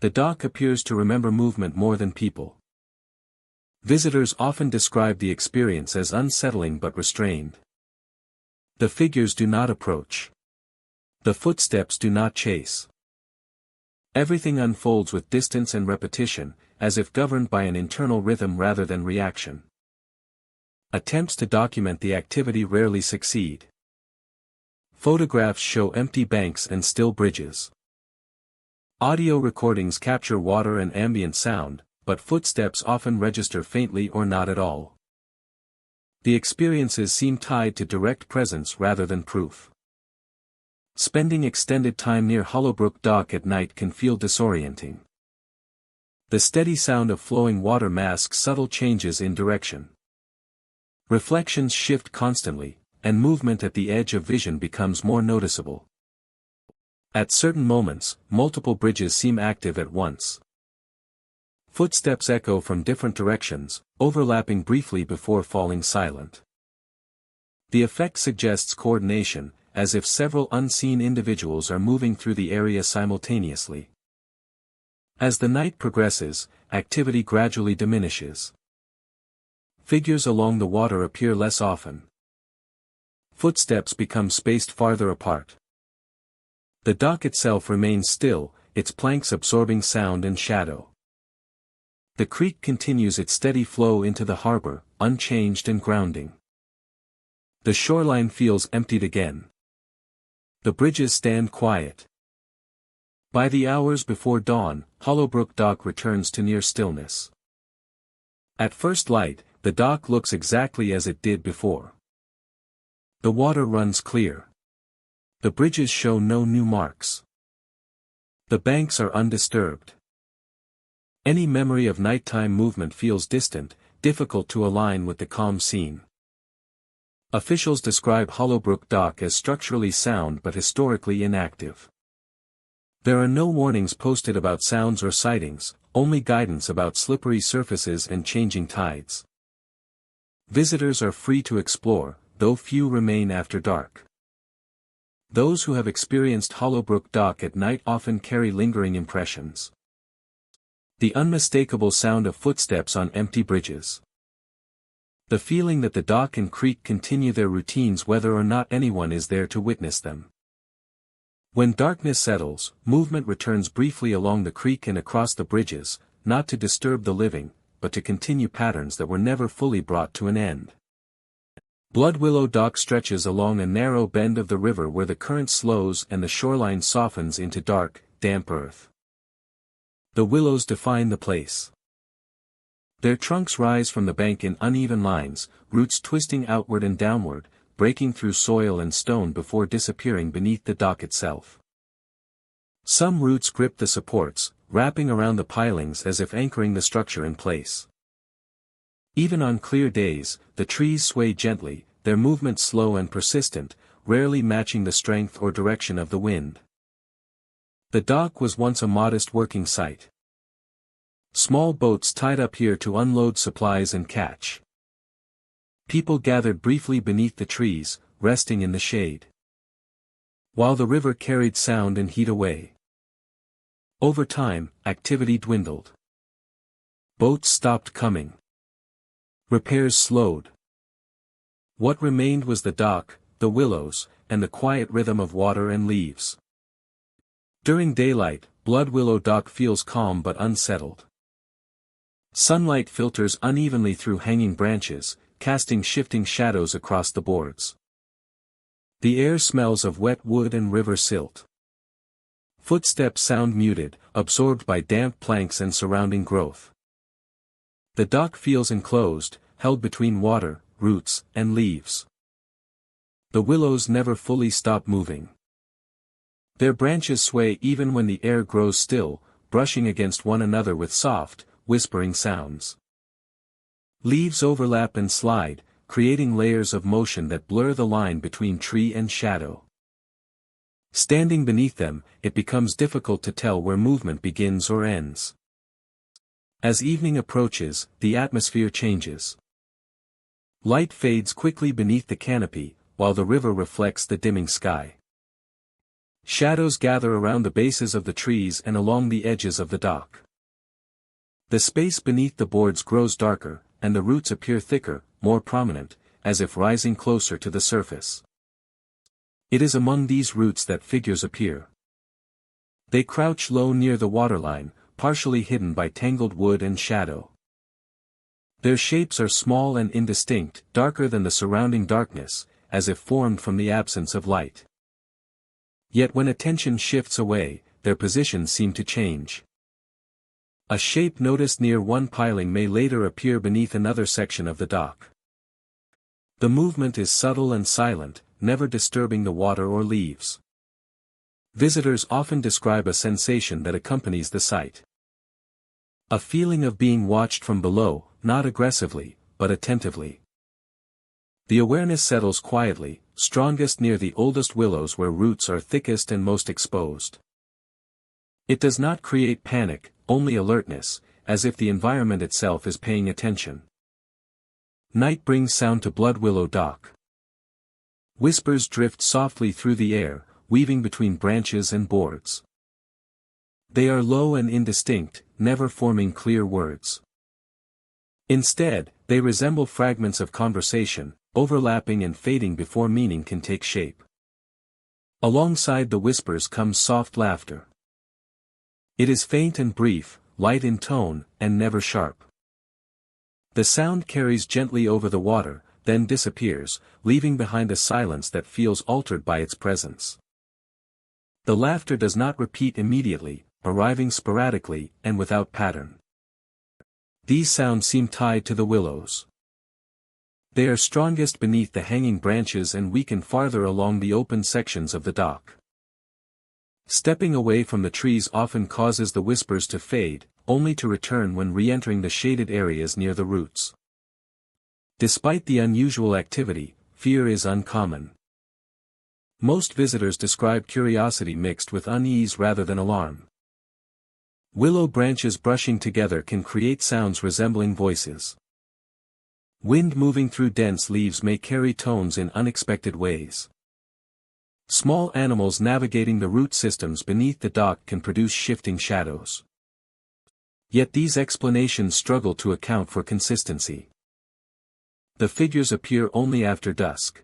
The dock appears to remember movement more than people. Visitors often describe the experience as unsettling but restrained. The figures do not approach. The footsteps do not chase. Everything unfolds with distance and repetition, as if governed by an internal rhythm rather than reaction. Attempts to document the activity rarely succeed. Photographs show empty banks and still bridges. Audio recordings capture water and ambient sound, but footsteps often register faintly or not at all. The experiences seem tied to direct presence rather than proof. Spending extended time near Hollowbrook Dock at night can feel disorienting. The steady sound of flowing water masks subtle changes in direction. Reflections shift constantly, and movement at the edge of vision becomes more noticeable. At certain moments, multiple bridges seem active at once. Footsteps echo from different directions, overlapping briefly before falling silent. The effect suggests coordination, as if several unseen individuals are moving through the area simultaneously. As the night progresses, activity gradually diminishes. Figures along the water appear less often. Footsteps become spaced farther apart. The dock itself remains still, its planks absorbing sound and shadow. The creek continues its steady flow into the harbor, unchanged and grounding. The shoreline feels emptied again. The bridges stand quiet. By the hours before dawn, Hollowbrook Dock returns to near stillness. At first light, the dock looks exactly as it did before. The water runs clear. The bridges show no new marks. The banks are undisturbed. Any memory of nighttime movement feels distant, difficult to align with the calm scene. Officials describe Hollowbrook Dock as structurally sound but historically inactive. There are no warnings posted about sounds or sightings, only guidance about slippery surfaces and changing tides. Visitors are free to explore, though few remain after dark. Those who have experienced Hollowbrook Dock at night often carry lingering impressions. The unmistakable sound of footsteps on empty bridges. The feeling that the dock and creek continue their routines whether or not anyone is there to witness them. When darkness settles, movement returns briefly along the creek and across the bridges, not to disturb the living, but to continue patterns that were never fully brought to an end. Blood Willow Dock stretches along a narrow bend of the river where the current slows and the shoreline softens into dark, damp earth. The willows define the place. Their trunks rise from the bank in uneven lines, roots twisting outward and downward, breaking through soil and stone before disappearing beneath the dock itself. Some roots grip the supports, wrapping around the pilings as if anchoring the structure in place. Even on clear days, the trees sway gently, their movement slow and persistent, rarely matching the strength or direction of the wind. The dock was once a modest working site. Small boats tied up here to unload supplies and catch. People gathered briefly beneath the trees, resting in the shade. While the river carried sound and heat away. Over time, activity dwindled. Boats stopped coming. Repairs slowed. What remained was the dock, the willows, and the quiet rhythm of water and leaves. During daylight, Blood Willow Dock feels calm but unsettled. Sunlight filters unevenly through hanging branches, casting shifting shadows across the boards. The air smells of wet wood and river silt. Footsteps sound muted, absorbed by damp planks and surrounding growth. The dock feels enclosed, held between water, roots, and leaves. The willows never fully stop moving. Their branches sway even when the air grows still, brushing against one another with soft, whispering sounds. Leaves overlap and slide, creating layers of motion that blur the line between tree and shadow. Standing beneath them, it becomes difficult to tell where movement begins or ends. As evening approaches, the atmosphere changes. Light fades quickly beneath the canopy, while the river reflects the dimming sky. Shadows gather around the bases of the trees and along the edges of the dock. The space beneath the boards grows darker, and the roots appear thicker, more prominent, as if rising closer to the surface. It is among these roots that figures appear. They crouch low near the waterline, partially hidden by tangled wood and shadow. Their shapes are small and indistinct, darker than the surrounding darkness, as if formed from the absence of light. Yet when attention shifts away, their positions seem to change. A shape noticed near one piling may later appear beneath another section of the dock. The movement is subtle and silent, never disturbing the water or leaves. Visitors often describe a sensation that accompanies the sight. A feeling of being watched from below, not aggressively, but attentively. The awareness settles quietly, strongest near the oldest willows where roots are thickest and most exposed. It does not create panic, only alertness, as if the environment itself is paying attention. Night brings sound to Blood Willow Dock. Whispers drift softly through the air, weaving between branches and boards. They are low and indistinct, never forming clear words. Instead, they resemble fragments of conversation, overlapping and fading before meaning can take shape. Alongside the whispers comes soft laughter. It is faint and brief, light in tone, and never sharp. The sound carries gently over the water, then disappears, leaving behind a silence that feels altered by its presence. The laughter does not repeat immediately, arriving sporadically and without pattern. These sounds seem tied to the willows. They are strongest beneath the hanging branches and weaken farther along the open sections of the dock. Stepping away from the trees often causes the whispers to fade, only to return when re-entering the shaded areas near the roots. Despite the unusual activity, fear is uncommon. Most visitors describe curiosity mixed with unease rather than alarm. Willow branches brushing together can create sounds resembling voices. Wind moving through dense leaves may carry tones in unexpected ways. Small animals navigating the root systems beneath the dock can produce shifting shadows. Yet these explanations struggle to account for consistency. The figures appear only after dusk.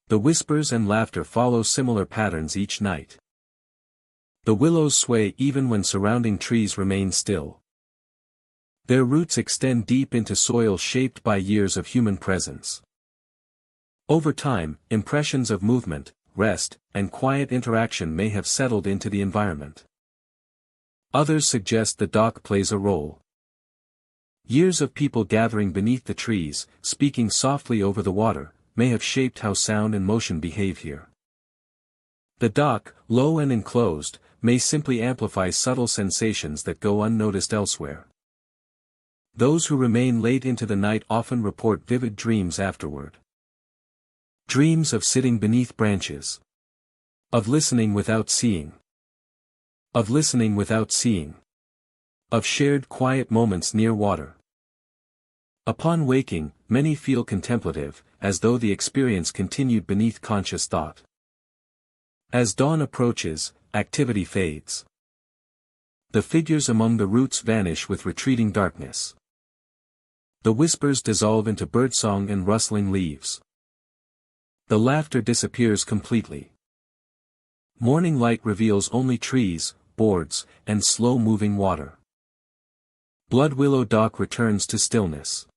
The whispers and laughter follow similar patterns each night. The willows sway even when surrounding trees remain still. Their roots extend deep into soil shaped by years of human presence. Over time, impressions of movement, rest, and quiet interaction may have settled into the environment. Others suggest the dock plays a role. Years of people gathering beneath the trees, speaking softly over the water, may have shaped how sound and motion behave here. The dock, low and enclosed, may simply amplify subtle sensations that go unnoticed elsewhere. Those who remain late into the night often report vivid dreams afterward. Dreams of sitting beneath branches. Of listening without seeing. Of listening without seeing. Of shared quiet moments near water. Upon waking, many feel contemplative, as though the experience continued beneath conscious thought. As dawn approaches, activity fades. The figures among the roots vanish with retreating darkness. The whispers dissolve into birdsong and rustling leaves. The laughter disappears completely. Morning light reveals only trees, boards, and slow-moving water. Blood Willow Dock returns to stillness.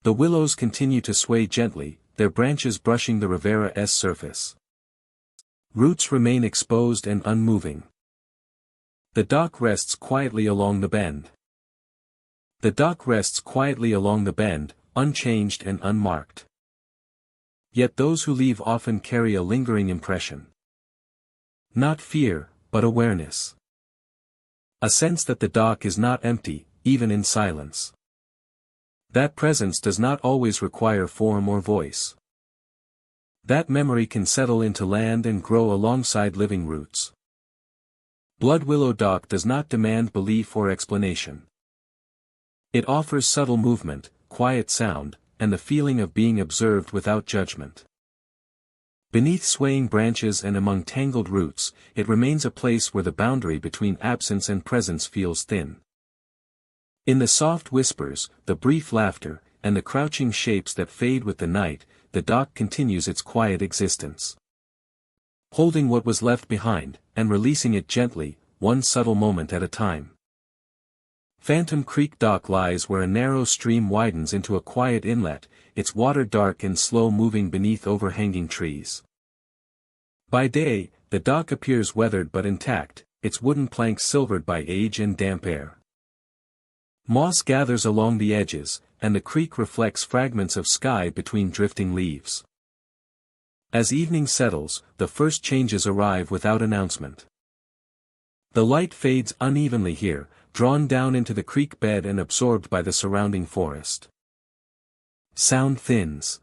The willows continue to sway gently, their branches brushing the Rivera's surface. Roots remain exposed and unmoving. The dock rests quietly along the bend. Unchanged and unmarked. Yet those who leave often carry a lingering impression. Not fear, but awareness. A sense that the dock is not empty, even in silence. That presence does not always require form or voice. That memory can settle into land and grow alongside living roots. Blood Willow Dock does not demand belief or explanation. It offers subtle movement, quiet sound, and the feeling of being observed without judgment. Beneath swaying branches and among tangled roots, it remains a place where the boundary between absence and presence feels thin. In the soft whispers, the brief laughter, and the crouching shapes that fade with the night, the dock continues its quiet existence. Holding what was left behind, and releasing it gently, one subtle moment at a time. Phantom Creek Dock lies where a narrow stream widens into a quiet inlet, its water dark and slow-moving beneath overhanging trees. By day, the dock appears weathered but intact, its wooden planks silvered by age and damp air. Moss gathers along the edges, and the creek reflects fragments of sky between drifting leaves. As evening settles, the first changes arrive without announcement. The light fades unevenly here, drawn down into the creek bed and absorbed by the surrounding forest. Sound thins.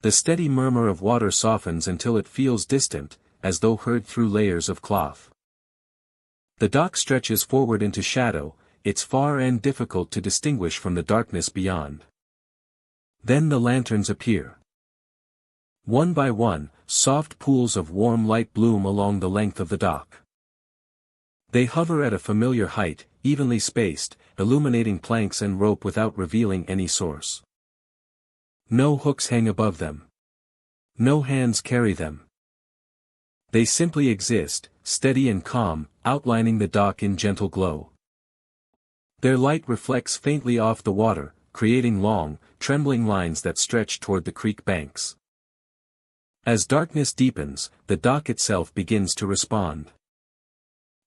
The steady murmur of water softens until it feels distant, as though heard through layers of cloth. The dock stretches forward into shadow, its far end difficult to distinguish from the darkness beyond. Then the lanterns appear. One by one, soft pools of warm light bloom along the length of the dock. They hover at a familiar height, evenly spaced, illuminating planks and rope without revealing any source. No hooks hang above them. No hands carry them. They simply exist, steady and calm, outlining the dock in gentle glow. Their light reflects faintly off the water, creating long, trembling lines that stretch toward the creek banks. As darkness deepens, the dock itself begins to respond.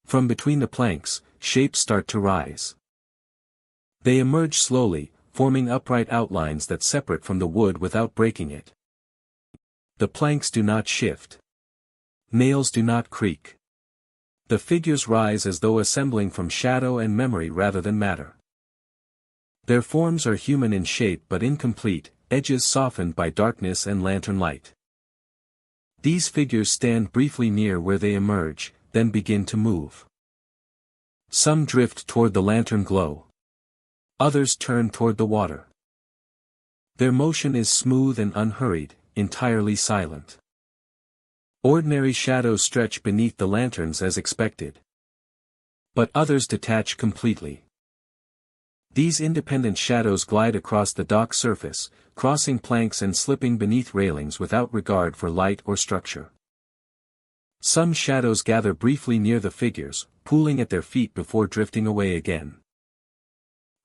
From between the planks, shapes start to rise. They emerge slowly, forming upright outlines that separate from the wood without breaking it. The planks do not shift. Nails do not creak. The figures rise as though assembling from shadow and memory rather than matter. Their forms are human in shape but incomplete, edges softened by darkness and lantern light. These figures stand briefly near where they emerge, then begin to move. Some drift toward the lantern glow. Others turn toward the water. Their motion is smooth and unhurried, entirely silent. Ordinary shadows stretch beneath the lanterns as expected. But others detach completely. These independent shadows glide across the dock surface, crossing planks and slipping beneath railings without regard for light or structure. Some shadows gather briefly near the figures, pooling at their feet before drifting away again.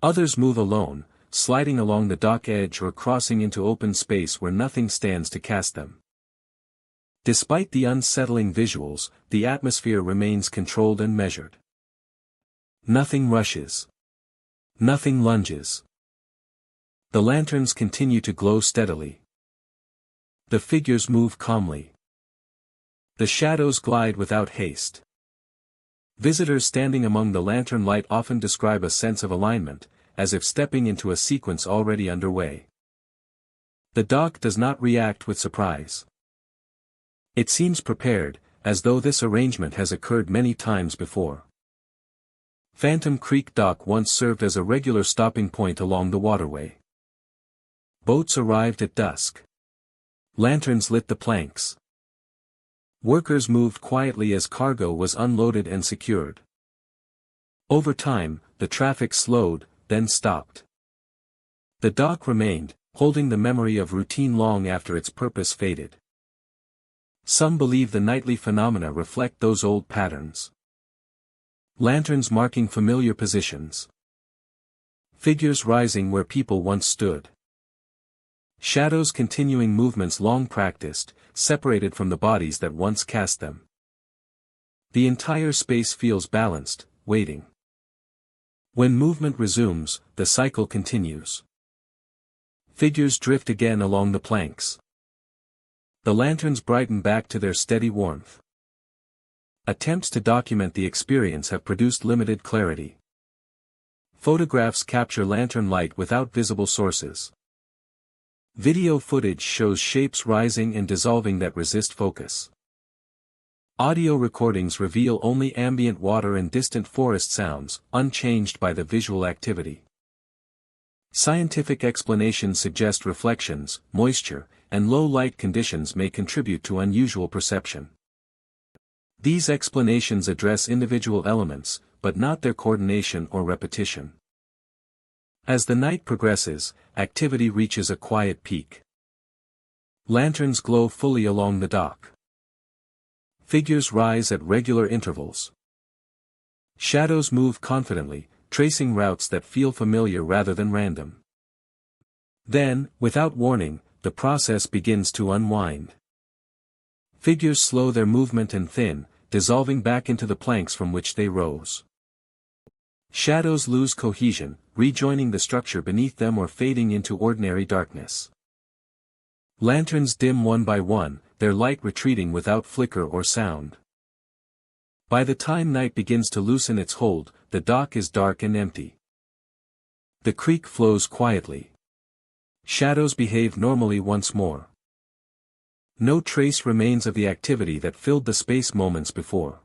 Others move alone, sliding along the dock edge or crossing into open space where nothing stands to cast them. Despite the unsettling visuals, the atmosphere remains controlled and measured. Nothing rushes. Nothing lunges. The lanterns continue to glow steadily. The figures move calmly. The shadows glide without haste. Visitors standing among the lantern light often describe a sense of alignment, as if stepping into a sequence already underway. The dock does not react with surprise. It seems prepared, as though this arrangement has occurred many times before. Phantom Creek Dock once served as a regular stopping point along the waterway. Boats arrived at dusk. Lanterns lit the planks. Workers moved quietly as cargo was unloaded and secured. Over time, the traffic slowed, then stopped. The dock remained, holding the memory of routine long after its purpose faded. Some believe the nightly phenomena reflect those old patterns. Lanterns marking familiar positions. Figures rising where people once stood. Shadows continuing movements long practiced, separated from the bodies that once cast them. The entire space feels balanced, waiting. When movement resumes, the cycle continues. Figures drift again along the planks. The lanterns brighten back to their steady warmth. Attempts to document the experience have produced limited clarity. Photographs capture lantern light without visible sources. Video footage shows shapes rising and dissolving that resist focus. Audio recordings reveal only ambient water and distant forest sounds, unchanged by the visual activity. Scientific explanations suggest reflections, moisture, and low light conditions may contribute to unusual perception. These explanations address individual elements, but not their coordination or repetition. As the night progresses, activity reaches a quiet peak. Lanterns glow fully along the dock. Figures rise at regular intervals. Shadows move confidently, tracing routes that feel familiar rather than random. Then, without warning, the process begins to unwind. Figures slow their movement and thin, dissolving back into the planks from which they rose. Shadows lose cohesion, rejoining the structure beneath them or fading into ordinary darkness. Lanterns dim one by one, their light retreating without flicker or sound. By the time night begins to loosen its hold, the dock is dark and empty. The creek flows quietly. Shadows behave normally once more. No trace remains of the activity that filled the space moments before.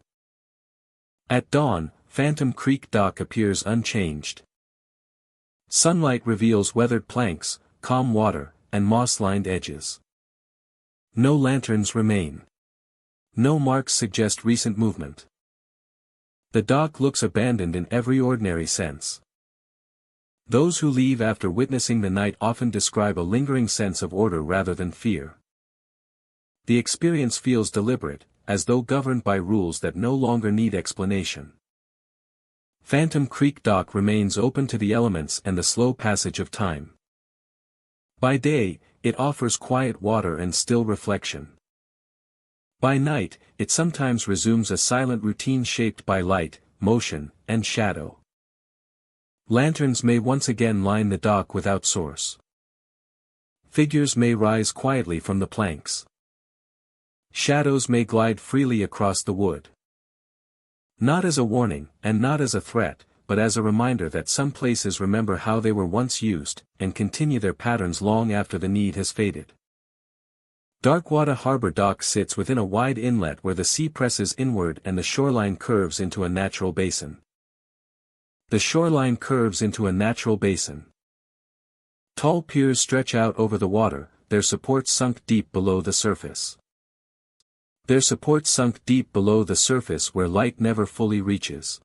At dawn, Phantom Creek Dock appears unchanged. Sunlight reveals weathered planks, calm water, and moss-lined edges. No lanterns remain. No marks suggest recent movement. The dock looks abandoned in every ordinary sense. Those who leave after witnessing the night often describe a lingering sense of order rather than fear. The experience feels deliberate, as though governed by rules that no longer need explanation. Phantom Creek Dock remains open to the elements and the slow passage of time. By day, it offers quiet water and still reflection. By night, it sometimes resumes a silent routine shaped by light, motion, and shadow. Lanterns may once again line the dock without source. Figures may rise quietly from the planks. Shadows may glide freely across the wood. Not as a warning, and not as a threat, but as a reminder that some places remember how they were once used, and continue their patterns long after the need has faded. Darkwater Harbor Dock sits within a wide inlet where the sea presses inward and the shoreline curves into a natural basin. The shoreline curves into a natural basin. Tall piers stretch out over the water, their supports sunk deep below the surface. Their supports sunk deep below the surface where light never fully reaches.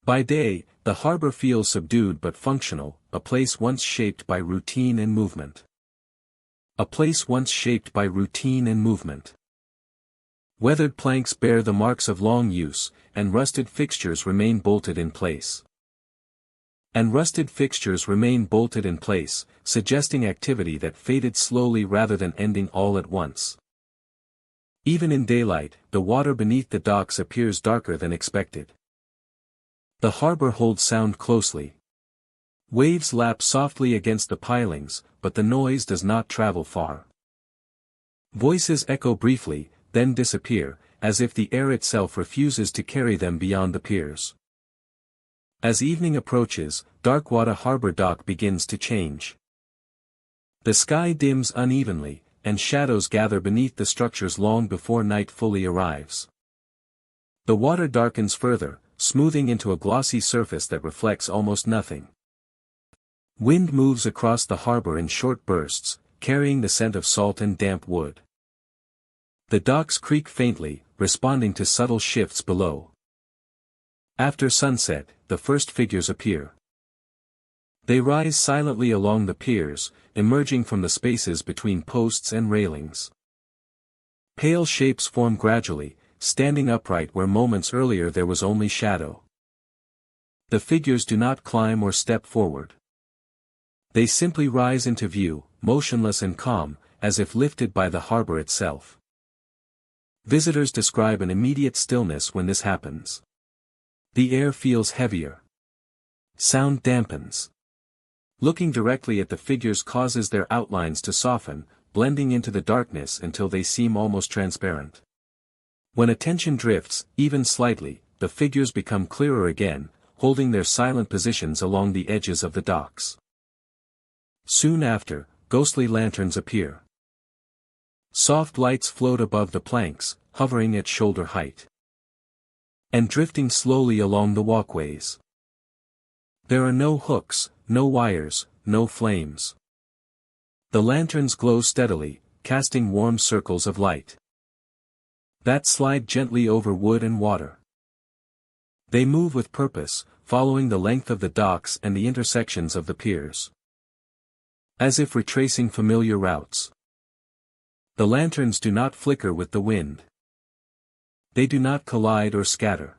By day, the harbor feels subdued but functional, a place once shaped by routine and movement. A place once shaped by routine and movement. Weathered planks bear the marks of long use, and rusted fixtures remain bolted in place. Suggesting activity that faded slowly rather than ending all at once. Even in daylight, the water beneath the docks appears darker than expected. The harbor holds sound closely. Waves lap softly against the pilings, but the noise does not travel far. Voices echo briefly, then disappear, as if the air itself refuses to carry them beyond the piers. As evening approaches, Darkwater Harbor Dock begins to change. The sky dims unevenly, and shadows gather beneath the structures long before night fully arrives. The water darkens further, smoothing into a glossy surface that reflects almost nothing. Wind moves across the harbor in short bursts, carrying the scent of salt and damp wood. The docks creak faintly, responding to subtle shifts below. After sunset, the first figures appear. They rise silently along the piers, emerging from the spaces between posts and railings. Pale shapes form gradually, standing upright where moments earlier there was only shadow. The figures do not climb or step forward. They simply rise into view, motionless and calm, as if lifted by the harbor itself. Visitors describe an immediate stillness when this happens. The air feels heavier. Sound dampens. Looking directly at the figures causes their outlines to soften, blending into the darkness until they seem almost transparent. When attention drifts, even slightly, the figures become clearer again, holding their silent positions along the edges of the docks. Soon after, ghostly lanterns appear. Soft lights float above the planks, hovering at shoulder height. And drifting slowly along the walkways. There are no hooks, no wires, no flames. The lanterns glow steadily, casting warm circles of light that slide gently over wood and water. They move with purpose, following the length of the docks and the intersections of the piers. As if retracing familiar routes. The lanterns do not flicker with the wind. They do not collide or scatter.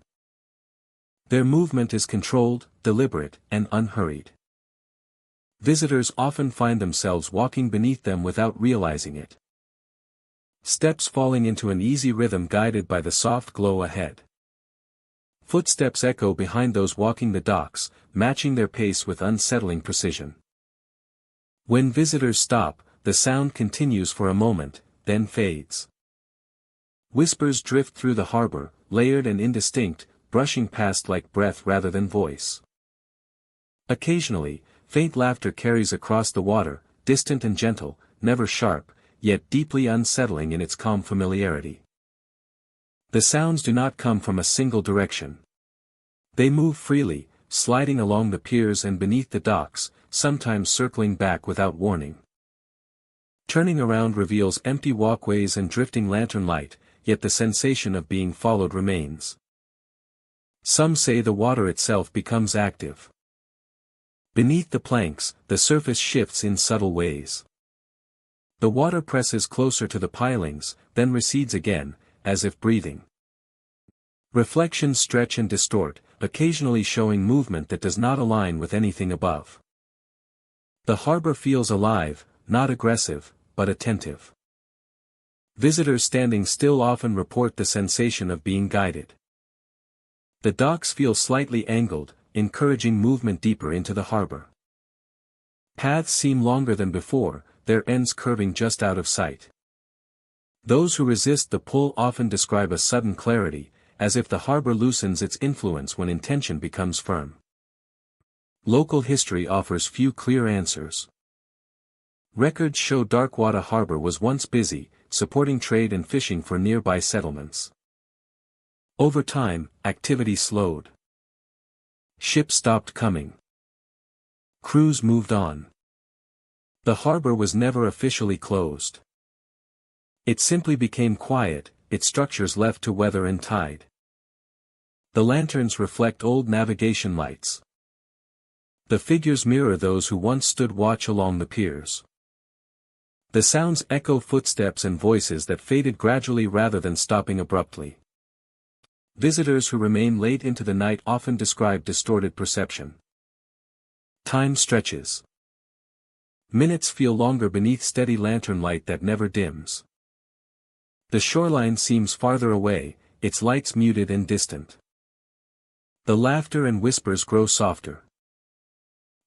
Their movement is controlled, deliberate, and unhurried. Visitors often find themselves walking beneath them without realizing it. Steps falling into an easy rhythm guided by the soft glow ahead. Footsteps echo behind those walking the docks, matching their pace with unsettling precision. When visitors stop, the sound continues for a moment, then fades. Whispers drift through the harbor, layered and indistinct, brushing past like breath rather than voice. Occasionally, faint laughter carries across the water, distant and gentle, never sharp, yet deeply unsettling in its calm familiarity. The sounds do not come from a single direction. They move freely, sliding along the piers and beneath the docks, sometimes circling back without warning. Turning around reveals empty walkways and drifting lantern light, yet the sensation of being followed remains. Some say the water itself becomes active. Beneath the planks, the surface shifts in subtle ways. The water presses closer to the pilings, then recedes again, as if breathing. Reflections stretch and distort, occasionally showing movement that does not align with anything above. The harbor feels alive, not aggressive, but attentive. Visitors standing still often report the sensation of being guided. The docks feel slightly angled, encouraging movement deeper into the harbor. Paths seem longer than before, their ends curving just out of sight. Those who resist the pull often describe a sudden clarity, as if the harbor loosens its influence when intention becomes firm. Local history offers few clear answers. Records show Darkwater Harbor was once busy, supporting trade and fishing for nearby settlements. Over time, activity slowed. Ships stopped coming. Crews moved on. The harbor was never officially closed. It simply became quiet, its structures left to weather and tide. The lanterns reflect old navigation lights. The figures mirror those who once stood watch along the piers. The sounds echo footsteps and voices that faded gradually rather than stopping abruptly. Visitors who remain late into the night often describe distorted perception. Time stretches. Minutes feel longer beneath steady lantern light that never dims. The shoreline seems farther away, its lights muted and distant. The laughter and whispers grow softer,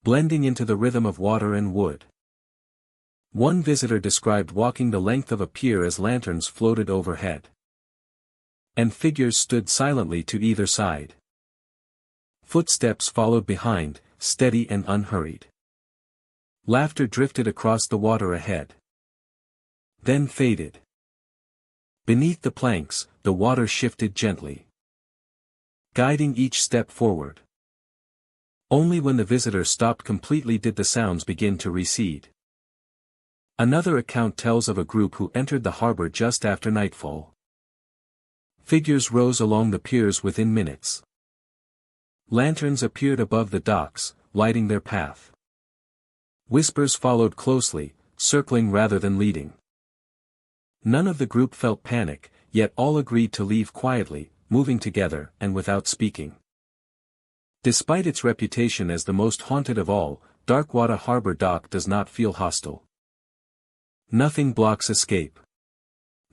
blending into the rhythm of water and wood. One visitor described walking the length of a pier as lanterns floated overhead. And figures stood silently to either side. Footsteps followed behind, steady and unhurried. Laughter drifted across the water ahead. Then faded. Beneath the planks, the water shifted gently. guiding each step forward. Only when the visitor stopped completely did the sounds begin to recede. Another account tells of a group who entered the harbor just after nightfall. Figures rose along the piers within minutes. Lanterns appeared above the docks, lighting their path. Whispers followed closely, circling rather than leading. None of the group felt panic, yet all agreed to leave quietly, moving together and without speaking. Despite its reputation as the most haunted of all, Darkwater Harbor Dock does not feel hostile. Nothing blocks escape.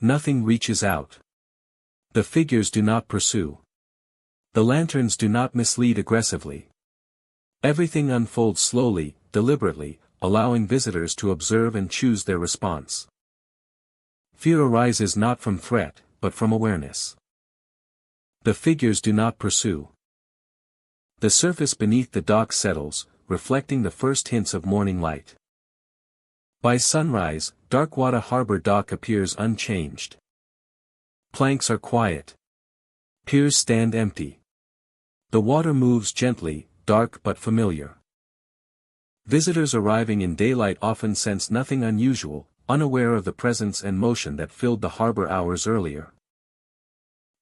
Nothing reaches out. The figures do not pursue. The lanterns do not mislead aggressively. Everything unfolds slowly, deliberately, allowing visitors to observe and choose their response. Fear arises not from threat, but from awareness. The figures do not pursue. The surface beneath the dock settles, reflecting the first hints of morning light. By sunrise, Darkwater Harbor Dock appears unchanged. Planks are quiet. Piers stand empty. The water moves gently, dark but familiar. Visitors arriving in daylight often sense nothing unusual, unaware of the presence and motion that filled the harbor hours earlier.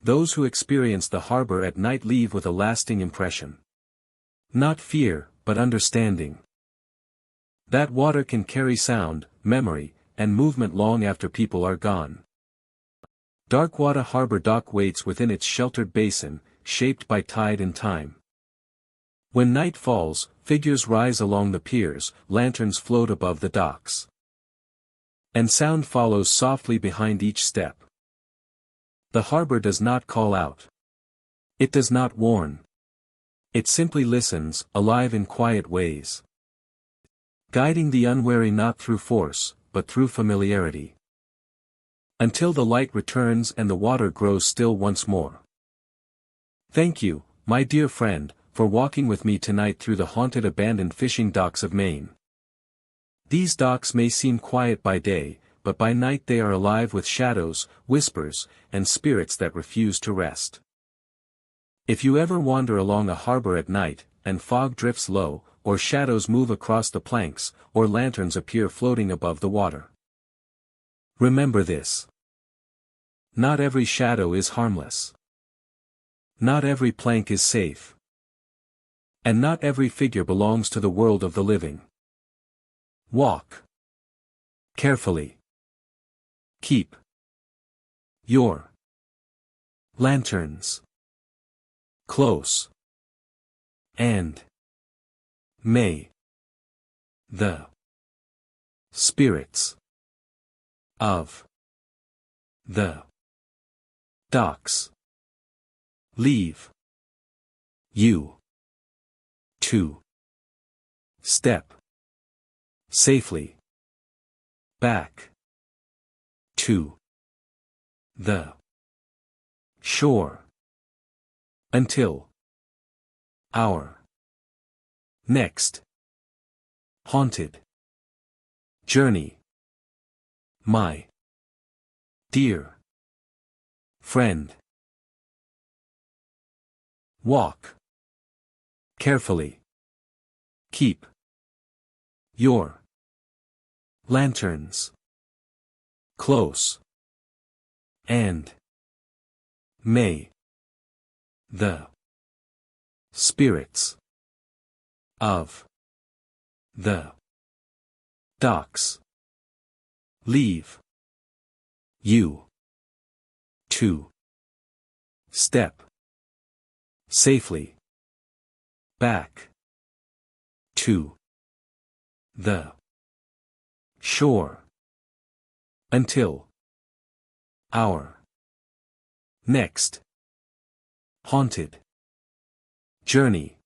Those who experience the harbor at night leave with a lasting impression. Not fear, but understanding. That water can carry sound, memory, and movement long after people are gone. Darkwater Harbor Dock waits within its sheltered basin, shaped by tide and time. When night falls, figures rise along the piers, lanterns float above the docks. And sound follows softly behind each step. The harbor does not call out. It does not warn. It simply listens, alive in quiet ways. Guiding the unwary not through force, but through familiarity. Until the light returns and the water grows still once more. Thank you, my dear friend, for walking with me tonight through the haunted abandoned fishing docks of Maine. These docks may seem quiet by day, but by night they are alive with shadows, whispers, and spirits that refuse to rest. If you ever wander along a harbor at night, and fog drifts low, or shadows move across the planks, or lanterns appear floating above the water, remember this. Not every shadow is harmless. Not every plank is safe. And not every figure belongs to the world of the living. Walk carefully. Keep your lanterns close. And may the spirits of the docks leave you to step safely back to the shore. Until our next haunted journey, my dear friend. Walk carefully. Keep your lanterns close. And may the spirits of the docks leave you to step safely back to the shore. Until our next haunted journey.